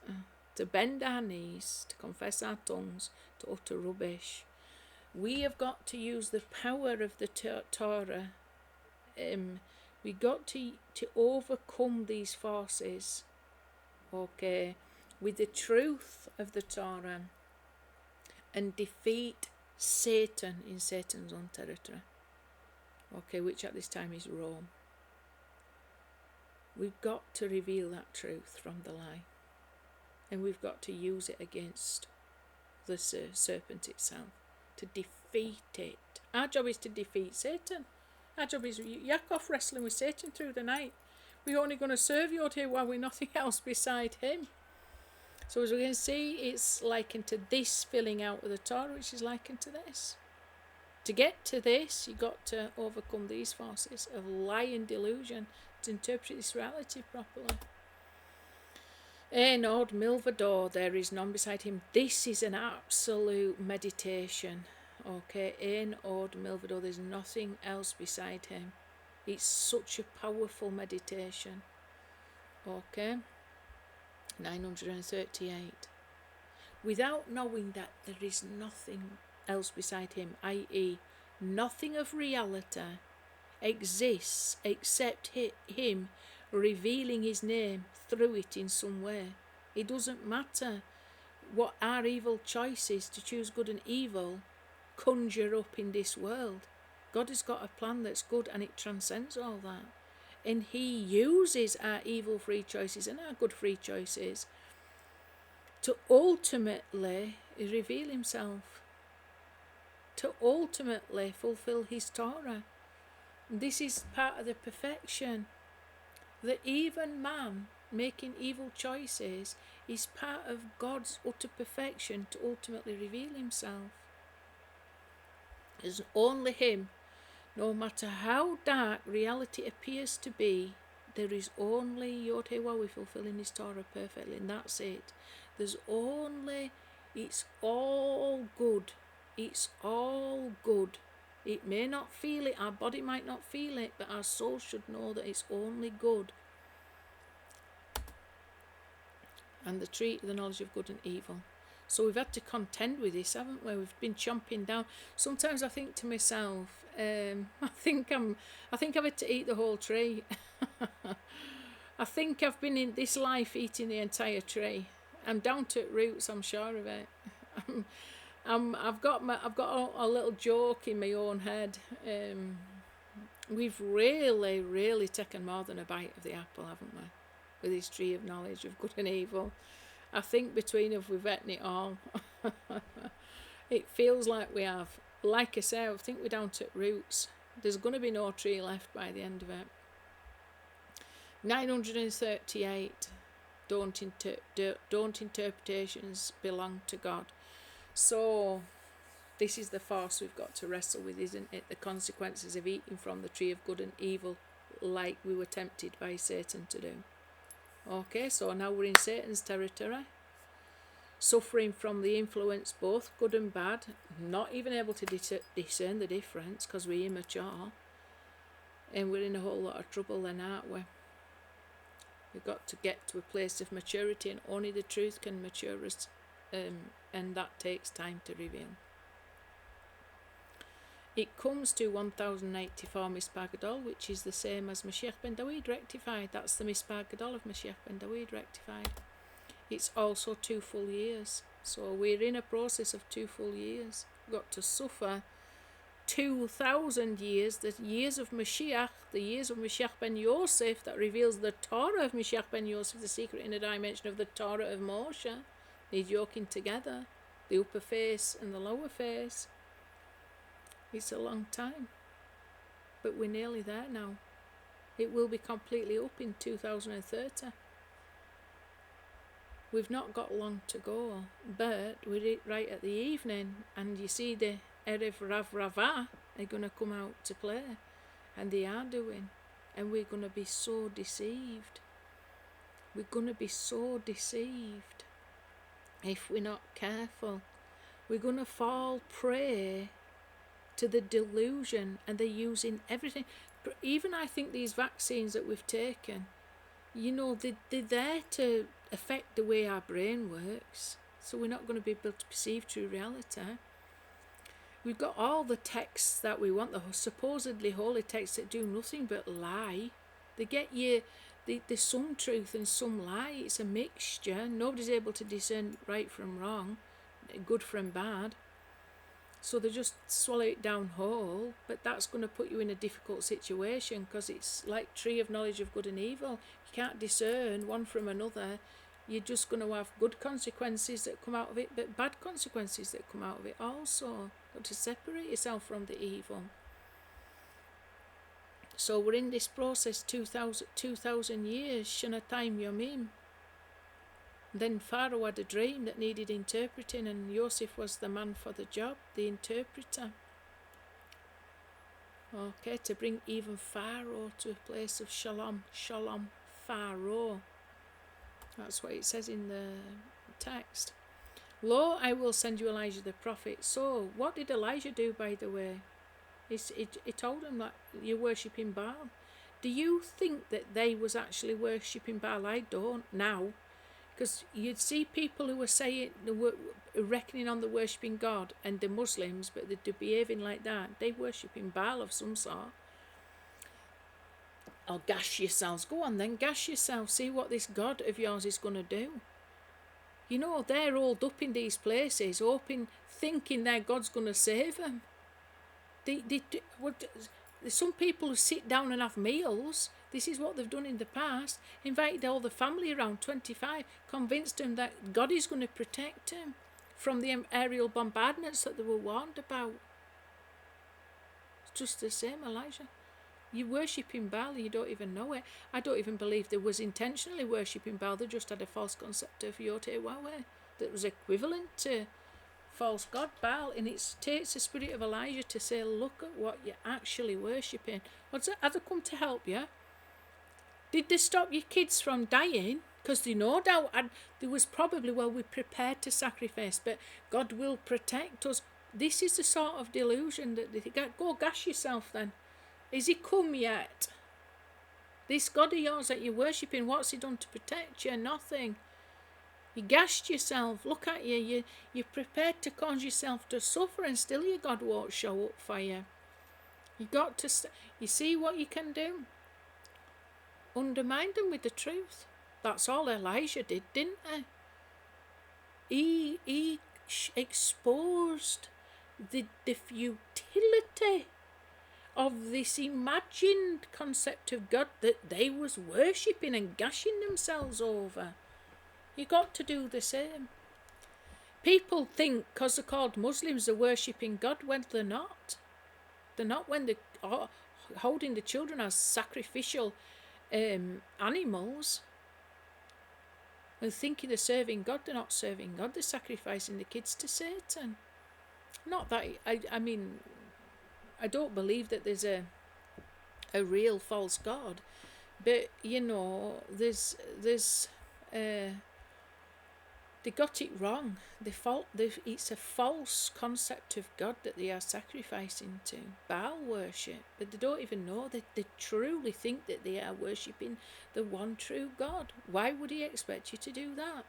to bend our knees, to confess our tongues, to utter rubbish. We have got to use the power of the Torah. We got to overcome these forces, okay, with the truth of the Torah and defeat Satan in Satan's own territory, okay, which at this time is Rome. We've got to reveal that truth from the lie, and we've got to use it against the serpent itself, to defeat it. Our job is to defeat Satan. Our job is Yaakov wrestling with Satan through the night. We're only going to serve Yod here while we're nothing else beside him. So as we can see, it's likened to this filling out of the Torah, which is likened to this. To get to this, you've got to overcome these forces of lie and delusion to interpret this reality properly. Ein od milvado, there is none beside him. This is an absolute meditation. Okay, Ein od milvado, there's nothing else beside him. It's such a powerful meditation. Okay, 938. Without knowing that there is nothing else beside him, i.e., nothing of reality exists except him revealing his name through it in some way. It doesn't matter what our evil choices to choose good and evil conjure up in this world. God has got a plan that's good and it transcends all that. And he uses our evil free choices and our good free choices to ultimately reveal himself, to ultimately fulfill his Torah. This is part of the perfection. That even man making evil choices is part of God's utter perfection to ultimately reveal himself. There's only him. No matter how dark reality appears to be, there is only Yod-Heh-Wawi fulfilling his Torah perfectly, and that's it. There's only, it's all good. It's all good. It may not feel it, our body might not feel it, but our soul should know that it's only good. And the tree of the knowledge of good and evil. So we've had to contend with this, haven't we? We've been chomping down. Sometimes I think to myself, I think I've had to eat the whole tree. I think I've been in this life eating the entire tree. I'm down to roots, I'm sure of it. I've got a little joke in my own head. We've really taken more than a bite of the apple, haven't we? With this tree of knowledge of good and evil. I think between us we've eaten it all. It feels like we have. Like I say, I think we're down to roots. There's going to be no tree left by the end of it. 938. Don't interpretations belong to God. So this is the force we've got to wrestle with, isn't it? The consequences of eating from the tree of good and evil, like we were tempted by Satan to do. Okay, so now we're in Satan's territory, suffering from the influence both good and bad, not even able to discern the difference because we're immature, and we're in a whole lot of trouble then, aren't we? We've got to get to a place of maturity, and only the truth can mature us, and that takes time to reveal. It comes to 1084 Mispar Gadol, which is the same as Mashiach ben Dawid rectified. That's the Mispar Gadol of Mashiach ben Dawid rectified. It's also 2 full years. So we're in a process of 2 full years. We've got to suffer 2,000 years, the years of Mashiach, the years of Mashiach ben Yosef, that reveals the Torah of Mashiach ben Yosef, the secret inner dimension of the Torah of Moshe. They're yoking together, the upper face and the lower face. It's a long time, but we're nearly there now. It will be completely up in 2030. We've not got long to go, but we're right at the evening, and you see the Erev Rav Ravah are going to come out to play, and they are doing, and we're going to be so deceived. We're going to be so deceived if we're not careful. We're going to fall prey to the delusion, and they're using everything. Even I think these vaccines that we've taken, you know, they're there to affect the way our brain works, so we're not going to be able to perceive true reality. We've got all the texts that we want, the supposedly holy texts that do nothing but lie. They get you, there's some truth and some lie. It's a mixture. Nobody's able to discern right from wrong, good from bad. So they just swallow it down whole, but that's going to put you in a difficult situation, because it's like tree of knowledge of good and evil. You can't discern one from another. You're just going to have good consequences that come out of it, but bad consequences that come out of it also. Got to separate yourself from the evil. So we're in this process 2,000 years, Shanatayim Yomim. Then Pharaoh had a dream that needed interpreting, and Yosef was the man for the job, the interpreter. Okay, to bring even Pharaoh to a place of shalom, shalom, Pharaoh. That's what it says in the text. Lo, I will send you Elijah the prophet. So, what did Elijah do, by the way? He told them that you're worshipping Baal. Do you think that they was actually worshipping Baal? I don't now. Because you'd see people who were saying, they were reckoning on the worshipping God, and the Muslims, but they're behaving like that. They're worshipping Baal of some sort. Or gash yourselves. Go on then, gash yourselves. See what this God of yours is going to do. You know, they're rolled up in these places, thinking their God's going to save them. There's some people who sit down and have meals. This is what they've done in the past. Invited all the family around, 25, convinced them that God is going to protect them from the aerial bombardments that they were warned about. It's just the same, Elijah. You're worshipping Baal and you don't even know it. I don't even believe they was intentionally worshipping Baal. They just had a false concept of Yod-Heh-Wawi that was equivalent to false god, Baal, and it takes the spirit of Elijah to say, look at what you're actually worshipping. What's it? Have they come to help you? Did they stop your kids from dying? Because they no doubt, and there was probably, well, we're prepared to sacrifice, but God will protect us. This is the sort of delusion that they think, go gash yourself then. Is he come yet? This God of yours that you're worshipping, what's he done to protect you? Nothing. You gashed yourself. Look at you. You're prepared to cause yourself to suffer, and still your God won't show up for you. You got to. You see what you can do? Undermine them with the truth. That's all Elijah did, didn't he? He exposed the futility of this imagined concept of God that they was worshipping and gashing themselves over. You got to do the same. People think because they're called Muslims they're worshipping God when they're not. They're not when they're holding the children as sacrificial animals. And thinking they're serving God, they're not serving God, they're sacrificing the kids to Satan. Not that, I mean, I don't believe that there's a real false God, but, you know, they got it wrong. It's a false concept of God that they are sacrificing to. Baal worship. But they don't even know that they truly think that they are worshipping the one true God. Why would he expect you to do that?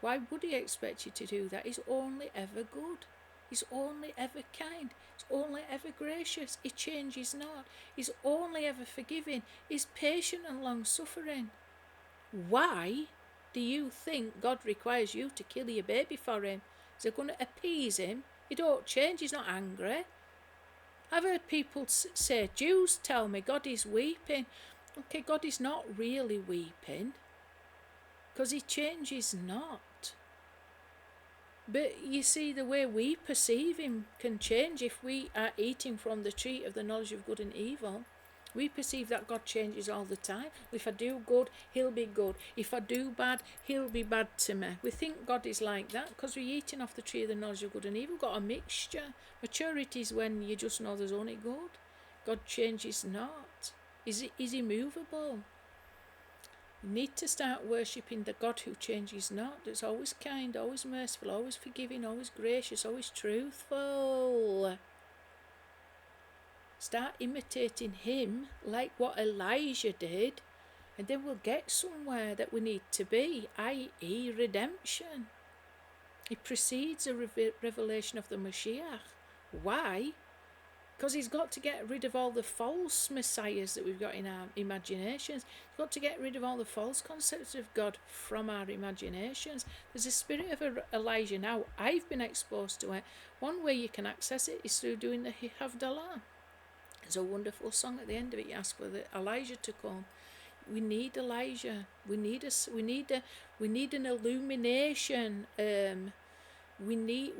Why would he expect you to do that? He's only ever good. He's only ever kind. He's only ever gracious. He changes not. He's only ever forgiving. He's patient and long-suffering. Why do you think God requires you to kill your baby for him? Is it going to appease him? He don't change, he's not angry. I've heard people say, Jews tell me God is weeping. Okay, God is not really weeping, because he changes not. But you see, the way we perceive him can change. If we are eating from the tree of the knowledge of good and evil, we perceive that God changes all the time. If I do good, he'll be good. If I do bad, he'll be bad to me. We think God is like that because we're eating off the tree of the knowledge of good and evil. We've got a mixture. Maturity is when you just know there's only good. God changes not. Is immovable. You need to start worshipping the God who changes not. That's always kind, always merciful, always forgiving, always gracious, always truthful. Start imitating him like what Elijah did, and then we'll get somewhere that we need to be, i.e. redemption. It precedes a revelation of the Mashiach. Why? Because he's got to get rid of all the false messiahs that we've got in our imaginations. He's got to get rid of all the false concepts of God from our imaginations. There's a spirit of Elijah now. I've been exposed to it. One way you can access it is through doing the Havdalah. There's a wonderful song at the end of it. You ask for Elijah to come. We need Elijah. We need an illumination. We need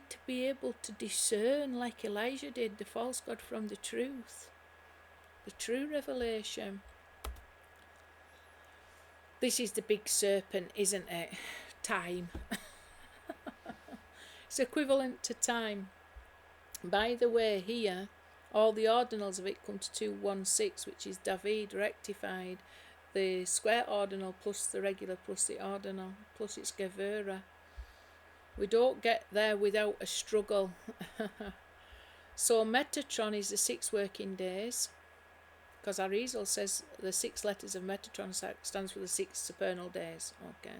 to be able to discern, like Elijah did, the false God from the truth, the true revelation. This is the big serpent, isn't it? Time. It's equivalent to time. By the way, here, all the ordinals of it come to 216, which is David rectified. The square ordinal plus the regular plus the ordinal, plus it's Gevurah. We don't get there without a struggle. So Metatron is the 6 working days, because Arizal says the 6 letters of Metatron stands for the 6 supernal days. Okay.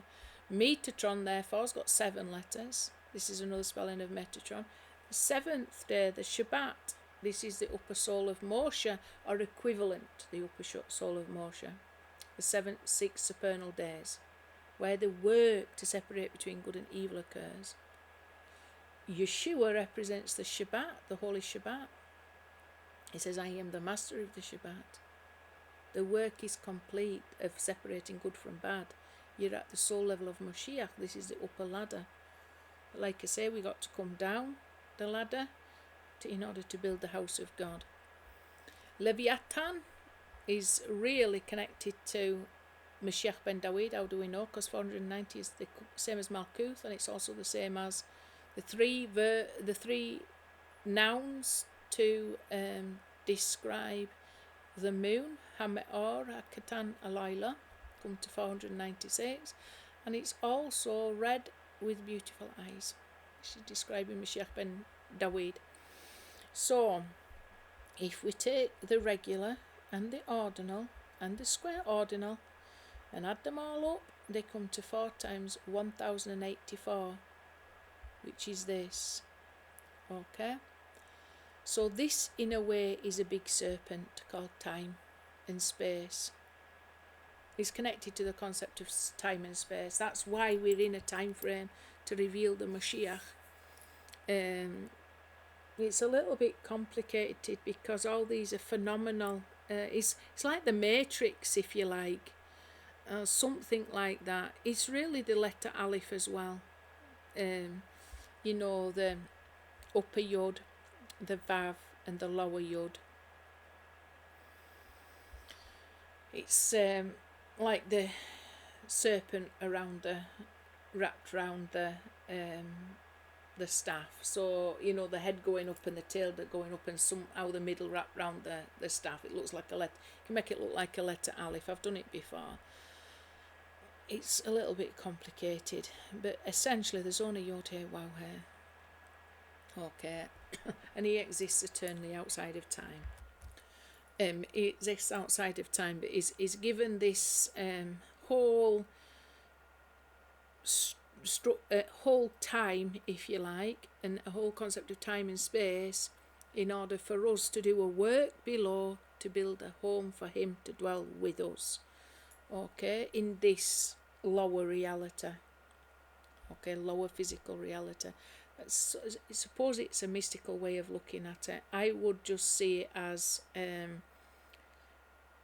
Metatron, therefore, has got 7 letters. This is another spelling of Metatron. The 7th day, the Shabbat, this is the upper soul of Moshe, or equivalent to the upper soul of Moshe. The 6 supernal days, where the work to separate between good and evil occurs. Yeshua represents the Shabbat, the Holy Shabbat. He says, I am the master of the Shabbat. The work is complete of separating good from bad. You're at the soul level of Mashiach. This is the upper ladder. But like I say, we got to come down the ladder in order to build the house of God. Leviathan is really connected to Mashiach ben Dawid. How do we know? Because 490 is the same as Malkuth, and it's also the same as the three nouns to describe the moon, Hameor, Hakatan, Alayla, come to 496, and it's also red with beautiful eyes. She's describing Mashiach ben Dawid. So, if we take the regular and the ordinal and the square ordinal and add them all up, they come to 4 times 1084, which is this. Okay? So this, in a way, is a big serpent called time and space. It's connected to the concept of time and space. That's why we're in a time frame to reveal the Mashiach. It's a little bit complicated because all these are phenomenal. It's like the Matrix, if you like, something like that. It's really the letter Aleph as well. You know, the upper Yod, the Vav, and the lower Yod. It's like the serpent wrapped around the staff. So, you know, the head going up and the tail going up, and somehow the middle wrapped around the staff. It looks like a letter. You can make it look like a letter Aleph. I've done it before. It's a little bit complicated, but essentially there's only Yod He Waw He. Okay, and he exists eternally outside of time. He exists outside of time, but is given this whole whole time, if you like, and a whole concept of time and space, in order for us to do a work below to build a home for him to dwell with us. Okay, in this lower reality. Okay, lower physical reality. I suppose it's a mystical way of looking at it. I would just see it as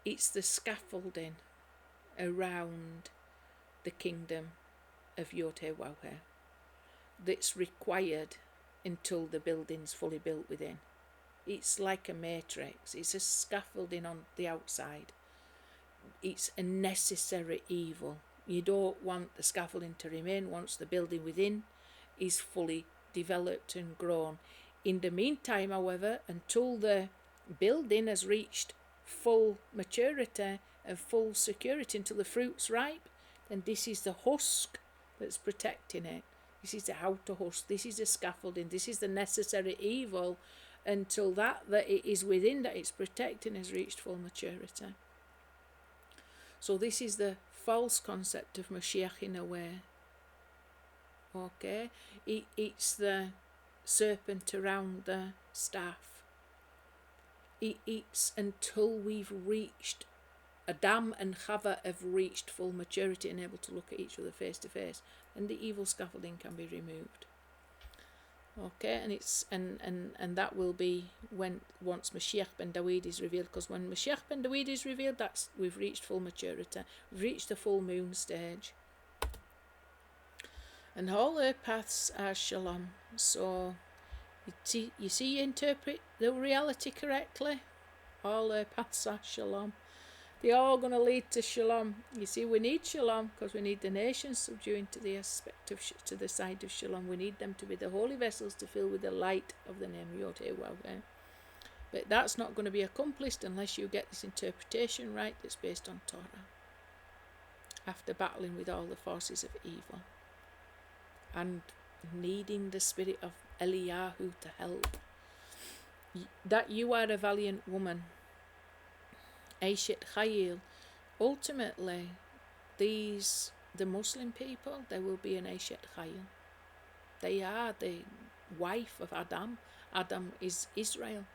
it's the scaffolding around the kingdom of Yod He Waw He that's required until the building's fully built within. It's like a matrix. It's a scaffolding on the outside. It's a necessary evil. You don't want the scaffolding to remain once the building within is fully developed and grown. In the meantime, however, until the building has reached full maturity and full security, until the fruit's ripe, then this is the husk that's protecting it. This is the outer husk. This is the scaffolding. This is the necessary evil until that it is within, that it's protecting, has reached full maturity. So this is the false concept of Mashiach in a way. Okay, it's the serpent around the staff. It's until we've reached, Adam and Chava have reached full maturity and able to look at each other face to face, and the evil scaffolding can be removed. Okay, and it's and that will be once Mashiach ben Dawid is revealed, because when Mashiach ben Dawid is revealed, that's we've reached full maturity. We've reached the full moon stage. And all their paths are shalom. So you interpret the reality correctly. All their paths are shalom. They're all going to lead to shalom. You see, we need shalom because we need the nations subduing to the aspect of to the side of shalom. We need them to be the holy vessels to fill with the light of the name Yod He Waw He. But that's not going to be accomplished unless you get this interpretation right that's based on Torah, after battling with all the forces of evil and needing the spirit of Eliyahu to help. That you are a valiant woman, Eshet Chayil. Ultimately, the Muslim people, they will be an Eshet Chayil. They are the wife of Adam. Adam is Israel.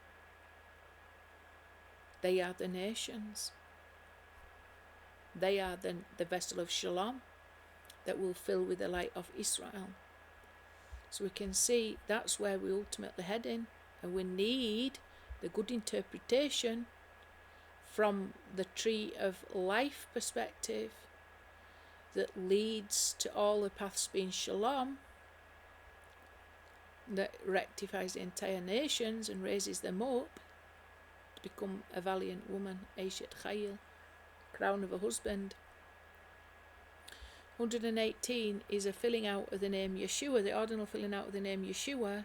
They are the nations. They are the vessel of Shalom that will fill with the light of Israel. So we can see that's where we ultimately head in, and we need the good interpretation from the tree of life perspective that leads to all the paths being shalom, that rectifies the entire nations and raises them up to become a valiant woman, Eshet Chayil, crown of a husband. 118 is a filling out of the name Yeshua, the ordinal filling out of the name Yeshua,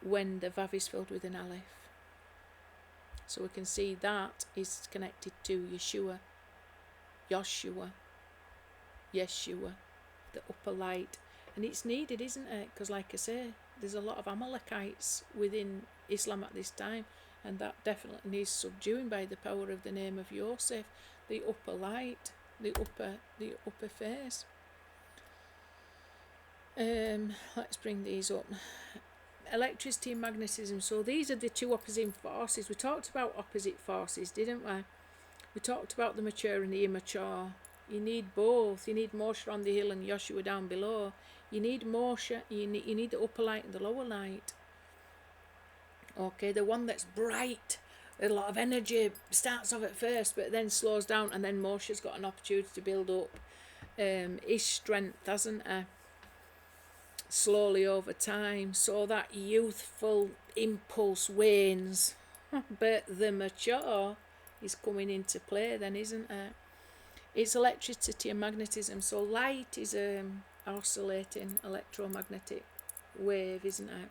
when the Vav is filled with an Aleph. So we can see that is connected to Yeshua, Yeshua, the upper light. And it's needed, isn't it? Because like I say, there's a lot of Amalekites within Islam at this time, and that definitely needs subduing by the power of the name of Yosef, the upper light, the upper face. Let's bring these up. Electricity and magnetism. So these are the two opposing forces. We talked about opposite forces, didn't we? We talked about the mature and the immature. You need both. You need Moshe on the hill and Joshua down below. You need Moshe. You need the upper light and the lower light. Okay, the one that's bright, a lot of energy, starts off at first, but then slows down, and then Moshe's got an opportunity to build up his strength, hasn't he? Slowly over time, so that youthful impulse wanes, but the mature is coming into play then, isn't it? It's electricity and magnetism. So light is oscillating electromagnetic wave, isn't it?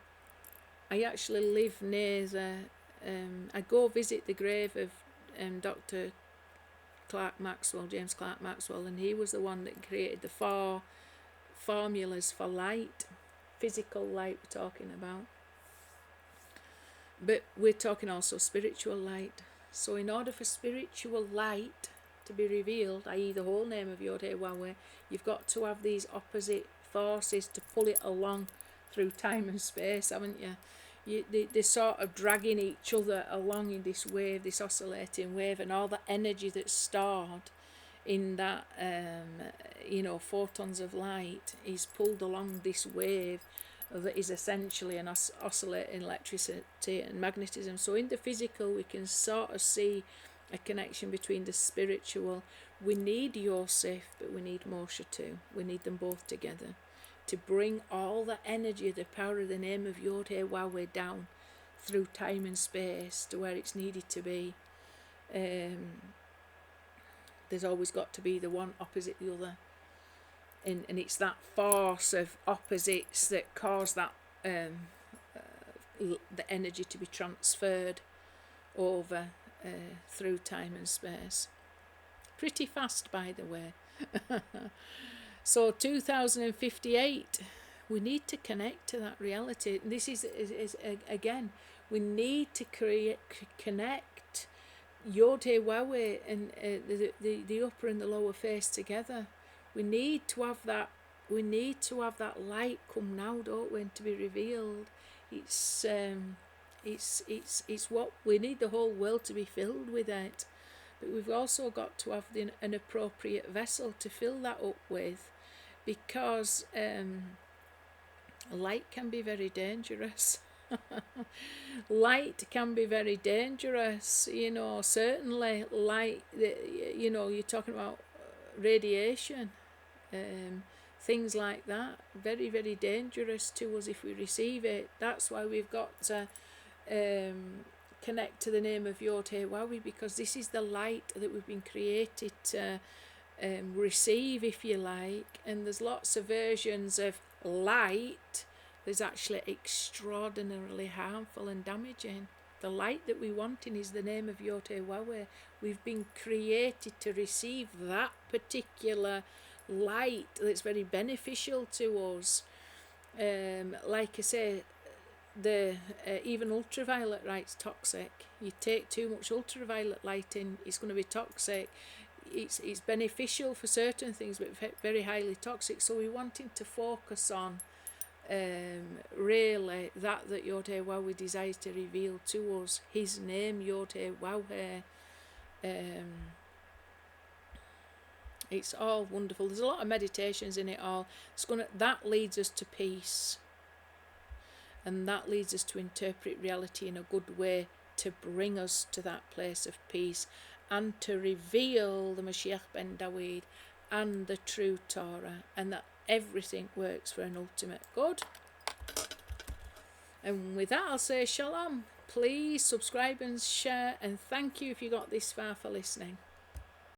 I actually live near the I go visit the grave of Dr. James Clerk Maxwell, and he was the one that created the 4 formulas for light, physical light we're talking about, but we're talking also spiritual light. So in order for spiritual light to be revealed, i.e. the whole name of Yod Heh Wahweh, you've got to have these opposite forces to pull it along through time and space, haven't you? They're sort of dragging each other along in this wave, this oscillating wave, and all the energy that's stored in that photons of light is pulled along this wave that is essentially an oscillating electricity and magnetism. So in the physical we can sort of see a connection between the spiritual. We need Yosef, but we need Moshe too. We need them both together to bring all the energy, the power of the name of Yod Heh Wahweh down through time and space to where it's needed to be. There's always got to be the one opposite the other, and it's that force of opposites that cause that the energy to be transferred over through time and space. Pretty fast, by the way. So 2058, we need to connect to that reality. This is again, we need to connect Yod Heh Wahweh and the upper and the lower face together. We need to have that. We need to have that light come now, don't we, and to be revealed. It's what we need, the whole world to be filled with it. But we've also got to have an appropriate vessel to fill that up with, because light can be very dangerous. Light can be very dangerous, certainly light, you're talking about radiation, things like that, very, very dangerous to us if we receive it. That's why we've got to connect to the name of Yod Heh Wahweh, because this is the light that we've been created to receive, if you like. And there's lots of versions of light that's actually extraordinarily harmful and damaging. The light that we want in is the name of Yod Heh Wahweh. We've been created to receive that particular light that's very beneficial to us. Like I say, the even ultraviolet light's toxic. You take too much ultraviolet light in, it's going to be toxic. It's beneficial for certain things, but very highly toxic. So we're wanting to focus on really that Yod Heh Wahweh desires to reveal to us, his name Yod Heh Wahweh. It's all wonderful. There's a lot of meditations in it all. That leads us to peace, and that leads us to interpret reality in a good way, to bring us to that place of peace, and to reveal the Mashiach ben Dawid and the true Torah, and that everything works for an ultimate good. And with that, I'll say shalom. Please subscribe and share, and thank you if you got this far for listening.